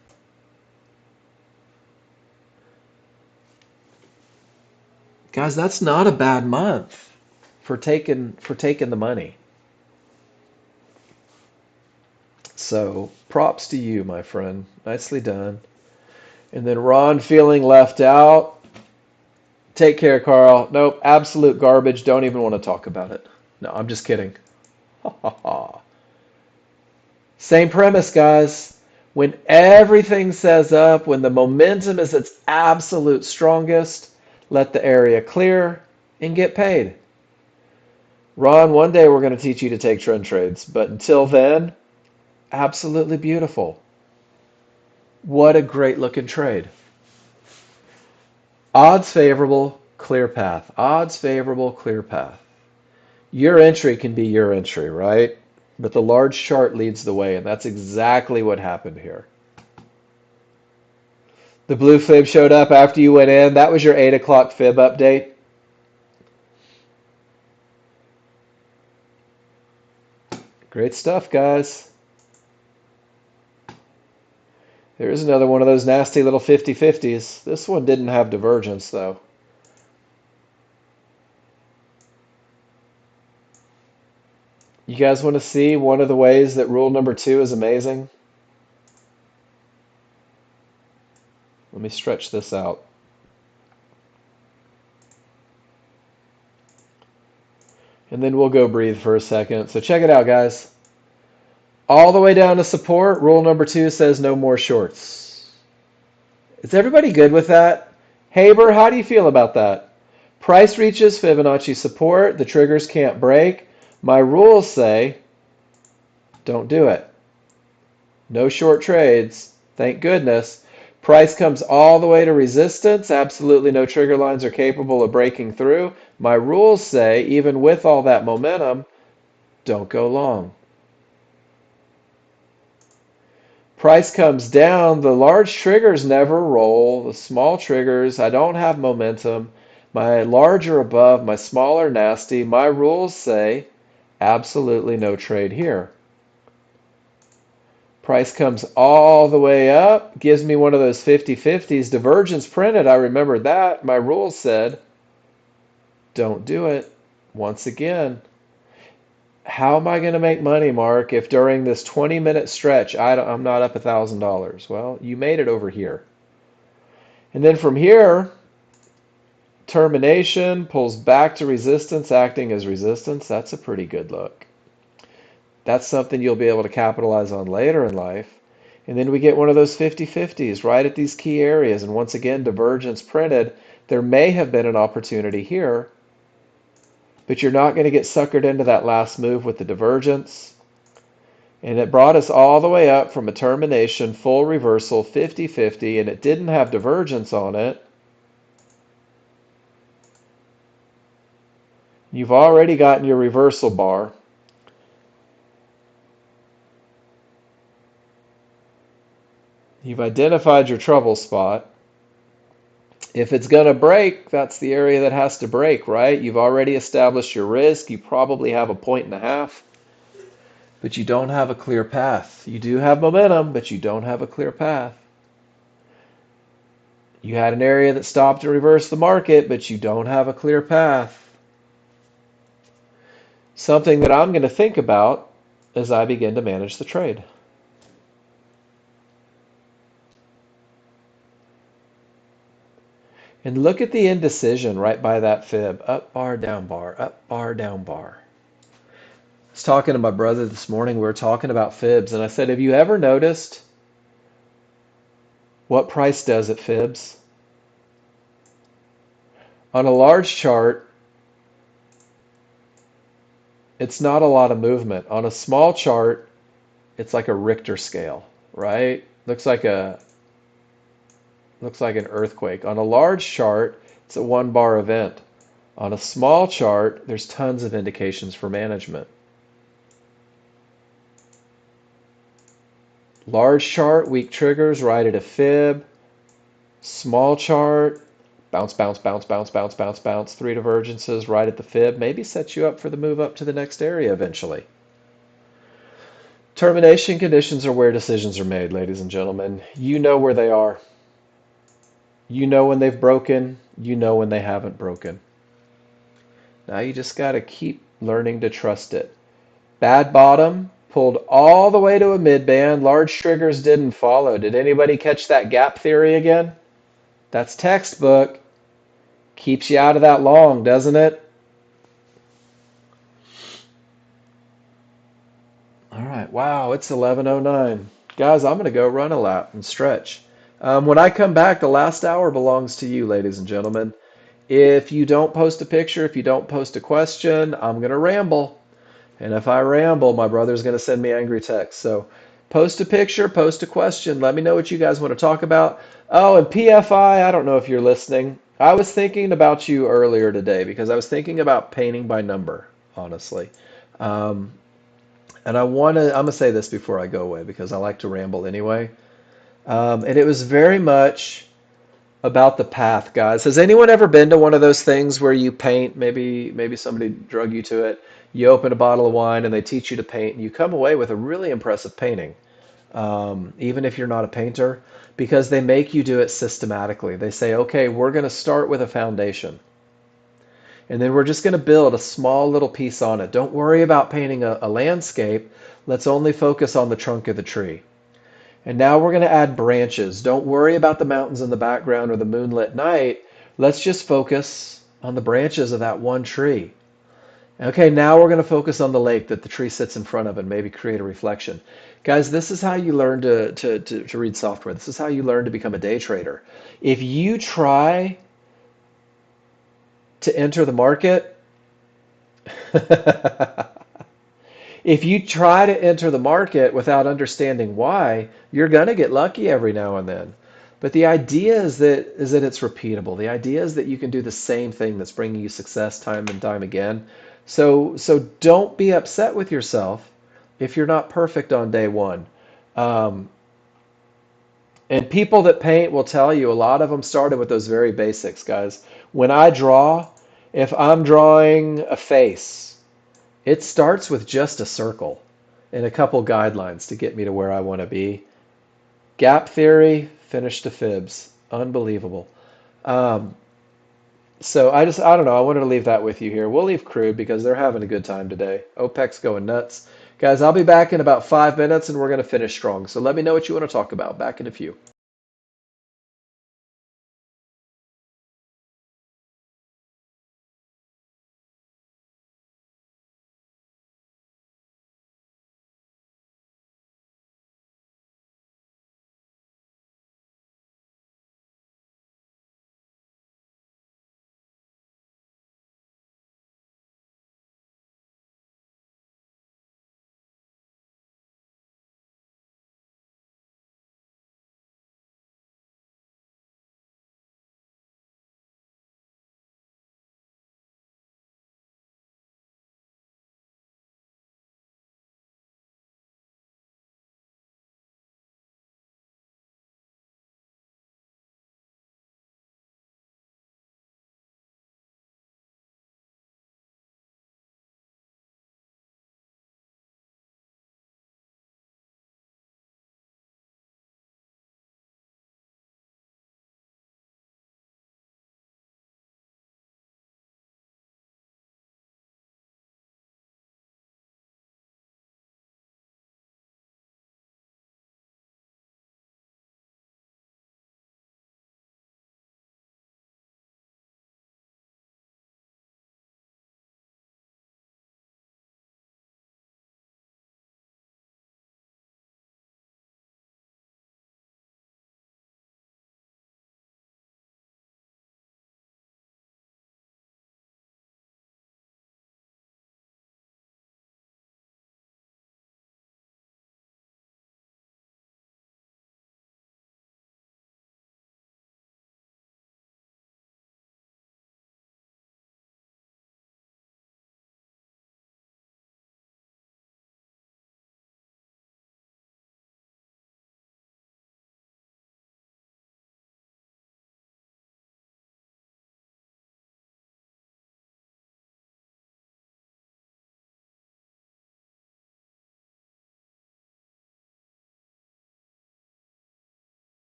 Guys, that's not a bad month for taking the money. So, props to you, my friend. Nicely done. And then Ron feeling left out. Take care, Carl. Nope, absolute garbage. Don't even want to talk about it. No, I'm just kidding. Ha ha ha. Same premise, guys. When everything says up, when the momentum is its absolute strongest, let the area clear and get paid. Ron, one day we're going to teach you to take trend trades, but until then, absolutely beautiful. What a great looking trade. Odds favorable, clear path. Odds favorable, clear path. Your entry can be your entry, right? But the large chart leads the way, and that's exactly what happened here. The blue fib showed up after you went in. That was your 8 o'clock fib update. Great stuff, guys. There's another one of those nasty little 50-50s. This one didn't have divergence, though. You guys want to see one of the ways that rule number 2 is amazing? Let me stretch this out. And then we'll go breathe for a second. So check it out, guys. All the way down to support, rule number 2 says no more shorts. Is everybody good with that? Haber, how do you feel about that? Price reaches Fibonacci support. The triggers can't break. My rules say Don't do it. No short trades. Thank goodness. Price comes all the way to resistance. Absolutely no trigger lines are capable of breaking through. My rules say, even with all that momentum, don't go long. Price comes down. The large triggers never roll. The small triggers, I don't have momentum. My large are above, my small are nasty. My rules say absolutely no trade here. Price comes all the way up, gives me one of those 50-50s. Divergence printed, I remembered that. My rules said, don't do it. Once again, how am I going to make money, Mark, if during this 20-minute stretch I'm not up $1,000? Well, you made it over here. And then from here, termination pulls back to resistance, acting as resistance. That's a pretty good look. That's something you'll be able to capitalize on later in life. And then we get one of those 50-50s right at these key areas. And once again, divergence printed. There may have been an opportunity here, but you're not going to get suckered into that last move with the divergence. And it brought us all the way up from a termination, full reversal, 50-50, and it didn't have divergence on it. You've already gotten your reversal bar. You've identified your trouble spot. If it's going to break, that's the area that has to break, right? You've already established your risk. You probably have a 1.5, but you don't have a clear path. You do have momentum, but you don't have a clear path. You had an area that stopped to reverse the market, but you don't have a clear path. Something that I'm going to think about as I begin to manage the trade. And look at the indecision right by that fib. Up bar, down bar, up bar, down bar. I was talking to my brother this morning. We were talking about fibs, and I said, have you ever noticed what price does at fibs? On a large chart, it's not a lot of movement. On a small chart, it's like a Richter scale, right? Looks like an earthquake. On a large chart, it's a 1 bar event. On a small chart, there's tons of indications for management. Large chart, weak triggers, right at a fib. Small chart, bounce, bounce, bounce, bounce, bounce, bounce, bounce. 3 divergences right at the fib. Maybe sets you up for the move up to the next area eventually. Termination conditions are where decisions are made, ladies and gentlemen. You know where they are. You know when they've broken. You know when they haven't broken. Now you just got to keep learning to trust it. Bad bottom, pulled all the way to a mid-band. Large triggers didn't follow. Did anybody catch that gap theory again? That's textbook. Keeps you out of that long, doesn't it? All right. Wow, it's 11:09. Guys, I'm going to go run a lap and stretch. When I come back, the last hour belongs to you, ladies and gentlemen. If you don't post a picture, if you don't post a question, I'm going to ramble. And if I ramble, my brother's going to send me angry texts. So post a picture, post a question. Let me know what you guys want to talk about. Oh, and PFI, I don't know if you're listening. I was thinking about you earlier today because I was thinking about painting by number, honestly. Um, and I'm going to say this before I go away because I like to ramble anyway. And it was very much about the path, guys. Has anyone ever been to one of those things where you paint? Maybe somebody drug you to it. You open a bottle of wine and they teach you to paint, and you come away with a really impressive painting, even if you're not a painter, because they make you do it systematically. They say, okay, we're going to start with a foundation, and then we're just going to build a small little piece on it. Don't worry about painting a landscape. Let's only focus on the trunk of the tree. And now we're going to add branches. Don't worry about the mountains in the background or the moonlit night. Let's just focus on the branches of that one tree. Okay, now we're going to focus on the lake that the tree sits in front of and maybe create a reflection. Guys, this is how you learn to read software. This is how you learn to become a day trader. If you try to enter the market, if you try to enter the market without understanding why, you're going to get lucky every now and then. But the idea is that it's repeatable. The idea is that you can do the same thing that's bringing you success time and time again. So don't be upset with yourself if you're not perfect on day one. Um, and people that paint will tell you a lot of them started with those very basics, guys. When I draw, if I'm drawing a face, it starts with just a circle and a couple guidelines to get me to where I want to be. Gap theory, finish to fibs. Unbelievable. Um, so I don't know. I wanted to leave that with you here. We'll leave crude because they're having a good time today. OPEC's going nuts. Guys, I'll be back in about 5 minutes and we're going to finish strong. So let me know what you want to talk about. Back in a few.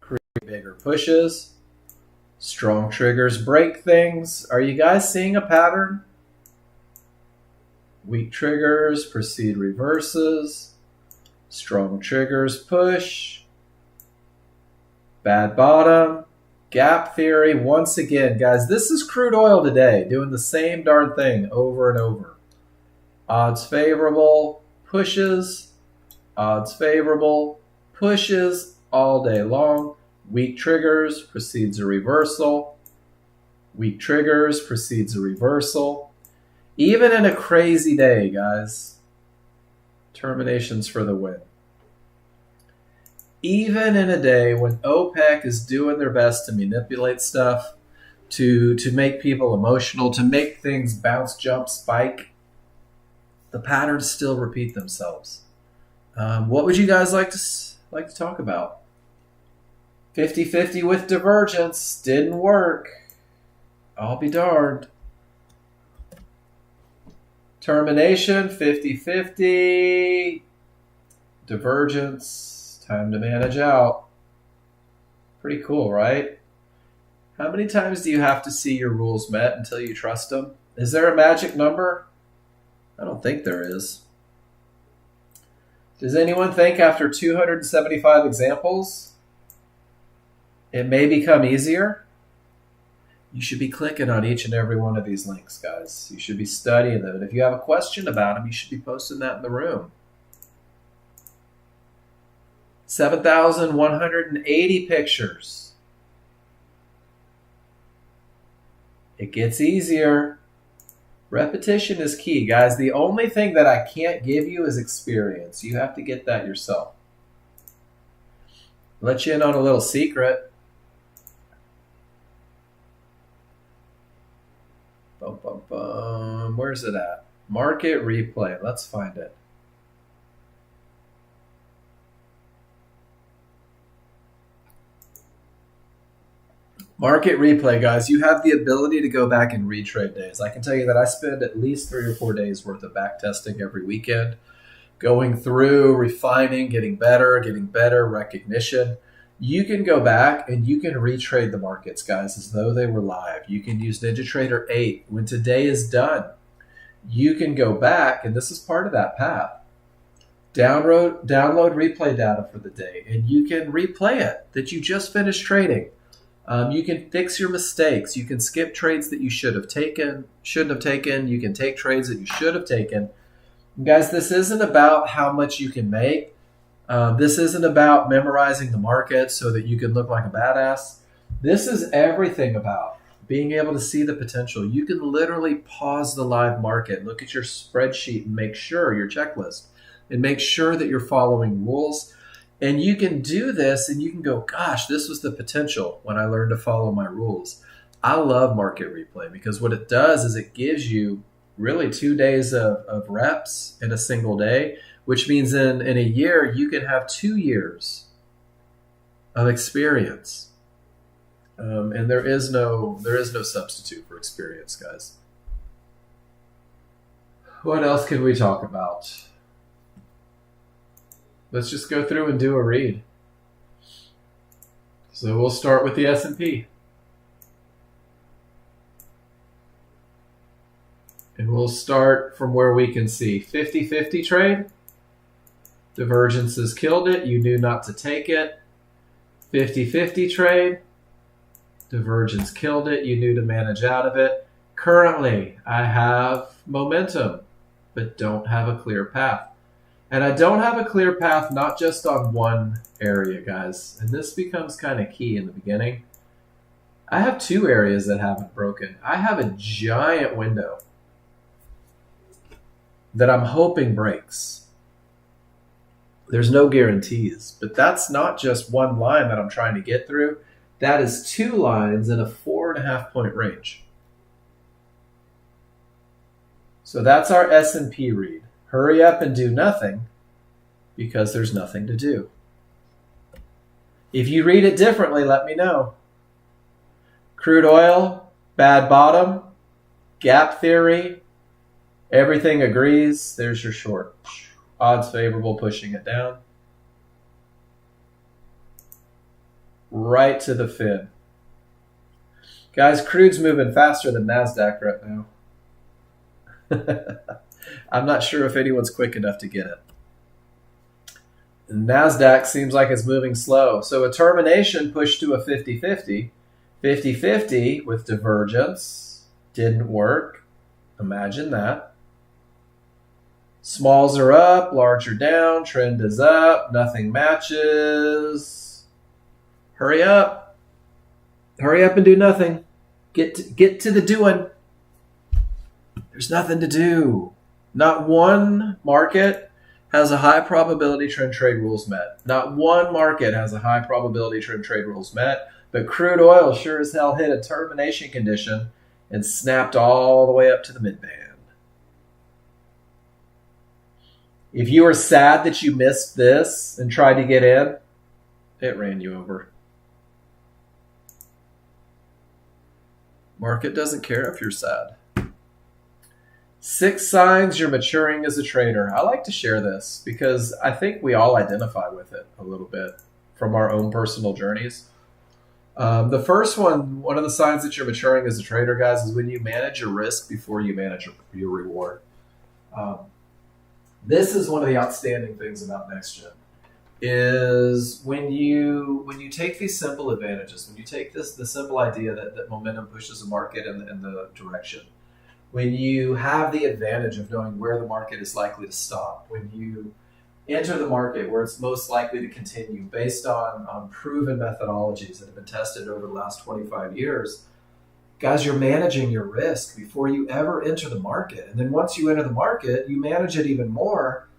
Create bigger pushes. Strong triggers break things. Are you guys seeing a pattern? Weak triggers precede reverses. Strong triggers push. Bad bottom. Gap theory. Once again, guys, this is crude oil today, doing the same darn thing over and over. Odds favorable, pushes. Odds favorable, pushes all day long. Weak triggers precedes a reversal. Weak triggers, precedes a reversal. Even in a crazy day, guys, terminations for the win. Even in a day when OPEC is doing their best to manipulate stuff, to make people emotional, to make things bounce, jump, spike, the patterns still repeat themselves. What would you guys like to talk about? 50-50 with divergence didn't work. I'll be darned. Termination 50-50. Divergence, time to manage out. Pretty cool, right? How many times do you have to see your rules met until you trust them? Is there a magic number? I don't think there is. Does anyone think after 275 examples, it may become easier? You should be clicking on each and every one of these links, guys. You should be studying them. And if you have a question about them, you should be posting that in the room. 7,180 pictures. It gets easier. Repetition is key, guys. The only thing that I can't give you is experience. You have to get that yourself. Let you in on a little secret. Bum, bum, bum. Where's it at? Market replay. Let's find it. Market replay, guys. You have the ability to go back and retrade days. I can tell you that I spend at least 3 or 4 days worth of back testing every weekend, going through, refining, getting better recognition. You can go back and you can retrade the markets, guys, as though they were live. You can use NinjaTrader 8 when today is done. You can go back, and this is part of that path. Download replay data for the day, and you can replay it that you just finished trading. You can fix your mistakes. You can skip trades that you shouldn't have taken. You can take trades that you should have taken. And guys, this isn't about how much you can make. This isn't about memorizing the market so that you can look like a badass. This is everything about being able to see the potential. You can literally pause the live market, look at your spreadsheet and make sure, your checklist, and make sure that you're following rules. And you can do this and you can go, gosh, this was the potential when I learned to follow my rules. I love market replay because what it does is it gives you really 2 days of reps in a single day, which means in a year, you can have 2 years of experience. And there is no substitute for experience, guys. What else can we talk about? Let's just go through and do a read. So we'll start with the S&P. And we'll start from where we can see 50-50 trade. Divergences killed it. You knew not to take it. 50-50 trade. Divergence killed it. You knew to manage out of it. Currently, I have momentum, but don't have a clear path. And I don't have a clear path, not just on one area, guys. And this becomes kind of key in the beginning. I have 2 areas that haven't broken. I have a giant window that I'm hoping breaks. There's no guarantees, but that's not just one line that I'm trying to get through. That is 2 lines in a 4.5 point range. So that's our S&P read. Hurry up and do nothing because there's nothing to do. If you read it differently, let me know. Crude oil, bad bottom, gap theory, everything agrees. There's your short. Odds favorable, pushing it down. Right to the fib. Guys, crude's moving faster than NASDAQ right now. I'm not sure if anyone's quick enough to get it. NASDAQ seems like it's moving slow. So a termination pushed to a 50-50. 50-50 with divergence. Didn't work. Imagine that. Smalls are up, large are down, trend is up, nothing matches. Hurry up. Hurry up and do nothing. Get to the doing. There's nothing to do. Not one market has a high probability trend trade rules met. Not one market has a high probability trend trade rules met. But crude oil sure as hell hit a termination condition and snapped all the way up to the mid-band. If you were sad that you missed this and tried to get in, it ran you over. Market doesn't care if you're sad. 6 signs you're maturing as a trader. I like to share this because I think we all identify with it a little bit from our own personal journeys. The first one of the signs that you're maturing as a trader, guys, is when you manage your risk before you manage your reward. This is one of the outstanding things about Nexgen, is when you take these simple advantages, when you take the simple idea that momentum pushes a market in the direction, when you have the advantage of knowing where the market is likely to stop, when you enter the market where it's most likely to continue based on proven methodologies that have been tested over the last 25 years, guys, you're managing your risk before you ever enter the market. And then once you enter the market, you manage it even more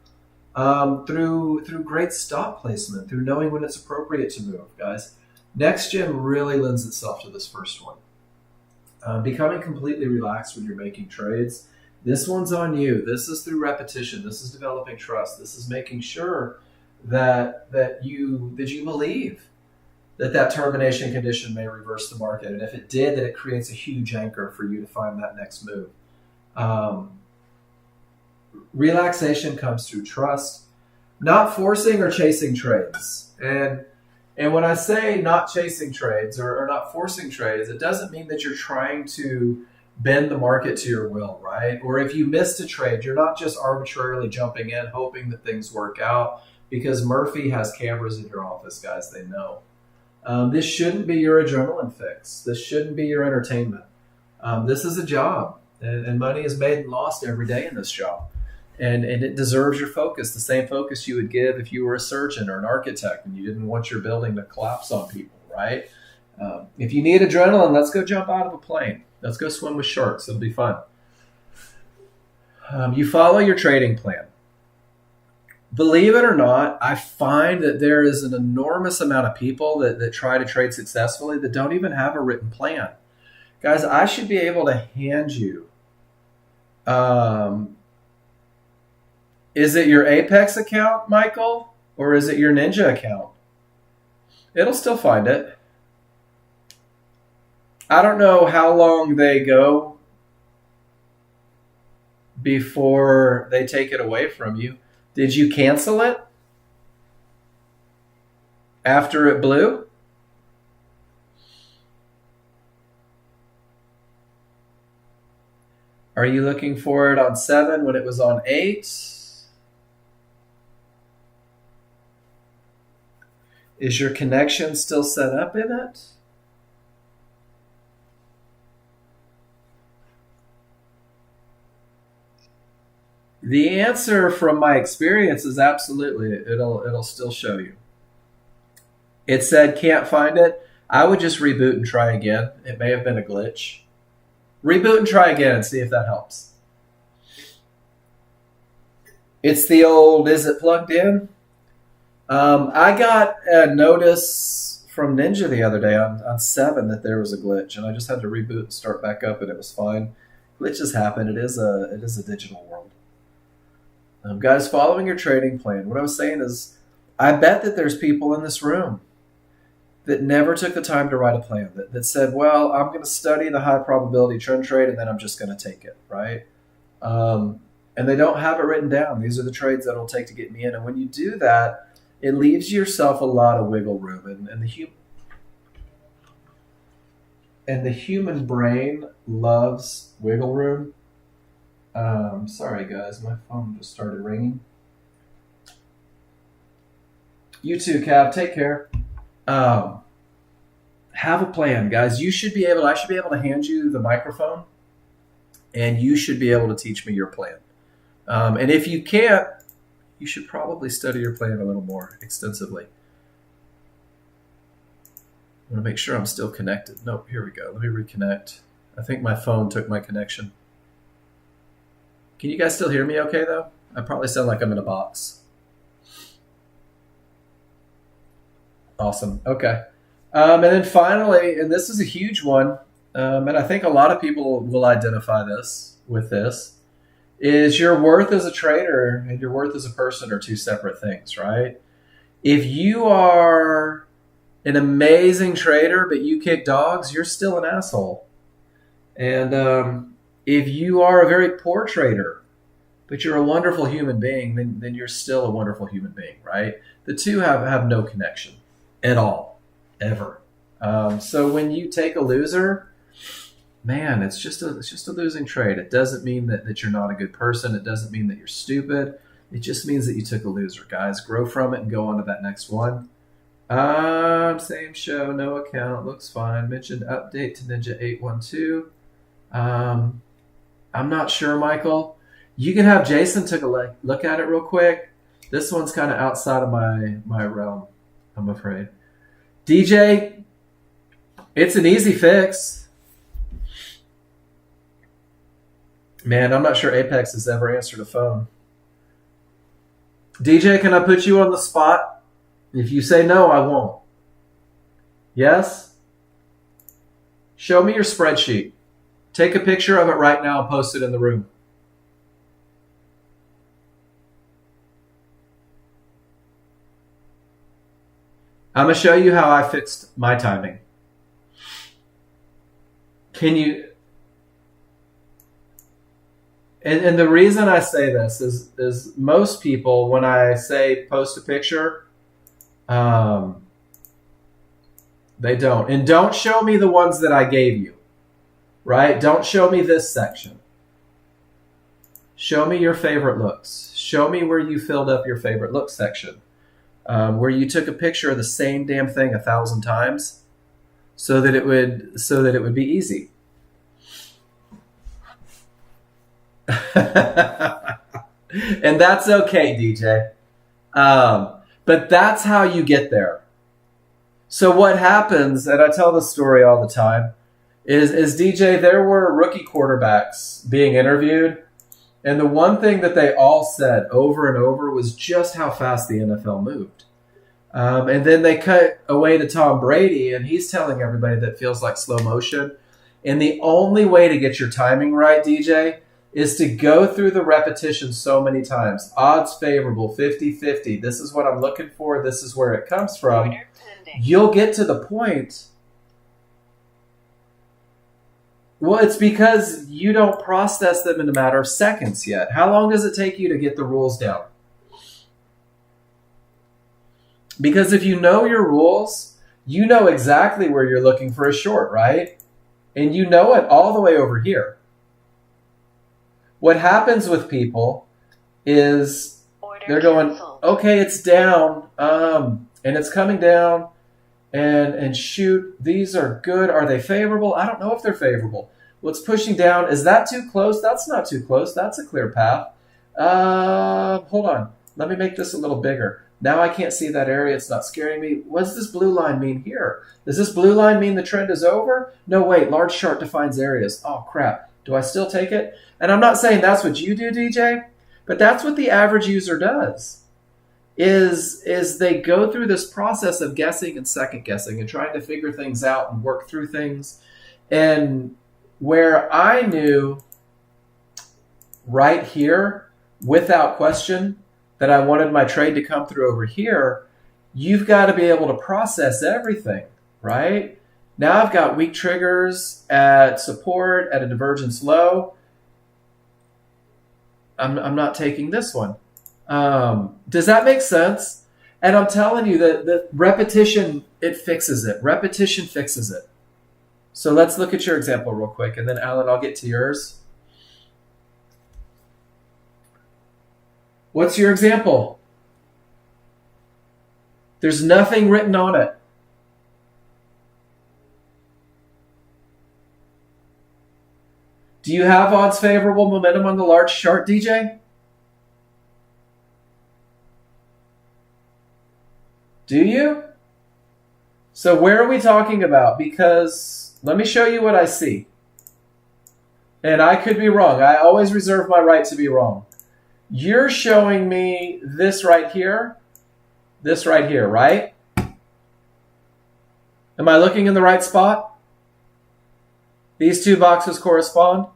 through great stop placement, through knowing when it's appropriate to move, guys. Nexgen really lends itself to this first one. Becoming completely relaxed when you're making trades. This one's on you. This is through repetition. This is developing trust. This is making sure that you believe that termination condition may reverse the market. And if it did, that it creates a huge anchor for you to find that next move. Relaxation comes through trust, not forcing or chasing trades. And when I say not chasing trades or not forcing trades, it doesn't mean that you're trying to bend the market to your will, right? Or if you missed a trade, you're not just arbitrarily jumping in, hoping that things work out, because Murphy has cameras in your office, guys. They know. This shouldn't be your adrenaline fix. This shouldn't be your entertainment. This is a job, and money is made and lost every day in this job. And it deserves your focus, the same focus you would give if you were a surgeon or an architect and you didn't want your building to collapse on people, right? If you need adrenaline, let's go jump out of a plane. Let's go swim with sharks. It'll be fun. You follow your trading plan. Believe it or not, I find that there is an enormous amount of people that try to trade successfully that don't even have a written plan. Guys, I should be able to hand you is it your Apex account, Michael, or is it your Ninja account? It'll still find it. I don't know how long they go before they take it away from you. Did you cancel it after it blew? Are you looking for it on 7 when it was on 8? Is your connection still set up in it? The answer from my experience is absolutely. It'll still show you. It said can't find it. I would just reboot and try again. It may have been a glitch. Reboot and try again and see if that helps. It's the old, is it plugged in? I got a notice from Ninja the other day on 7 that there was a glitch, and I just had to reboot and start back up, and it was fine. Glitches happen. It is a digital world. Guys, following your trading plan, what I was saying is, I bet that there's people in this room that never took the time to write a plan, that said, well, I'm going to study the high probability trend trade, and then I'm just going to take it, right? And they don't have it written down. These are the trades that it'll take to get me in. And when you do that, it leaves yourself a lot of wiggle room. And the human brain loves wiggle room. Sorry, guys, my phone just started ringing. You too, Cav. Take care. Have a plan, guys. I should be able to hand you the microphone, and you should be able to teach me your plan. And if you can't, you should probably study your plan a little more extensively. I want to make sure I'm still connected. Nope, here we go. Let me reconnect. I think my phone took my connection. Can you guys still hear me okay, though? I probably sound like I'm in a box. Awesome. Okay. And then finally, and this is a huge one, and I think a lot of people will identify this with this, is your worth as a trader and your worth as a person are two separate things, right? If you are an amazing trader, but you kick dogs, you're still an asshole. And if you are a very poor trader, but you're a wonderful human being, then you're still a wonderful human being, right? The two have no connection at all, ever. So when you take a loser, man, it's just a losing trade. It doesn't mean that you're not a good person. It doesn't mean that you're stupid. It just means that you took a loser, guys. Grow from it and go on to that next one. Same show, no account, looks fine. Mentioned update to Ninja 812. I'm not sure, Michael. You can have Jason take a look at it real quick. This one's kind of outside of my realm, I'm afraid. DJ, it's an easy fix. Man, I'm not sure Apex has ever answered a phone. DJ, can I put you on the spot? If you say no, I won't. Yes? Show me your spreadsheet. Take a picture of it right now and post it in the room. I'm going to show you how I fixed my timing. Can you... And the reason I say this is most people, when I say post a picture, they don't. And don't show me the ones that I gave you, right? Don't show me this section. Show me your favorite looks. Show me where you filled up your favorite look section, where you took a picture of the same damn thing 1,000 times, so that it would be easy. And that's okay, DJ. But that's how you get there. So what happens, and I tell this story all the time, is DJ, there were rookie quarterbacks being interviewed, and the one thing that they all said over and over was just how fast the NFL moved. And then they cut away to Tom Brady, and he's telling everybody that feels like slow motion. And the only way to get your timing right, DJ, is to go through the repetition so many times. Odds favorable, 50-50. This is what I'm looking for. This is where it comes from. You'll get to the point. Well, it's because you don't process them in a matter of seconds yet. How long does it take you to get the rules down? Because if you know your rules, you know exactly where you're looking for a short, right? And you know it all the way over here. What happens with people is they're going, okay, it's down, and it's coming down, and shoot, these are good. Are they favorable? I don't know if they're favorable. What's pushing down? Is that too close? That's not too close. That's a clear path. Hold on. Let me make this a little bigger. Now I can't see that area. It's not scaring me. What does this blue line mean here? Does this blue line mean the trend is over? No, wait. Large chart defines areas. Oh, crap. Do I still take it? And I'm not saying that's what you do, DJ, but that's what the average user does, is they go through this process of guessing and second guessing and trying to figure things out and work through things. And where I knew right here, without question, that I wanted my trade to come through over here, you've got to be able to process everything, right? Now I've got weak triggers at support, at a divergence low. I'm not taking this one. Does that make sense? And I'm telling you that repetition, it fixes it. Repetition fixes it. So let's look at your example real quick, and then Alan, I'll get to yours. What's your example? There's nothing written on it. Do you have odds favorable momentum on the large chart, DJ? Do you? So where are we talking about? Because let me show you what I see. And I could be wrong. I always reserve my right to be wrong. You're showing me this right here, right? Am I looking in the right spot? These two boxes correspond?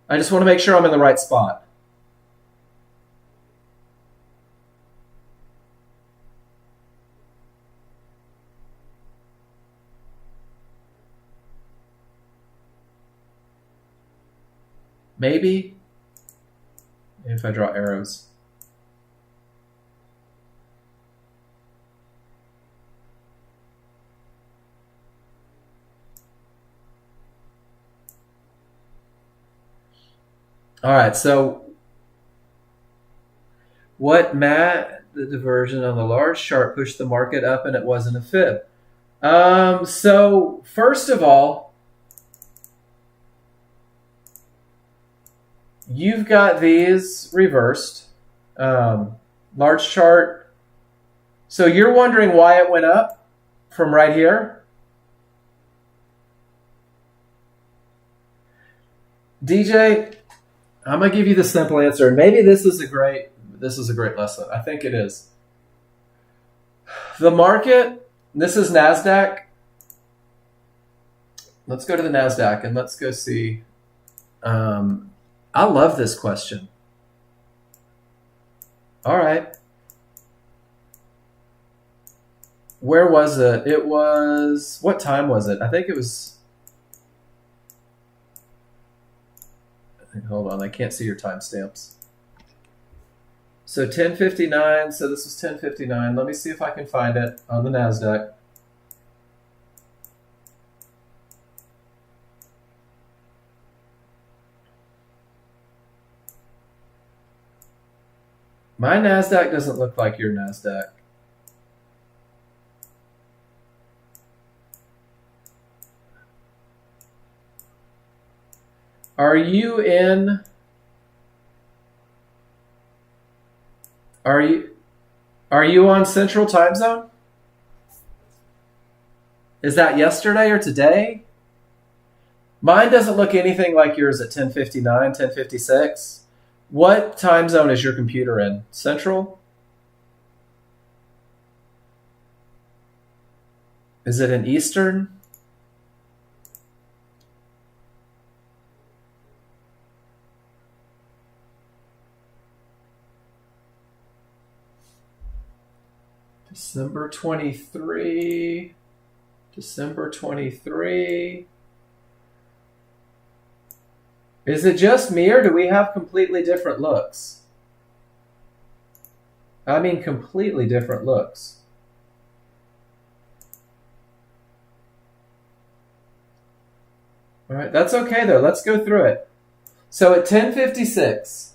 I just want to make sure I'm in the right spot. Maybe if I draw arrows. All right, so what, Matt? The diversion on the large chart pushed the market up and it wasn't a fib. So first of all, you've got these reversed. Large chart. So you're wondering why it went up from right here? DJ, I'm gonna give you the simple answer, and maybe this is a great lesson. I think it is. The market, this is NASDAQ. Let's go to the NASDAQ and let's go see. I love this question. All right. Where was it? It was, what time was it? I think it was, hold on, I can't see your timestamps. So 10:59, so this was 10:59. Let me see if I can find it on the NASDAQ. My NASDAQ doesn't look like your NASDAQ. Are you in? Are you on Central Time Zone? Is that yesterday or today? Mine doesn't look anything like yours at 10:59, 10:56. What time zone is your computer in? Central? Is it in Eastern? December 23. December 23. Is it just me, or do we have completely different looks? I mean, completely different looks. All right, that's okay though. Let's go through it. So at 10:56,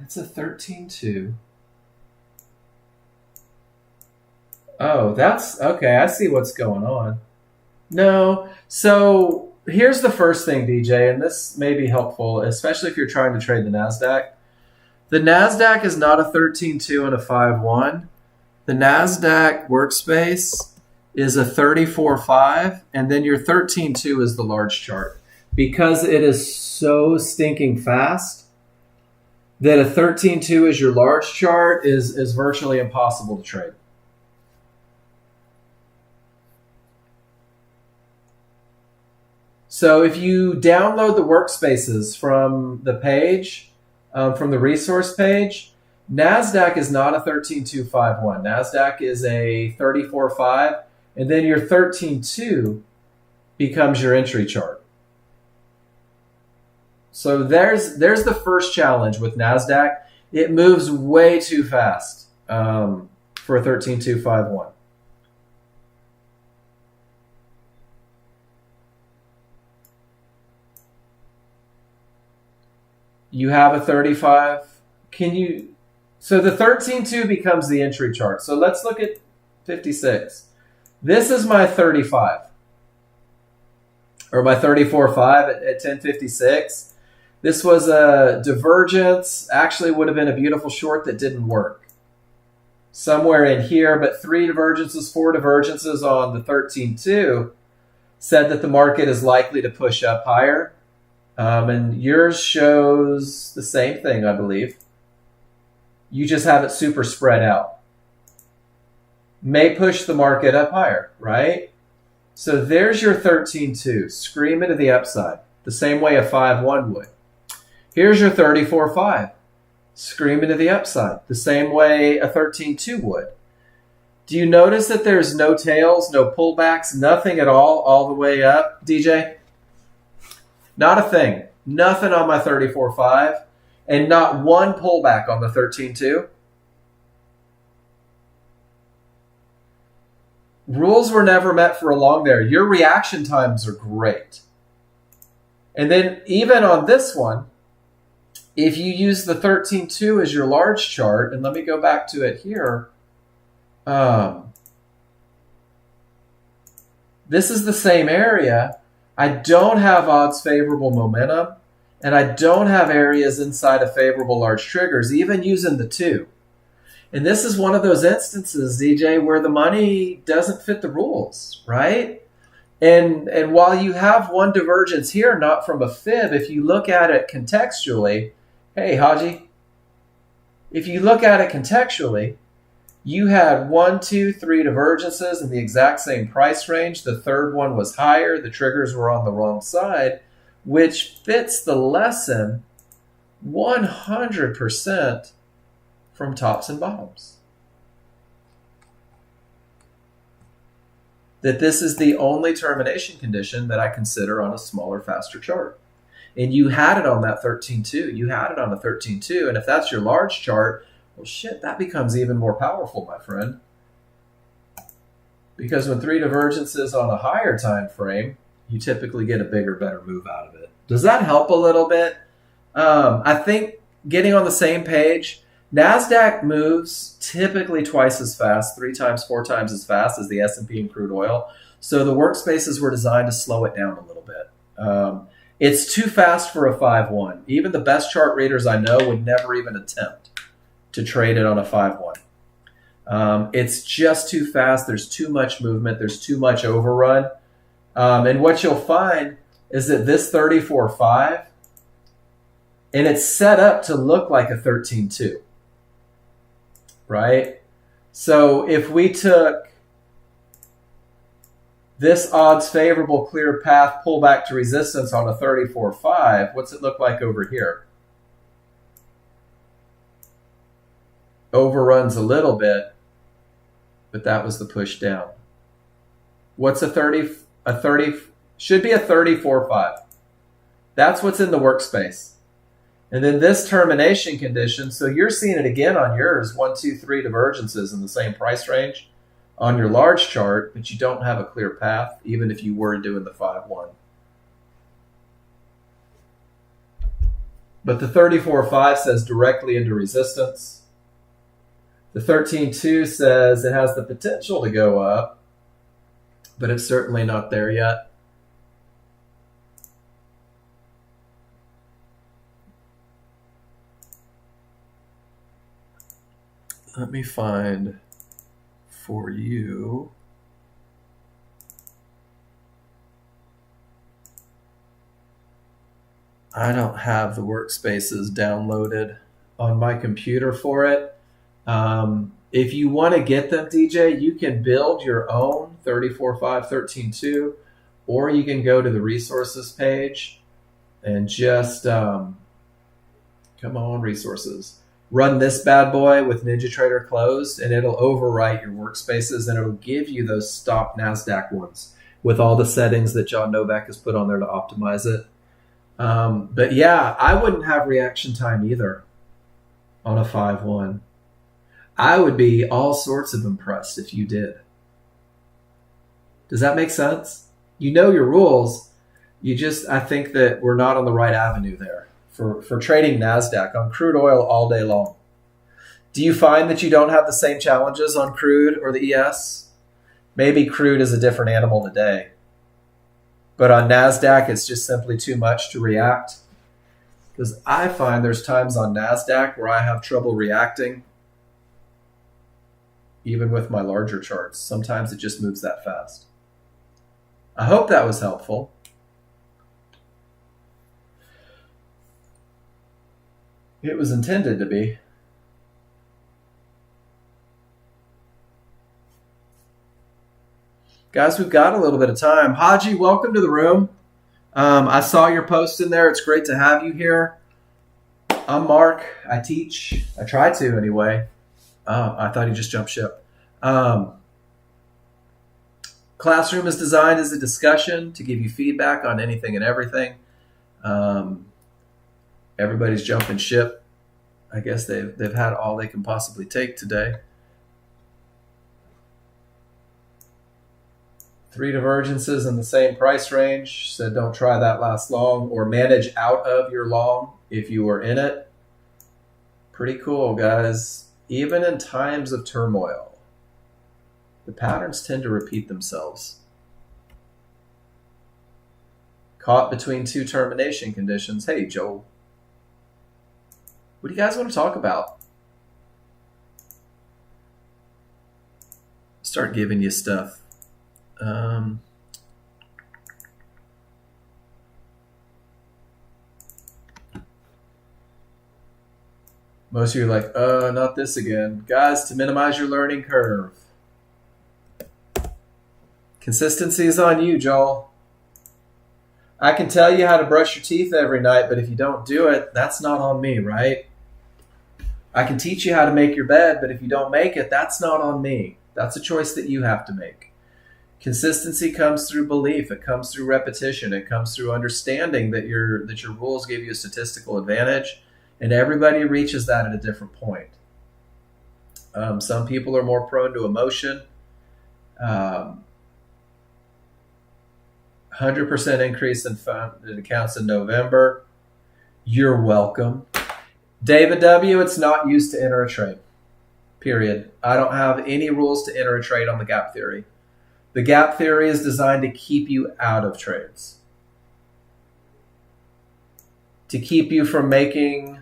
that's a 13.2. Oh, that's okay. I see what's going on. No. So here's the first thing, DJ, and this may be helpful, especially if you're trying to trade the NASDAQ. The NASDAQ is not a 13.2 and a 5.1. The NASDAQ workspace is a 34.5, and then your 13.2 is the large chart. Because it is so stinking fast that a 13.2 is your large chart is virtually impossible to trade. So if you download the workspaces from the page, from the resource page, NASDAQ is not a 13.251. NASDAQ is a 34.5, and then your 13.2 becomes your entry chart. So there's the first challenge with NASDAQ. It moves way too fast for a 13.251. You have a 35. So the 13.2 becomes the entry chart. So let's look at 56. This is my 35, or my 34.5 at 10:56. This was a divergence. Actually would have been a beautiful short that didn't work. Somewhere in here, but 3 divergences, 4 divergences on the 13.2 said that the market is likely to push up higher. And yours shows the same thing, I believe. You just have it super spread out. May push the market up higher, right? So there's your 13.2. Scream it to the upside, the same way a 5.1 would. Here's your 34.5. Scream it to the upside, the same way a 13.2 would. Do you notice that there's no tails, no pullbacks, nothing at all the way up, DJ? Not a thing. Nothing on my 34.5 and not one pullback on the 13.2. Rules were never met for along there. Your reaction times are great. And then even on this one, if you use the 13.2 as your large chart, and let me go back to it here. This is the same area. I don't have odds favorable momentum, and I don't have areas inside of favorable large triggers, even using the 2. And this is one of those instances, DJ, where the money doesn't fit the rules, right? And while you have one divergence here, not from a fib, if you look at it contextually, hey, Haji, if you look at it contextually, you had 1, 2, 3 divergences in the exact same price range. The third one was higher. The triggers were on the wrong side, which fits the lesson 100% from tops and bottoms. That this is the only termination condition that I consider on a smaller, faster chart. And you had it on that 13.2. You had it on a 13.2. And if that's your large chart, well, shit, that becomes even more powerful, my friend. Because when 3 divergences on a higher time frame, you typically get a bigger, better move out of it. Does that help a little bit? I think getting on the same page, NASDAQ moves typically twice as fast, 3 times, 4 times as fast as the S&P and crude oil. So the workspaces were designed to slow it down a little bit. It's too fast for a 5.1. Even the best chart readers I know would never even attempt to trade it on a 5.1. It's just too fast. There's too much movement. There's too much overrun. And what you'll find is that this 34.5, and it's set up to look like a 13.2, right? So if we took this odds favorable clear path pullback to resistance on a 34.5, what's it look like over here? Overruns a little bit, but that was the push down. What's a 30? Should be a 34.5. That's what's in the workspace. And then this termination condition, so you're seeing it again on yours, 1, 2, 3 divergences in the same price range on your large chart, but you don't have a clear path, even if you were doing the 5.1. But the 34.5 says directly into resistance. The 13.2 says it has the potential to go up, but it's certainly not there yet. Let me find for you. I don't have the workspaces downloaded on my computer for it. If you want to get them, DJ, you can build your own 34.5, 13.2, or you can go to the resources page and just, come on, resources. Run this bad boy with NinjaTrader closed, and it'll overwrite your workspaces, and it'll give you those stock NASDAQ ones with all the settings that John Novak has put on there to optimize it. But yeah, I wouldn't have reaction time either on a 5.1. I would be all sorts of impressed if you did. Does that make sense? You know your rules. I think that we're not on the right avenue there for trading NASDAQ on crude oil all day long. Do you find that you don't have the same challenges on crude or the ES? Maybe crude is a different animal today. But on NASDAQ, it's just simply too much to react. Because I find there's times on NASDAQ where I have trouble reacting, even with my larger charts. Sometimes it just moves that fast. I hope that was helpful. It was intended to be. Guys, we've got a little bit of time. Haji, welcome to the room. I saw your post in there. It's great to have you here. I'm Mark. I teach. I try to anyway. I thought he just jumped ship. Classroom is designed as a discussion to give you feedback on anything and everything. Everybody's jumping ship. I guess they've had all they can possibly take today. 3 divergences in the same price range. Said don't try that last long or manage out of your long if you were in it. Pretty cool, guys. Even in times of turmoil, the patterns tend to repeat themselves. Caught between 2 termination conditions. Hey, Joel. What do you guys want to talk about? Start giving you stuff. Most of you are like, not this again. Guys, to minimize your learning curve. Consistency is on you, Joel. I can tell you how to brush your teeth every night, but if you don't do it, that's not on me, right? I can teach you how to make your bed, but if you don't make it, that's not on me. That's a choice that you have to make. Consistency comes through belief. It comes through repetition. It comes through understanding that your rules give you a statistical advantage, and everybody reaches that at a different point. Some people are more prone to emotion. 100% increase in funded accounts in November. You're welcome. David W., it's not used to enter a trade. Period. I don't have any rules to enter a trade on the gap theory. The gap theory is designed to keep you out of trades. To keep you from making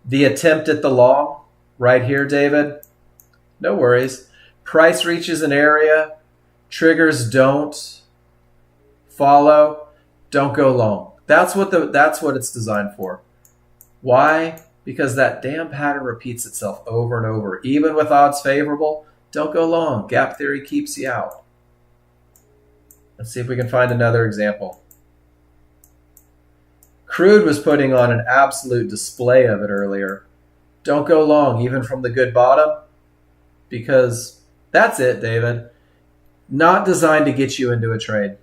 the attempt at the long. Right here, David. No worries. Price reaches an area. Triggers don't follow. Don't go long. That's what it's designed for. Why? Because that damn pattern repeats itself over and over. Even with odds favorable, don't go long. Gap theory keeps you out. Let's see if we can find another example. Crude was putting on an absolute display of it earlier. Don't go long, even from the good bottom, because that's it, David. Not designed to get you into a trade.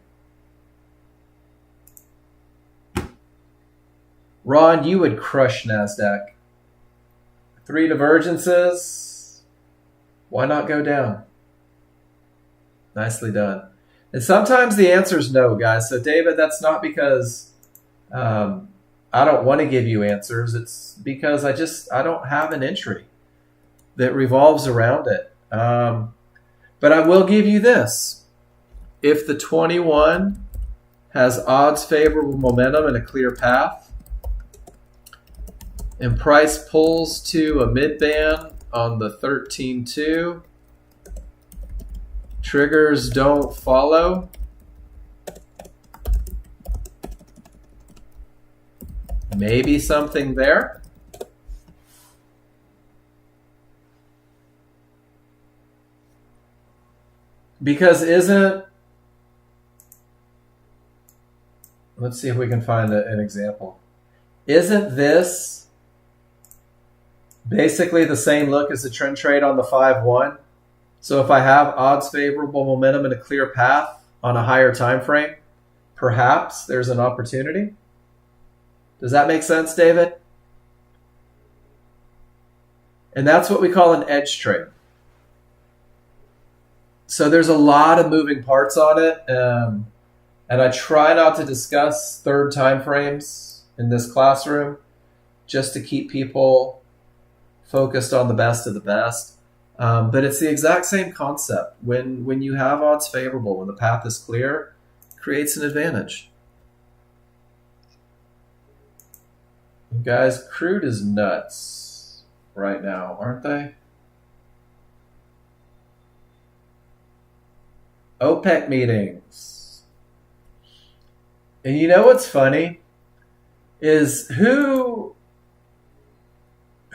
Ron, you would crush NASDAQ. 3 divergences. Why not go down? Nicely done. And sometimes the answer is no, guys. So, David, that's not because I don't want to give you answers. It's because I don't have an entry that revolves around it. But I will give you this. If the 21 has odds favorable momentum and a clear path, and price pulls to a mid-band on the 13.2, triggers don't follow, maybe something there. Because let's see if we can find an example. Isn't this basically the same look as the trend trade on the 5-1? So if I have odds favorable momentum and a clear path on a higher time frame, perhaps there's an opportunity. Does that make sense, David? And that's what we call an edge trade. So there's a lot of moving parts on it. And I try not to discuss third time frames in this classroom just to keep people focused on the best of the best. But it's the exact same concept. When you have odds favorable, when the path is clear, it creates an advantage. You guys, crude is nuts right now, aren't they? OPEC meetings. And you know what's funny is who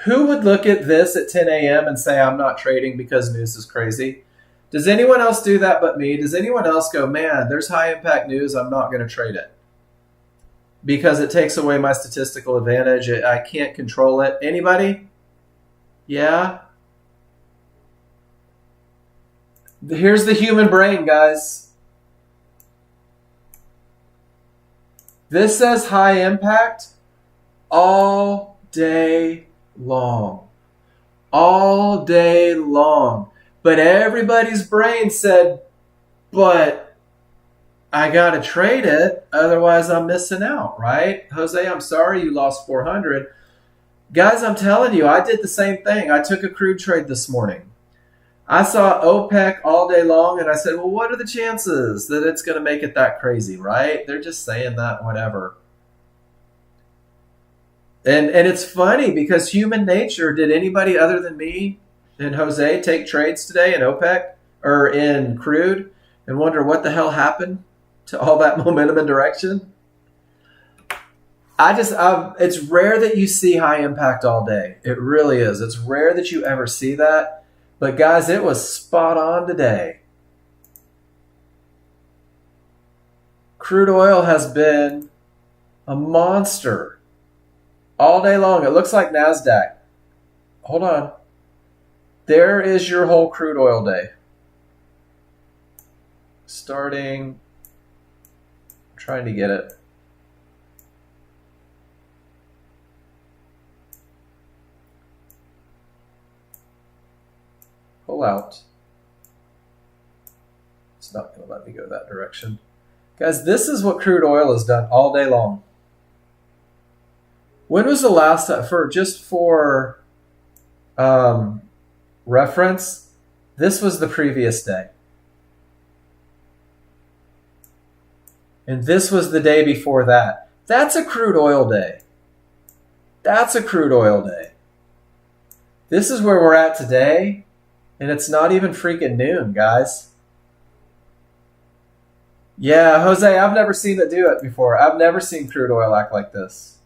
would look at this at 10 a.m. and say, I'm not trading because news is crazy? Does anyone else do that but me? Does anyone else go, man, there's high impact news, I'm not going to trade it because it takes away my statistical advantage, I can't control it? Anybody? Yeah? Here's the human brain, guys. This says high impact all day long. All day long. But everybody's brain said, but I got to trade it, otherwise I'm missing out, right? Jose, I'm sorry you lost 400. Guys, I'm telling you, I did the same thing. I took a crude trade this morning. I saw OPEC all day long, and I said, well, what are the chances that it's going to make it that crazy, right? They're just saying that, whatever. And it's funny because human nature, did anybody other than me and Jose take trades today in OPEC or in crude and wonder what the hell happened to all that momentum and direction? It's rare that you see high impact all day. It really is. It's rare that you ever see that. But guys, it was spot on today. Crude oil has been a monster all day long. It looks like NASDAQ. Hold on. There is your whole crude oil day. Starting, I'm trying to get it. Pull out. It's not going to let me go that direction. Guys, this is what crude oil has done all day long. When was the last time, for reference, this was the previous day. And this was the day before that. That's a crude oil day. That's a crude oil day. This is where we're at today, and it's not even freaking noon, guys. Yeah, Jose, I've never seen it do it before. I've never seen crude oil act like this.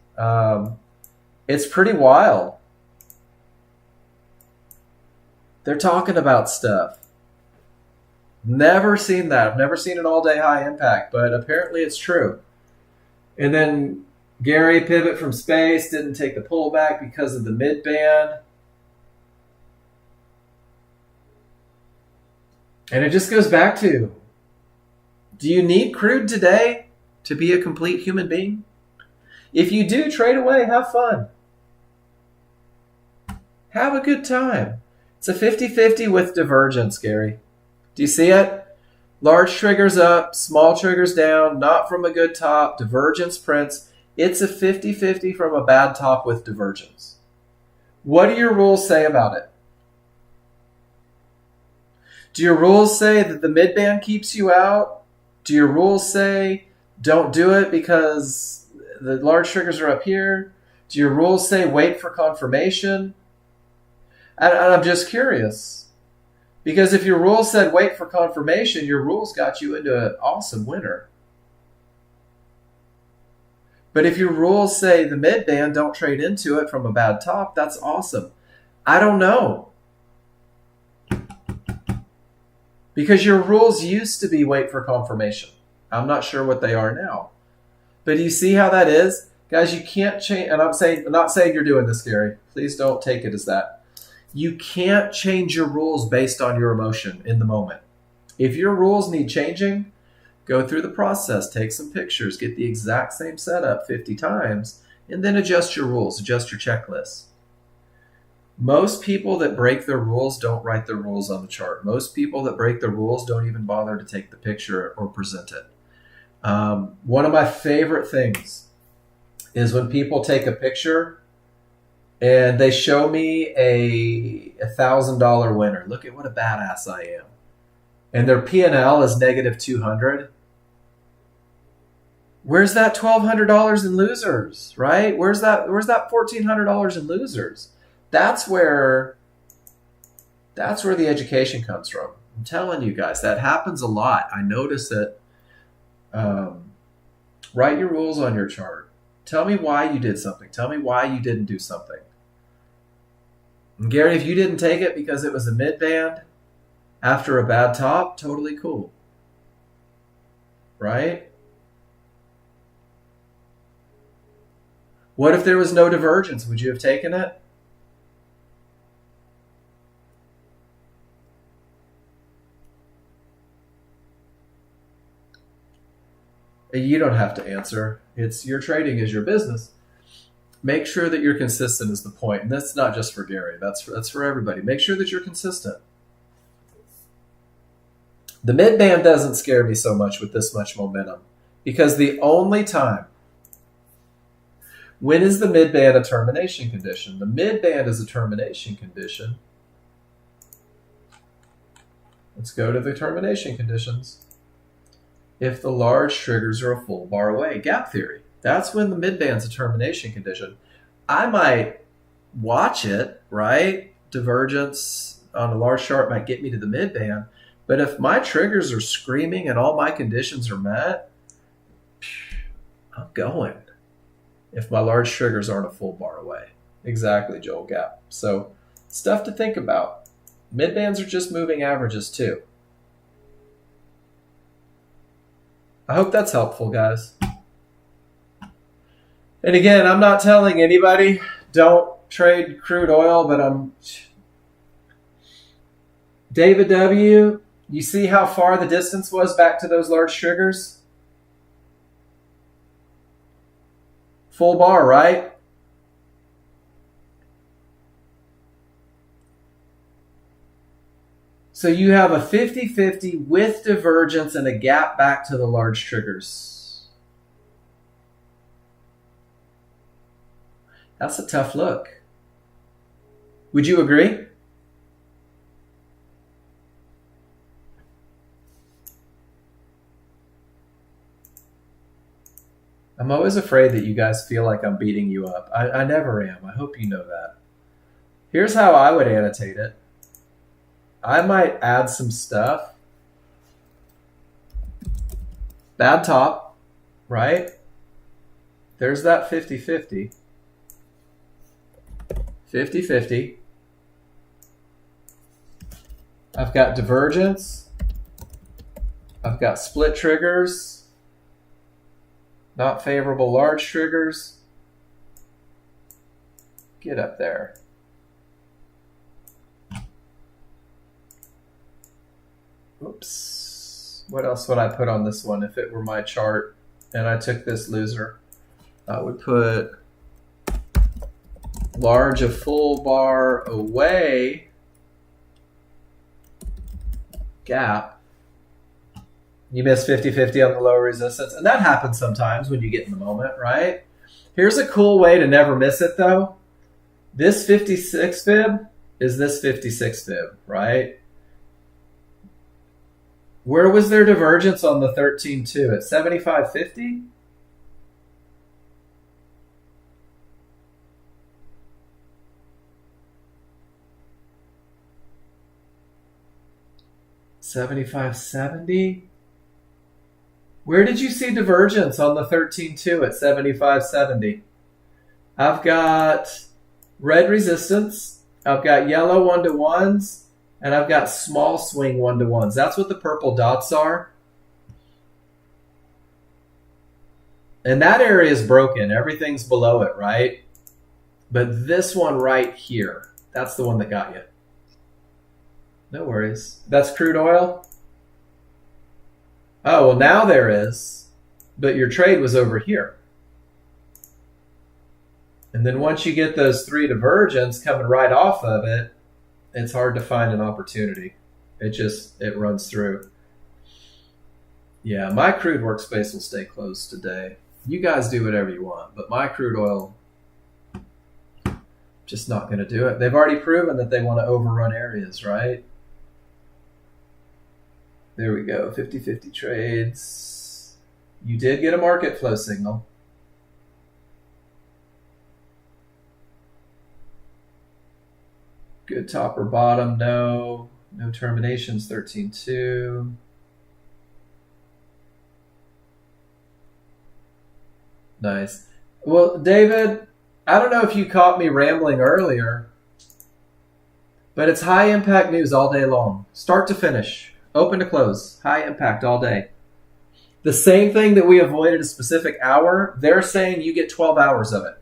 It's pretty wild. They're talking about stuff. Never seen that. I've never seen an all-day high impact, but apparently it's true. And then Gary pivot from space, didn't take the pullback because of the mid-band. And it just goes back to, do you need crude today to be a complete human being? If you do, trade away, have fun. Have a good time. It's a 50-50 with divergence, Gary. Do you see it? Large triggers up, small triggers down, not from a good top, divergence prints. It's a 50-50 from a bad top with divergence. What do your rules say about it? Do your rules say that the midband keeps you out? Do your rules say don't do it because the large triggers are up here? Do your rules say wait for confirmation? And I'm just curious. Because if your rules said wait for confirmation, your rules got you into an awesome winner. But if your rules say the midband, don't trade into it from a bad top, that's awesome. I don't know. Because your rules used to be wait for confirmation. I'm not sure what they are now. But do you see how that is? Guys, you can't change, and I'm not saying you're doing this, Gary. Please don't take it as that. You can't change your rules based on your emotion in the moment. If your rules need changing, go through the process, take some pictures, get the exact same setup 50 times, and then adjust your rules, adjust your checklist. Most people that break their rules don't write their rules on the chart. Most people that break the rules don't even bother to take the picture or present it. One of my favorite things is when people take a picture and they show me a $1,000 winner. Look at what a badass I am. And their P&L is negative 200. Where's that $1,200 in losers, right? Where's that $1,400 in losers? That's where the education comes from. I'm telling you guys, that happens a lot. I notice it. Write your rules on your chart. Tell me why you did something. Tell me why you didn't do something. And Gary, if you didn't take it because it was a mid-band after a bad top, totally cool. Right? What if there was no divergence? Would you have taken it? You don't have to answer. It's your trading is your business. Make sure that you're consistent is the point. And that's not just for Gary. That's for everybody. Make sure that you're consistent. The mid-band doesn't scare me so much with this much momentum because the only time, when is the mid-band a termination condition? The mid-band is a termination condition. Let's go to the termination conditions. If the large triggers are a full bar away, gap theory. That's when the mid-band's a termination condition. I might watch it, right? Divergence on a large chart might get me to the mid-band. But if my triggers are screaming and all my conditions are met, I'm going. If my large triggers aren't a full bar away. Exactly, Joel Gap. So stuff to think about. Mid-bands are just moving averages too. I hope that's helpful, guys. And again, I'm not telling anybody don't trade crude oil, but David W., you see how far the distance was back to those large triggers? Full bar, right? So you have a 50-50 with divergence and a gap back to the large triggers. That's a tough look. Would you agree? I'm always afraid that you guys feel like I'm beating you up. I never am. I hope you know that. Here's how I would annotate it. I might add some stuff. Bad top, right? There's that 50-50. 50-50. I've got divergence. I've got split triggers. Not favorable large triggers. Get up there. Oops. What else would I put on this one if it were my chart and I took this loser? I would put large a full bar away gap. You miss 50-50 on the lower resistance. And that happens sometimes when you get in the moment, right? Here's a cool way to never miss it though. This 56 fib is this 56 fib, right? Where was their divergence on the 13.2? At 75.50? $75.70? Where did you see divergence on the 13.2 at 75.70? I've got red resistance. I've got yellow 1-to-1s. And I've got small swing 1-to-1s. That's what the purple dots are. And that area is broken. Everything's below it, right? But this one right here, that's the one that got you. No worries. That's crude oil? Oh, well, now there is. But your trade was over here. And then once you get those three divergence coming right off of it, it's hard to find an opportunity. It runs through. Yeah, my crude workspace will stay closed today. You guys do whatever you want, but my crude oil, just not going to do it. They've already proven that they want to overrun areas, right? There we go, 50-50 trades. You did get a market flow signal. Good top or bottom, no. No terminations, 13.2. Nice. Well, David, I don't know if you caught me rambling earlier, but it's high impact news all day long. Start to finish, open to close, high impact all day. The same thing that we avoided a specific hour, they're saying you get 12 hours of it.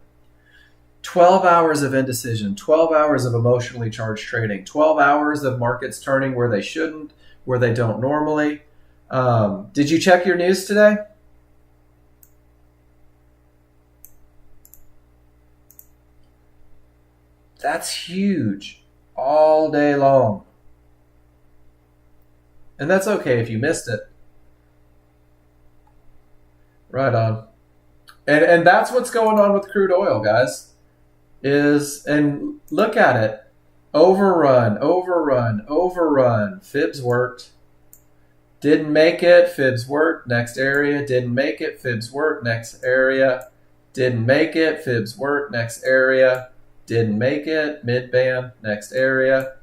12 hours of indecision, 12 hours of emotionally charged trading, 12 hours of markets turning where they shouldn't, where they don't normally. Did you check your news today? That's huge all day long. And that's okay if you missed it. Right on. And that's what's going on with crude oil, guys. And look at it. Overrun, overrun, overrun. Fibs worked. Didn't make it. Fibs worked. Next area. Didn't make it. Fibs worked. Next area. Didn't make it. Fibs worked. Next area. Didn't make it. Mid-band. Next area.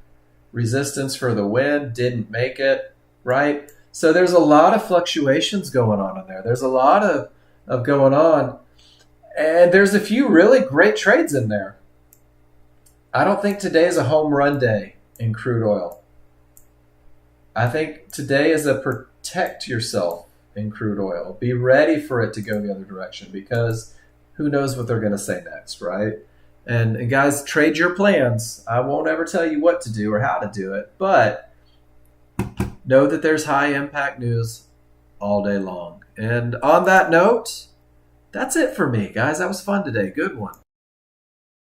Resistance for the win. Didn't make it. Right? So there's a lot of fluctuations going on in there. There's a lot of going on. And there's a few really great trades in there. I don't think today is a home run day in crude oil. I think today is a protect yourself in crude oil. Be ready for it to go the other direction because who knows what they're going to say next, right? And guys, trade your plans. I won't ever tell you what to do or how to do it, but know that there's high impact news all day long. And on that note, that's it for me, guys. That was fun today. Good one.